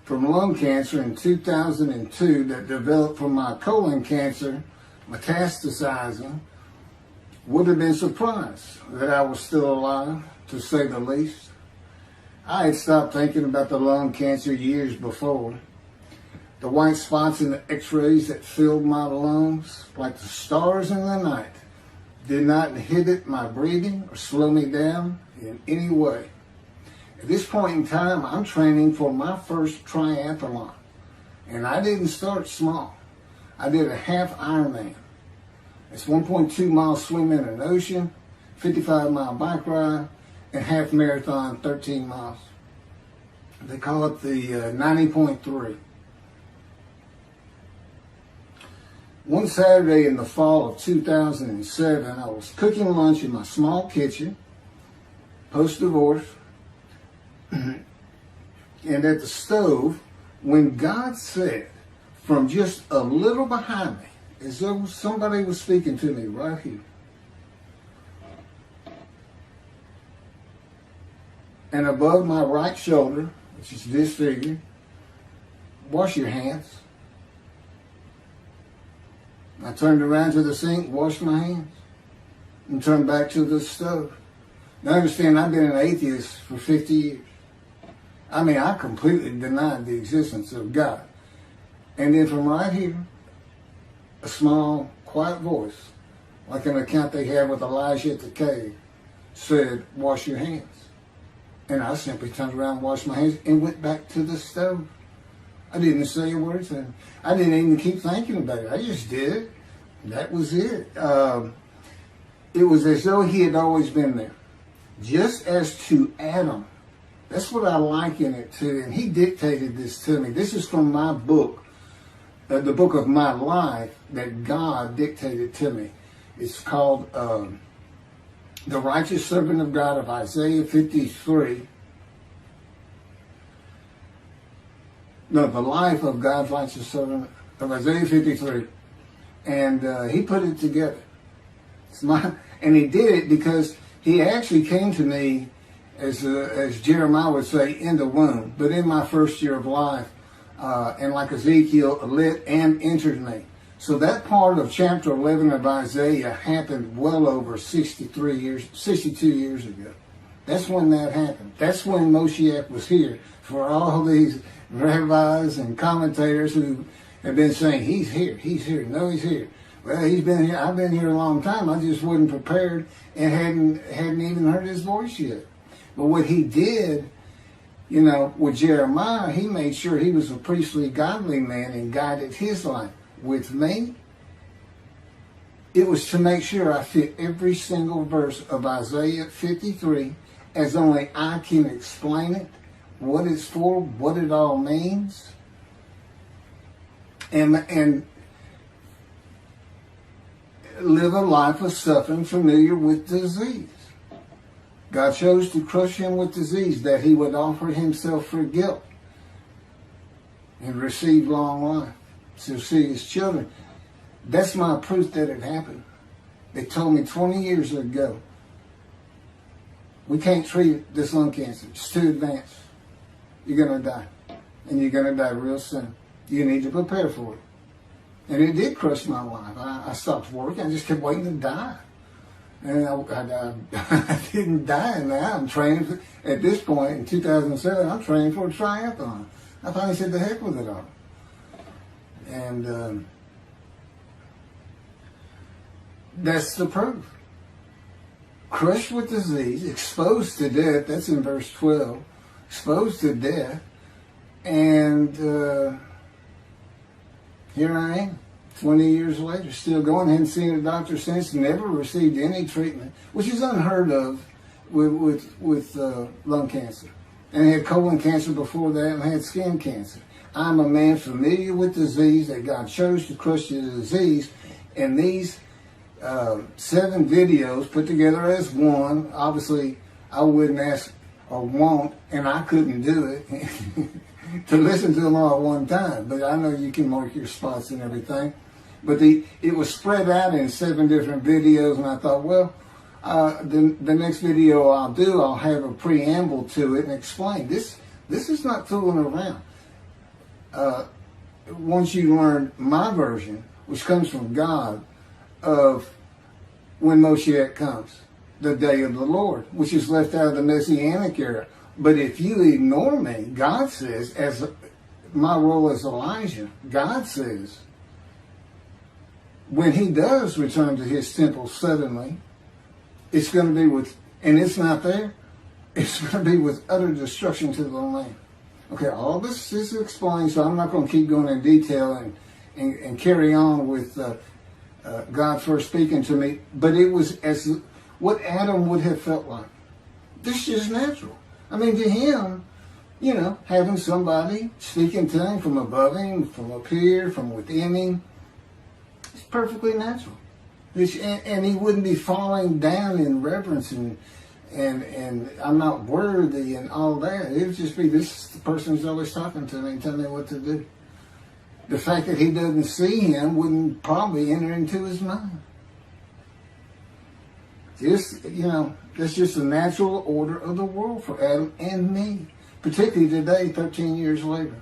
from lung cancer in 2002 that developed from my colon cancer metastasizing would have been surprised that I was still alive, to say the least. I had stopped thinking about the lung cancer years before. The white spots in the x-rays that filled my lungs, like the stars in the night, did not inhibit my breathing or slow me down in any way. At this point in time, I'm training for my first triathlon. And I didn't start small. I did a half Ironman. It's 1.2 miles swim in an ocean, 55-mile bike ride, and half marathon, 13 miles. They call it the 90.3. One Saturday in the fall of 2007, I was cooking lunch in my small kitchen, post-divorce, and at the stove, when God said, from just a little behind me, as though somebody was speaking to me right here, and above my right shoulder, which is disfigured, wash your hands. I turned around to the sink, washed my hands, and turned back to the stove. Now understand, I've been an atheist for 50 years. I mean, I completely denied the existence of God. And then from right here, a small, quiet voice, like an account they had with Elijah at the cave, said, wash your hands. And I simply turned around, washed my hands, and went back to the stove. I didn't say a word to him. I didn't even keep thinking about it. I just did it. That was it. It was as though he had always been there. Just as to Adam. That's what I liken it to. And he dictated this to me. This is from my book, the book of my life that God dictated to me. It's called The Righteous Servant of God of Isaiah 53. No, the life of God's righteous servant of Isaiah 53. And he put it together. And he did it because he actually came to me, as Jeremiah would say, in the womb. But in my first year of life, and like Ezekiel, lit and entered me. So that part of chapter 11 of Isaiah happened well over 62 years ago. That's when that happened. That's when Moshiach was here. For all these rabbis and commentators who have been saying, he's here, no, he's here. Well, he's been here, I've been here a long time, I just wasn't prepared and hadn't even heard his voice yet. But what he did, with Jeremiah, he made sure he was a priestly, godly man and guided his life. With me, it was to make sure I fit every single verse of Isaiah 53 as only I can explain it, what it's for, what it all means, and live a life of suffering familiar with disease. God chose to crush him with disease that he would offer himself for guilt and receive long life to see his children. That's my proof that it happened. They told me 20 years ago, we can't treat this lung cancer. It's too advanced. You're going to die. And you're going to die real soon. You need to prepare for it. And it did crush my life. I stopped working. I just kept waiting to die. And I didn't die now. I'm training for, at this point in 2007, I'm training for a triathlon. I finally said the heck with it all. And that's the proof. Crushed with disease, exposed to death, that's in verse 12, exposed to death, and here I am, 20 years later, still going. Hadn't seen a doctor since, never received any treatment, which is unheard of with lung cancer. And I had colon cancer before that, and I had skin cancer. I'm a man familiar with disease, that God chose to crush the disease, and these 7 videos put together as one. Obviously, I wouldn't ask or want, and I couldn't do it, to listen to them all at one time. But I know you can mark your spots and everything. But it was spread out in 7 different videos, and I thought, well, the next video I'll do, I'll have a preamble to it and explain. This is not fooling around. Once you learn my version, which comes from God, of when Moshiach comes, the day of the Lord, which is left out of the Messianic era. But if you ignore me, God says, as my role as Elijah, God says, when he does return to his temple suddenly, it's going to be with, and it's not there, it's going to be with utter destruction to the land. Okay, all this is explained, so I'm not going to keep going in detail and carry on with God first speaking to me, but it was as what Adam would have felt like. This is natural. I mean, to him, you know, having somebody speaking to him from above him, from up here, from within him, it's perfectly natural. And he wouldn't be falling down in reverence and I'm not worthy and all that. It would just be, this person's always talking to me and telling me what to do. The fact that he doesn't see him wouldn't probably enter into his mind. Just, you know, that's just the natural order of the world for Adam and me. Particularly today, 13 years later.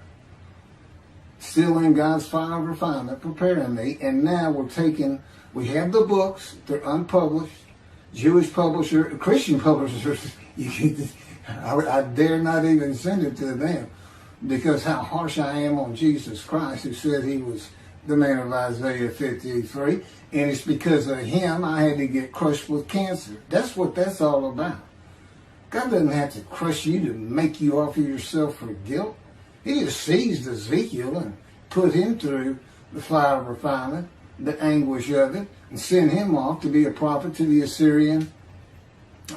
Still in God's fire of refinement, preparing me. And now we have the books, they're unpublished. Jewish publisher, Christian publishers, I dare not even send it to them. Because how harsh I am on Jesus Christ, who said he was the man of Isaiah 53. And it's because of him I had to get crushed with cancer. That's what that's all about. God doesn't have to crush you to make you offer yourself for guilt. He just seized Ezekiel and put him through the fire of refinement, the anguish of it, and sent him off to be a prophet to the Assyrian,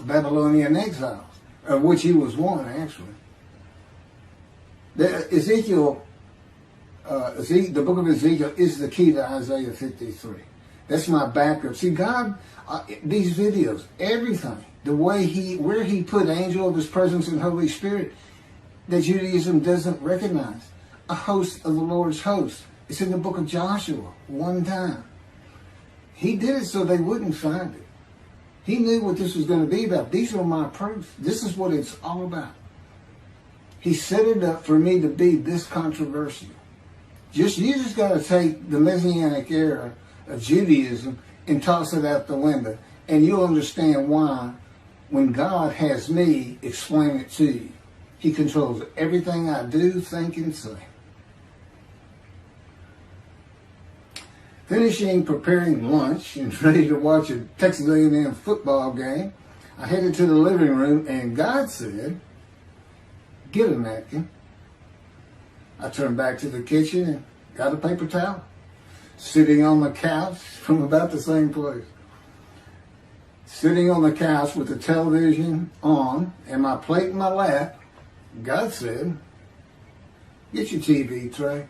Babylonian exiles, of which he was one, actually. The book of Ezekiel is the key to Isaiah 53. That's my backup. See, God, these videos, everything, the way where he put angel of his presence and Holy Spirit, that Judaism doesn't recognize. A host of the Lord's host. It's in the book of Joshua, one time. He did it so they wouldn't find it. He knew what this was going to be about. These are my proofs. This is what it's all about. He set it up for me to be this controversial. You just got to take the Messianic era of Judaism and toss it out the window. And you'll understand why when God has me explain it to you. He controls everything I do, think, and say. Finishing preparing lunch and ready to watch a Texas A&M football game, I headed to the living room and God said, "Get a napkin." I turned back to the kitchen and got a paper towel, sitting on the couch from about the same place. Sitting on the couch with the television on and my plate in my lap, God said, "Get your TV tray."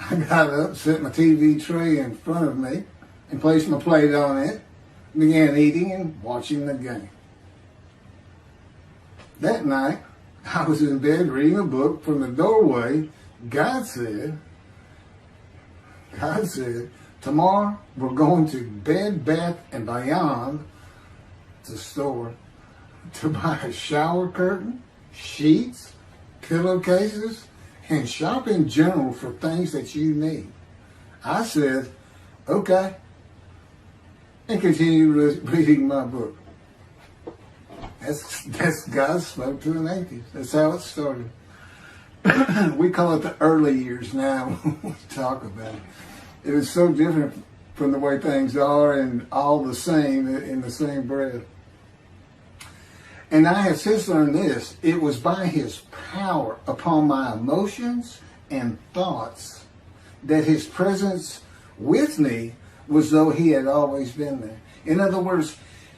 I got up, set my TV tray in front of me, and placed my plate on it, began eating and watching the game. That night, I was in bed reading a book. From the doorway, God said, "Tomorrow we're going to Bed Bath & Beyond, the store, to buy a shower curtain, sheets, pillowcases, and shop in general for things that you need." I said, "Okay." and continue reading my book. That's God spoke to an atheist. That's how it started. We call it the early years now when we talk about it. It was so different from the way things are and all the same in the same breath. And I have since learned this. It was by his power upon my emotions and thoughts that his presence with me was though he had always been there. In other words,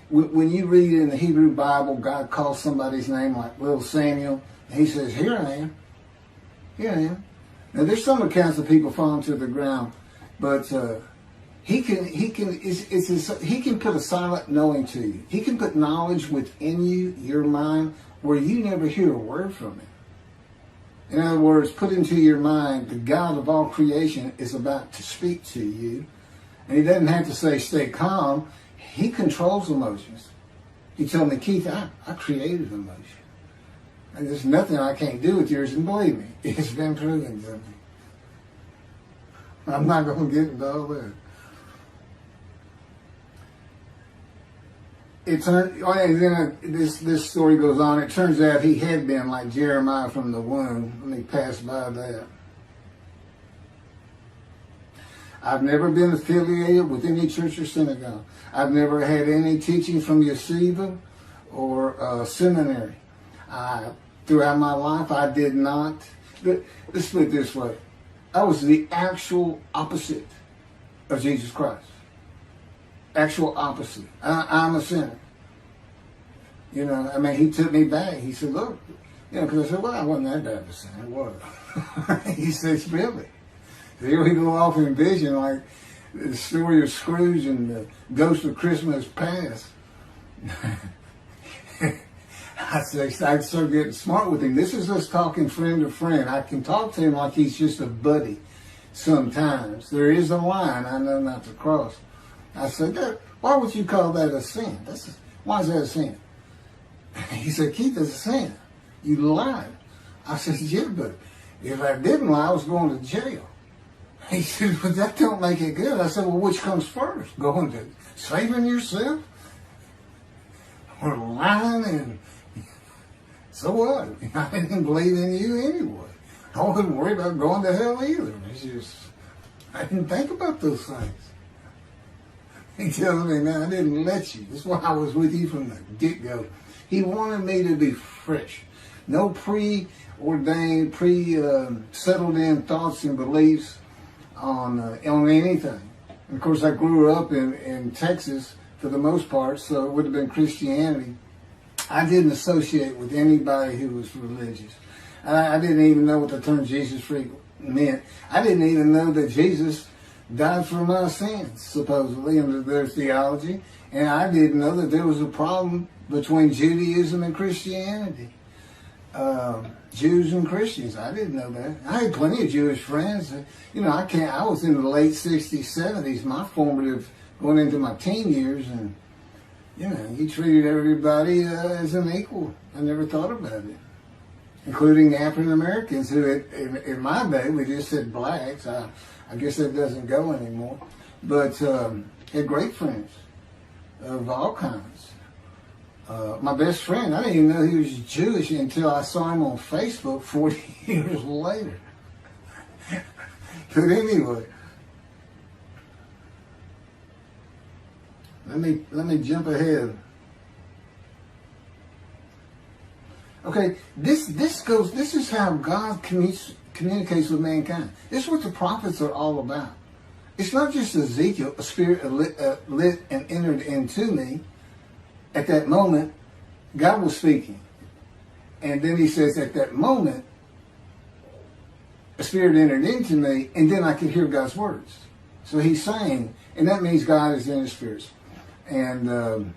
when you read in the Hebrew Bible, God calls somebody's name like little Samuel, and he says, here I am. Here I am. Now there's some accounts of people falling to the ground, but he can put a silent knowing to you. He can put knowledge within you, your mind, where you never hear a word from him. In other words, put into your mind, the God of all creation is about to speak to you. And he doesn't have to say, stay calm. He controls emotions. He told me, Keith, I created emotion. And there's nothing I can't do with yours. And believe me, it's been proven to me. I'm not going to get into all that. This story goes on. It turns out he had been like Jeremiah from the womb when he passed by that. I've never been affiliated with any church or synagogue. I've never had any teaching from yeshiva or seminary. Throughout my life, I did not. Let's put it this way. I was the actual opposite of Jesus Christ. Actual opposite. I'm a sinner. You know, I mean, he took me back. He said, look, you know, because I said, well, I wasn't that bad of a sinner. Was I? He said, really? Here we go off in vision like the story of Scrooge and the Ghost of Christmas Past. I started getting smart with him. This is us talking friend to friend. I can talk to him like he's just a buddy sometimes. There is a line I know not to cross. I said, why would you call that a sin? Why is that a sin? He said, Keith, it's a sin. You lied. I said, yeah, but if I didn't lie, I was going to jail. He said, but that don't make it good. I said, well, which comes first? Going to saving yourself? Or lying? And so what? I didn't believe in you anyway. I wasn't worried about going to hell either. It's just, I didn't think about those things. He tells me, man, I didn't let you. That's why I was with you from the get-go. He wanted me to be fresh. No preordained, settled in thoughts and beliefs on anything. And of course, I grew up in Texas for the most part, so it would have been Christianity. I didn't associate with anybody who was religious. I didn't even know what the term Jesus freak meant. I didn't even know that Jesus died for my sins, supposedly, under their theology. And I didn't know that there was a problem between Judaism and Christianity. Jews and Christians. I didn't know that. I had plenty of Jewish friends. You know, I was in the late 60s, 70s, my formative, going into my teen years, and, you know, he treated everybody as an equal. I never thought about it. Including African Americans, who in my day, we just said blacks. I guess that doesn't go anymore. But had great friends of all kinds. My best friend, I didn't even know he was Jewish until I saw him on Facebook 40 years later. But anyway, let me jump ahead. Okay, this is how God communicates with mankind. This is what the prophets are all about. It's not just Ezekiel, a spirit lit and entered into me. At that moment, God was speaking. And then he says, at that moment, a spirit entered into me, and then I could hear God's words. So he's saying, and that means God is in his spirits. And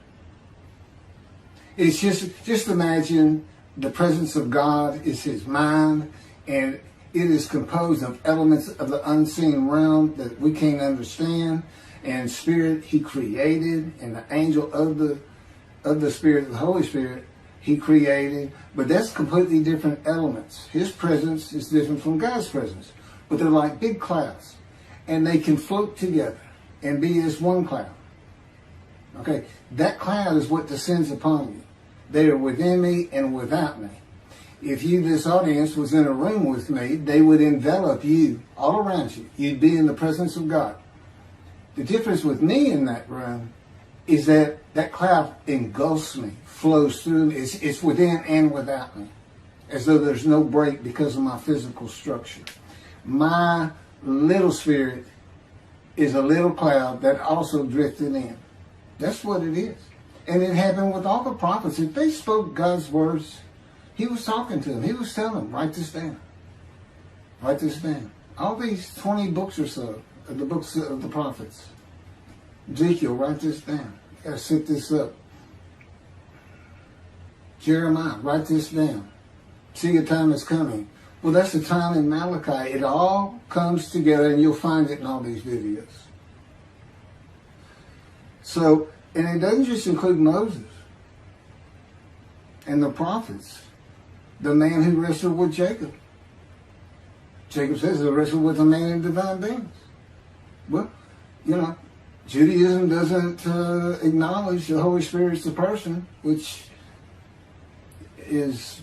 it's just imagine the presence of God is his mind, and it is composed of elements of the unseen realm that we can't understand. And spirit he created, and the angel of the Spirit, the Holy Spirit, he created. But that's completely different elements. His presence is different from God's presence. But they're like big clouds. And they can float together and be as one cloud. Okay, that cloud is what descends upon you. They are within me and without me. If this audience was in a room with me, they would envelop you all around you. You'd be in the presence of God. The difference with me in that room is that that cloud engulfs me, flows through me. It's within and without me, as though there's no break because of my physical structure. My little spirit is a little cloud that also drifted in. That's what it is. And it happened with all the prophets. If they spoke God's words, he was talking to them. He was telling them, write this down. Write this down. All these 20 books or so, the books of the prophets. Ezekiel, write this down. You gotta set this up. Jeremiah, write this down. See, a time is coming. Well, that's the time in Malachi. It all comes together, and you'll find it in all these videos. So, and it doesn't just include Moses and the prophets. The man who wrestled with Jacob. Jacob says he wrestled with a man in divine beings. Well, you know, Judaism doesn't acknowledge the Holy Spirit's the person, which is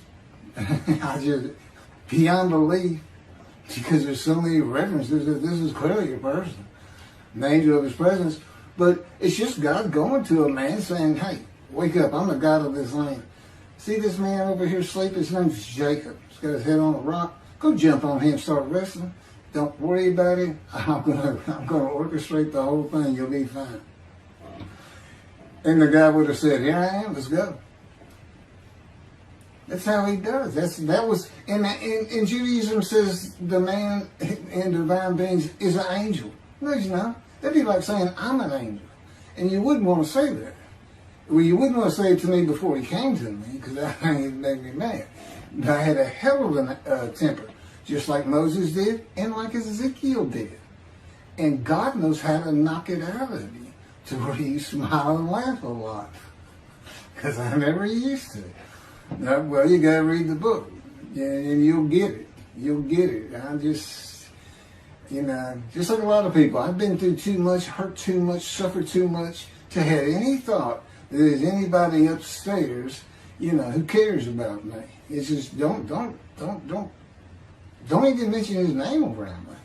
beyond belief, because there's so many references that this is clearly a person, an angel of his presence. But it's just God going to a man saying, hey, wake up, I'm the God of this land. See this man over here sleeping? His name's Jacob. He's got his head on a rock. Go jump on him, start wrestling. Don't worry about it. I'm gonna orchestrate the whole thing. You'll be fine. And the guy would have said, here I am, let's go. That's how he does. And Judaism says the man in divine beings is an angel. No, he's not. That'd be like saying I'm an angel. And you wouldn't want to say that. Well, you wouldn't want to say it to me before he came to me, because that made me mad. But I had a hell of a temper, just like Moses did and like Ezekiel did. And God knows how to knock it out of you to where you smile and laugh a lot, because I never used to. Now, well, you got to read the book, and you'll get it. You'll get it. I'm just, just like a lot of people, I've been through too much, hurt too much, suffered too much to have any thought that there's anybody upstairs, who cares about me. It's just don't even mention his name around me.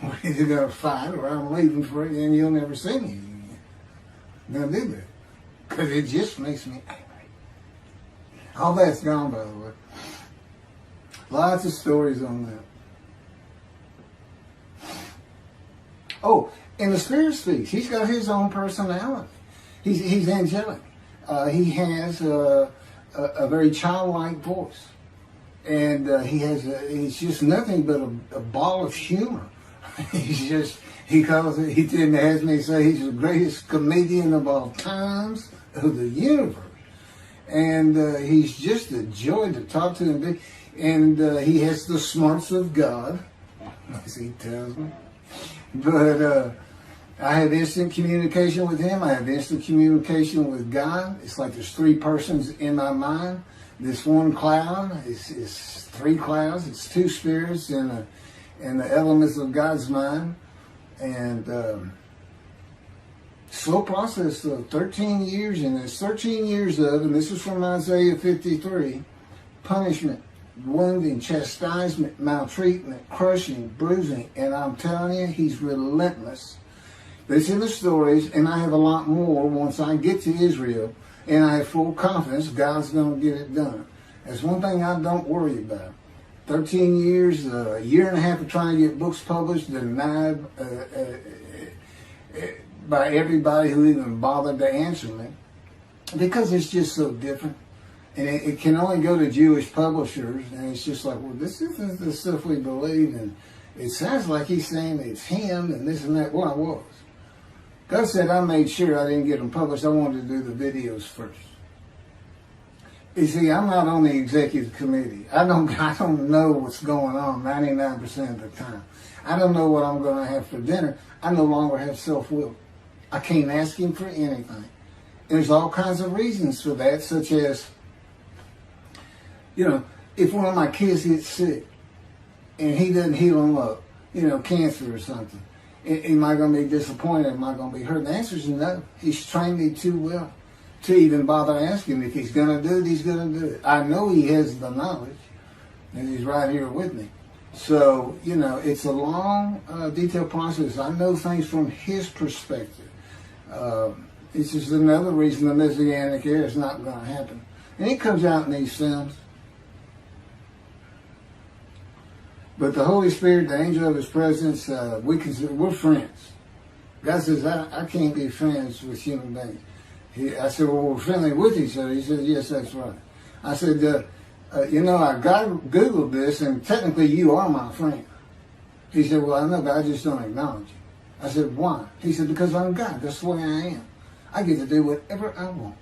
We're either gonna fight or I'm leaving for it, and you'll never see me again. Don't do that, because it just makes me angry. All that's gone, by the way. Lots of stories on that. Oh, and the Spirit speaks. He's got his own personality. He's angelic. He has a very childlike voice, and he's just nothing but a ball of humor. He didn't ask me to say he's the greatest comedian of all times of the universe, and he's just a joy to talk to him. And he has the smarts of God, as he tells me. But I have instant communication with him. I have instant communication with God. It's like there's three persons in my mind. This one cloud is three clouds. It's two spirits in the elements of God's mind. And slow process of 13 years. And there's 13 years of, and this is from Isaiah 53, punishment, wounding, chastisement, maltreatment, crushing, bruising. And I'm telling you, he's relentless. It's in the stories, and I have a lot more once I get to Israel, and I have full confidence God's going to get it done. That's one thing I don't worry about. 13 years, a year and a half of trying to get books published, denied by everybody who even bothered to answer me, because it's just so different. And it can only go to Jewish publishers, and it's just like, well, this isn't the stuff we believe, and it sounds like he's saying it's him, and this and that. Well, I was. God said I made sure I didn't get them published. I wanted to do the videos first. You see, I'm not on the executive committee. I don't know what's going on 99% of the time. I don't know what I'm going to have for dinner. I no longer have self-will. I can't ask him for anything. And there's all kinds of reasons for that, such as, if one of my kids gets sick and he doesn't heal them up, cancer or something, Am I going to be disappointed? Am I going to be hurt? And the answer is no. He's trained me too well to even bother asking. If he's going to do it, he's going to do it. I know he has the knowledge, and he's right here with me. So, it's a long, detailed process. I know things from his perspective. It's just another reason the Messianic era is not going to happen. And it comes out in these films. But the Holy Spirit, the angel of his presence, we're friends. God says, I can't be friends with human beings. I said, well, we're friendly with each other. He said, yes, that's right. I said, I Googled this, and technically you are my friend. He said, well, I know, but I just don't acknowledge you. I said, why? He said, because I'm God. That's the way I am. I get to do whatever I want.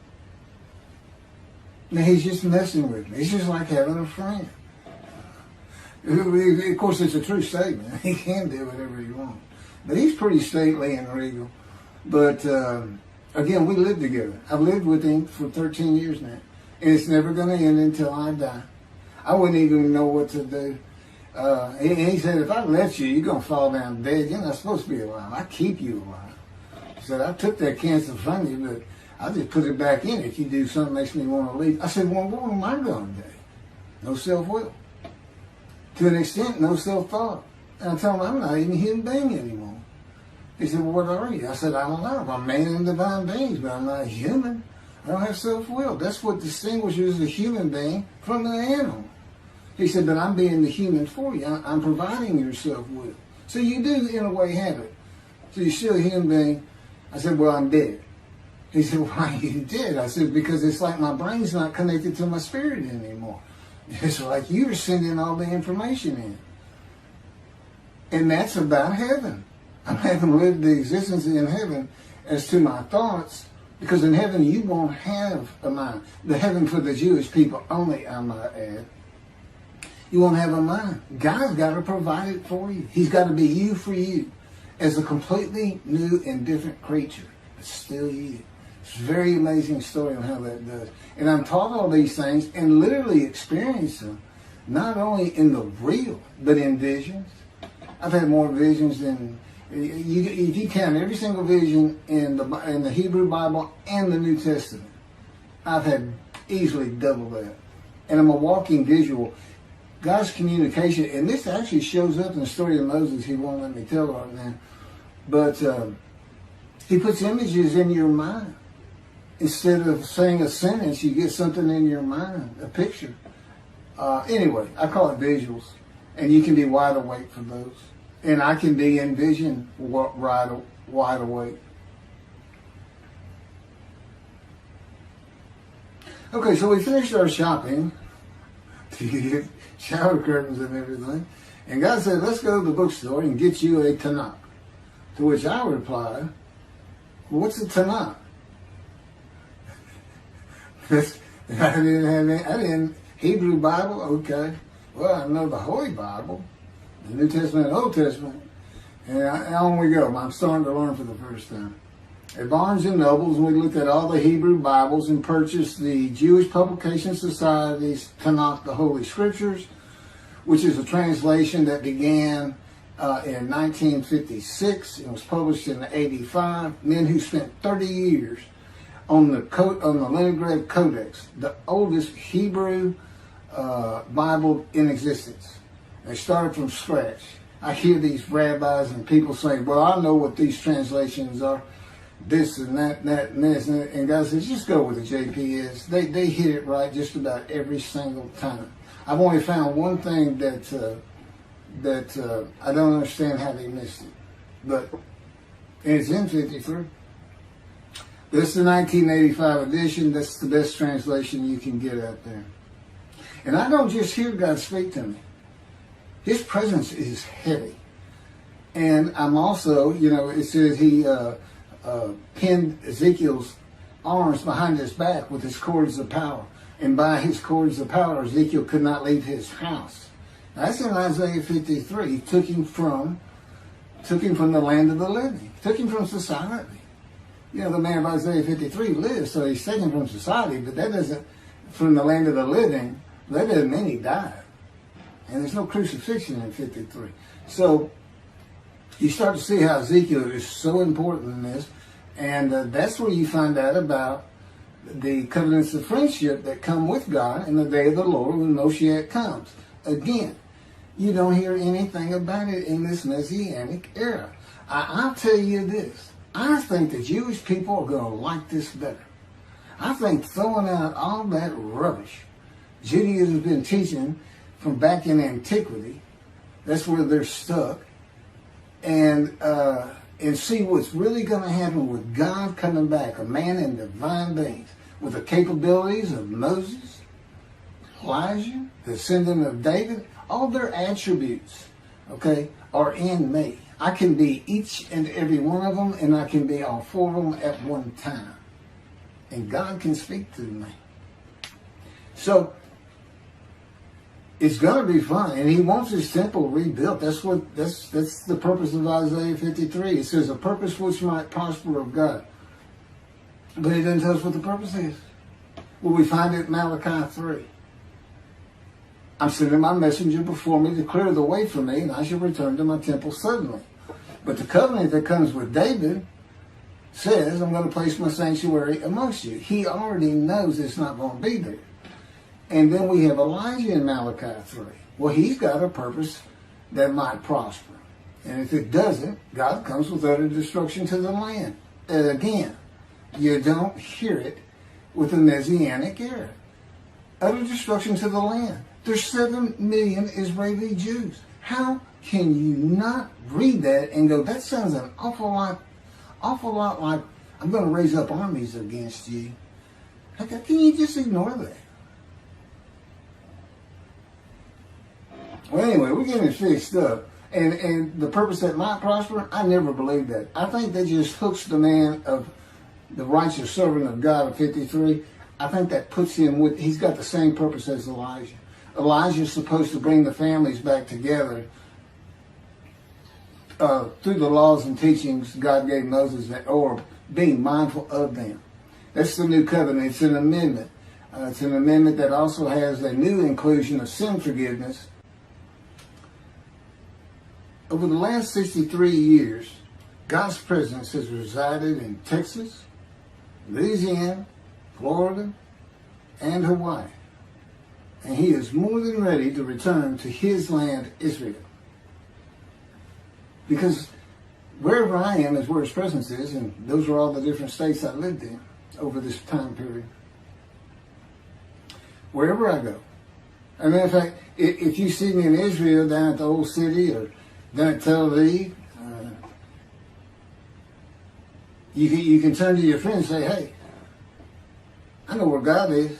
Now, he's just messing with me. It's just like having a friend. Of course, it's a true statement. He can do whatever he wants. But he's pretty stately and regal. But, again, we live together. I've lived with him for 13 years now. And it's never going to end until I die. I wouldn't even know what to do. He said, if I let you, you're going to fall down dead. You're not supposed to be alive. I keep you alive. He said, I took that cancer from you, but I just put it back in if you do something that makes me want to leave. I said, well, what am I going to do? No self-will. To an extent, no self-thought. And I told him, I'm not even a human being anymore. He said, well, what are you? I said, I don't know. I'm a man and divine beings, but I'm not human. I don't have self-will. That's what distinguishes the human being from the animal. He said, but I'm being the human for you. I'm providing your self-will. So you do, in a way, have it. So you're still a human being. I said, well, I'm dead. He said, why are you dead? I said, because it's like my brain's not connected to my spirit anymore. It's like you're sending all the information in. And that's about heaven. I haven't lived the existence in heaven as to my thoughts, because in heaven you won't have a mind. The heaven for the Jewish people only, I might add. You won't have a mind. God's got to provide it for you. He's got to be you for you as a completely new and different creature. But still you. It's a very amazing story on how that does. And I'm taught all these things and literally experience them, not only in the real, but in visions. I've had more visions than, if you count every single vision in the Hebrew Bible and the New Testament, I've had easily double that. And I'm a walking visual. God's communication, and this actually shows up in the story of Moses. He won't let me tell right now. But he puts images in your mind. Instead of saying a sentence, you get something in your mind, a picture. Anyway, I call it visuals. And you can be wide awake for those. And I can be in vision wide awake. Okay, so we finished our shopping to get shower curtains and everything. And God said, let's go to the bookstore and get you a Tanakh. To which I replied, well, what's a Tanakh? I didn't Hebrew Bible, okay. Well, I know the Holy Bible, the New Testament and Old Testament. And on we go. I'm starting to learn for the first time. At Barnes & Noble's, we looked at all the Hebrew Bibles and purchased the Jewish Publication Society's Tanakh, the Holy Scriptures, which is a translation that began in 1956. It was published in 85. Men who spent 30 years on the Leningrad Codex, the oldest Hebrew Bible in existence. They started from scratch. I hear these rabbis and people saying, well, I know what these translations are, this and that, and this, and God says, just go with the JPS. They hit it right just about every single time. I've only found one thing that I don't understand how they missed it. But it's in 53. This is the 1985 edition. That's the best translation you can get out there. And I don't just hear God speak to me. His presence is heavy. And I'm also, it says he pinned Ezekiel's arms behind his back with his cords of power. And by his cords of power, Ezekiel could not leave his house. That's in Isaiah 53. He took him from the land of the living. He took him from society. The man of Isaiah 53 lives, so he's taken from society, but that doesn't, from the land of the living, that doesn't mean he died. And there's no crucifixion in 53. So, You start to see how Ezekiel is so important in this, and that's where you find out about the covenants of friendship that come with God in the day of the Lord when Moshiach comes. Again, you don't hear anything about it in this Messianic era. I'll tell you this. I think the Jewish people are going to like this better. I think throwing out all that rubbish Judaism has been teaching from back in antiquity, that's where they're stuck, and see what's really going to happen with God coming back, a man in divine beings, with the capabilities of Moses, Elijah, the descendant of David. All their attributes, okay, are in me. I can be each and every one of them, and I can be all four of them at one time. And God can speak to me. So, it's going to be fun, and he wants his temple rebuilt. That's the purpose of Isaiah 53. It says, a purpose which might prosper of God. But he doesn't tell us what the purpose is. Well, we find it in Malachi 3. I'm sending my messenger before me to clear the way for me, and I shall return to my temple suddenly. But the covenant that comes with David says, I'm going to place my sanctuary amongst you. He already knows it's not going to be there. And then we have Elijah in Malachi 3. Well, he's got a purpose that might prosper. And if it doesn't, God comes with utter destruction to the land. And again, you don't hear it with the Messianic era. Utter destruction to the land. There's 7 million Israeli Jews. How can you not read that and go, that sounds an awful lot like I'm going to raise up armies against you? How can you just ignore that? Well, anyway, we're getting it fixed up. And the purpose that might prosper, I never believed that. I think that just hooks the man of the righteous servant of God of 53. I think that puts him with, he's got the same purpose as Elijah. Elijah's supposed to bring the families back together through the laws and teachings God gave Moses, or being mindful of them. That's the new covenant. It's an amendment. It's an amendment that also has a new inclusion of sin forgiveness. Over the last 63 years, God's presence has resided in Texas, Louisiana, Florida, and Hawaii. And he is more than ready to return to his land, Israel. Because wherever I am is where his presence is, and those are all the different states I lived in over this time period. Wherever I go. As a matter of fact, if you see me in Israel down at the old city or down at Tel Aviv, you can turn to your friend and say, hey, I know where God is.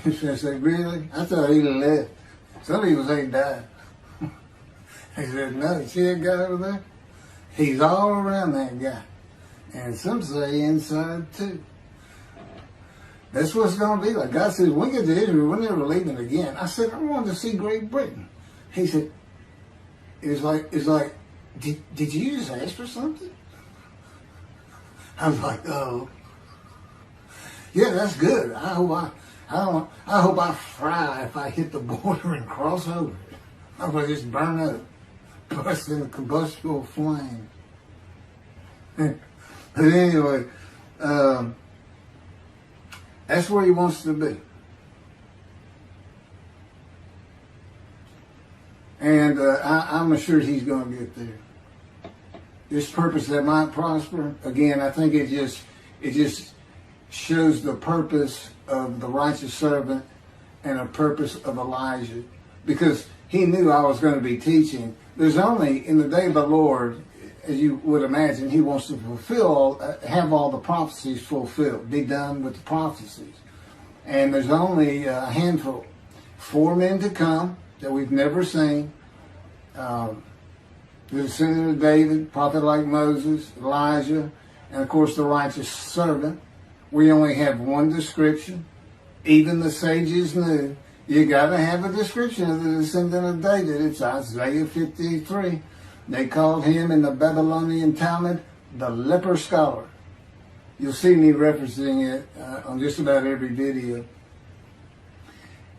He's going to say, really? I thought he left. Some people say he died. He said, no, you see that guy over there? He's all around that guy. And some say inside too. That's what it's going to be like. God says, when we get to Israel, we're never leaving again. I said, I wanted to see Great Britain. He said, it's like, did you just ask for something? I was like, oh. Yeah, that's good. I hope I fry if I hit the border and cross over. I hope I just burn up, burst in a combustible flame. But anyway, that's where he wants to be. And I'm assured he's going to get there. This purpose that might prosper, again, I think it just shows the purpose of the righteous servant and a purpose of Elijah. Because he knew I was going to be teaching. There's only, in the day of the Lord, as you would imagine, he wants to have all the prophecies fulfilled, be done with the prophecies. And there's only a handful, 4 men to come that we've never seen. The descendant of David, prophet like Moses, Elijah, and of course the righteous servant. We only have one description. Even the sages knew you got to have a description of the descendant of David. It's Isaiah 53. They called him in the Babylonian Talmud the leper scholar. You'll see me referencing it on just about every video.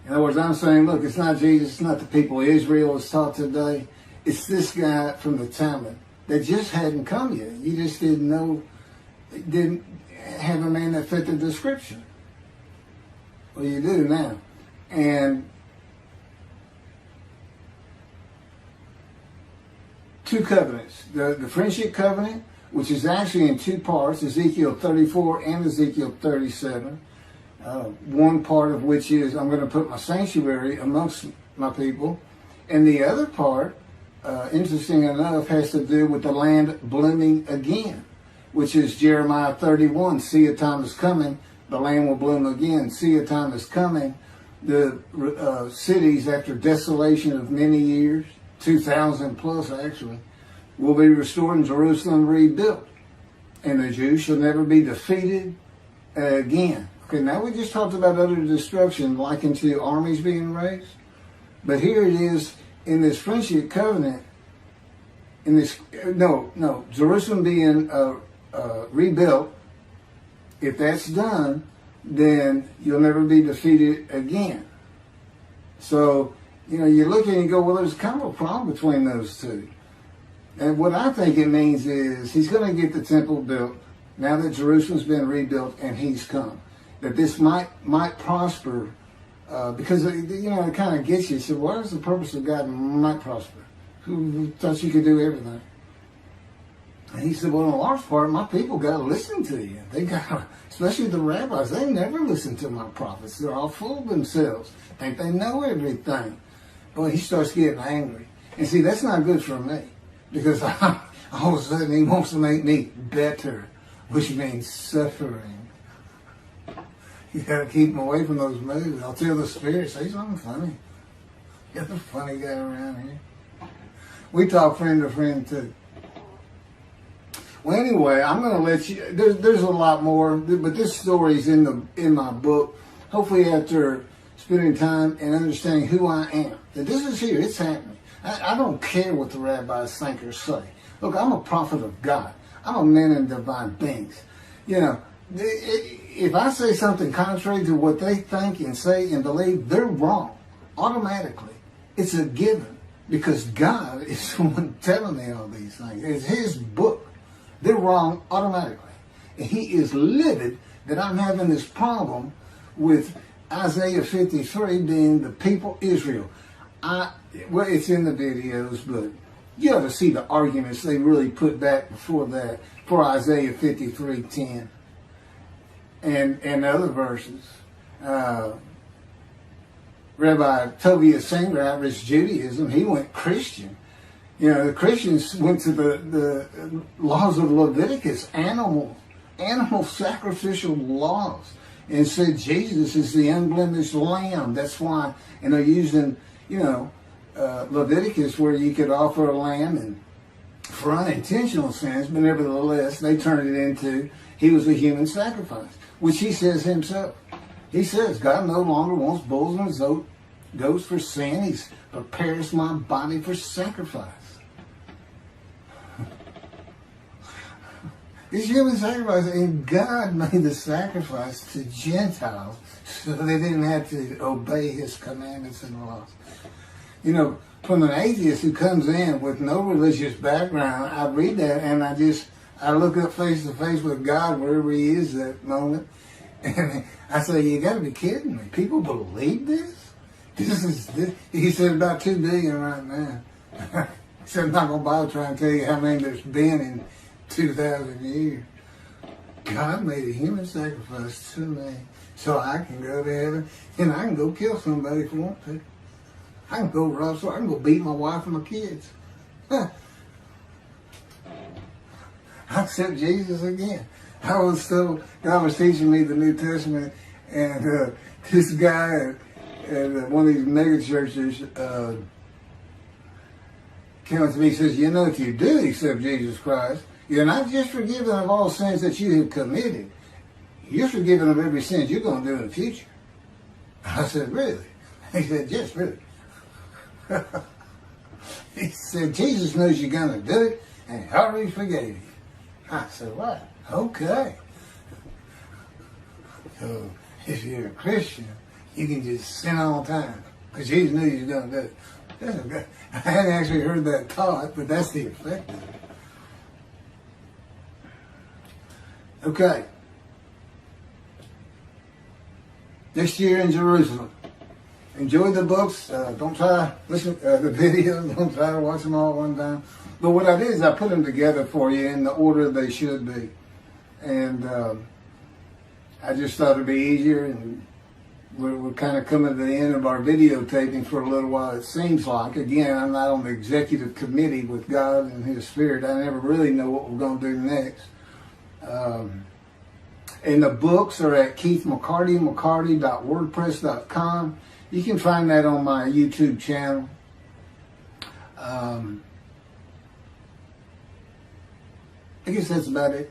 In other words, I'm saying, look, it's not Jesus, it's not the people Israel is taught today. It's this guy from the Talmud that just hadn't come yet. You just didn't know, didn't have a man that fit the description. Well, you do now. And two covenants. The friendship covenant, which is actually in two parts, Ezekiel 34 and Ezekiel 37. One part of which is, I'm going to put my sanctuary amongst my people. And the other part, interesting enough, has to do with the land blooming again, which is Jeremiah 31. See, a time is coming, the land will bloom again. See, a time is coming. The cities, after desolation of many years, 2,000 plus actually, will be restored and Jerusalem rebuilt. And the Jews shall never be defeated again. Okay, now we just talked about utter destruction likened to armies being raised. But here it is in this friendship covenant, in this, Jerusalem being rebuilt. If that's done, then you'll never be defeated again. So, you look and you go, well, there's kind of a problem between those two. And what I think it means is he's going to get the temple built now that Jerusalem's been rebuilt and he's come. That this might prosper because, it kind of gets you. So what is the purpose of God might prosper? Who thought you could do everything? And he said, well, in a large part, my people got to listen to you. They got, especially the rabbis, they never listen to my prophets. They're all full of themselves. Think they know everything. Well, he starts getting angry. And see, that's not good for me. Because all of a sudden he wants to make me better, which means suffering. You got to keep him away from those moves. I'll tell the Spirit, say something funny. You're the funny guy around here. We talk friend to friend too. Well, anyway, I'm going to let you. There's a lot more, but this story's in my book. Hopefully, after spending time and understanding who I am, that this is here. It's happening. I don't care what the rabbis think or say. Look, I'm a prophet of God. I'm a man in divine things. If I say something contrary to what they think and say and believe, they're wrong automatically. It's a given because God is the one telling me all these things. It's His book. They're wrong automatically. And He is livid that I'm having this problem with Isaiah 53 being the people Israel. Well, it's in the videos, but you ought to see the arguments they really put back before that for Isaiah 53:10 and other verses. Rabbi Tovia Singer, Irish Judaism, he went Christian. The Christians went to the laws of Leviticus, animal sacrificial laws, and said Jesus is the unblemished lamb. That's why, and they're using, Leviticus where you could offer a lamb and for unintentional sins, but nevertheless, they turned it into he was a human sacrifice, which he says himself. He says, God no longer wants bulls and goats for sin. He prepares my body for sacrifice. It's human sacrifice, and God made the sacrifice to Gentiles so they didn't have to obey His commandments and laws. From an atheist who comes in with no religious background, I read that and I look up face to face with God wherever He is that moment, and I say, you got to be kidding me. People believe this? He said about 2 billion right now. He said, I'm not going to bother trying to tell you how many there's been in 2,000 years. God made a human sacrifice to me so I can go to heaven and I can go kill somebody if I want to. I can go rob someone. I can go beat my wife and my kids. I accept Jesus again. God was teaching me the New Testament, and this guy at one of these mega churches came up to me and says, if you do accept Jesus Christ, you're not just forgiven of all sins that you have committed. You're forgiven of every sin you're going to do in the future. I said, really? He said, yes, really. He said, Jesus knows you're going to do it, and He already forgave you. I said, what? Okay. So, if you're a Christian, you can just sin all the time, because Jesus knew you were going to do it. I hadn't actually heard that taught, but that's the effect of it. Okay. Next year in Jerusalem. Enjoy the books. Don't try to listen to the videos. Don't try to watch them all at one time. But what I did is I put them together for you in the order they should be. And I just thought it'd be easier. And we're kind of coming to the end of our videotaping for a little while, it seems like. Again, I'm not on the executive committee with God and His Spirit. I never really know what we're going to do next. And the books are at keithmccarty.wordpress.com. You can find that on my YouTube channel. I guess that's about it.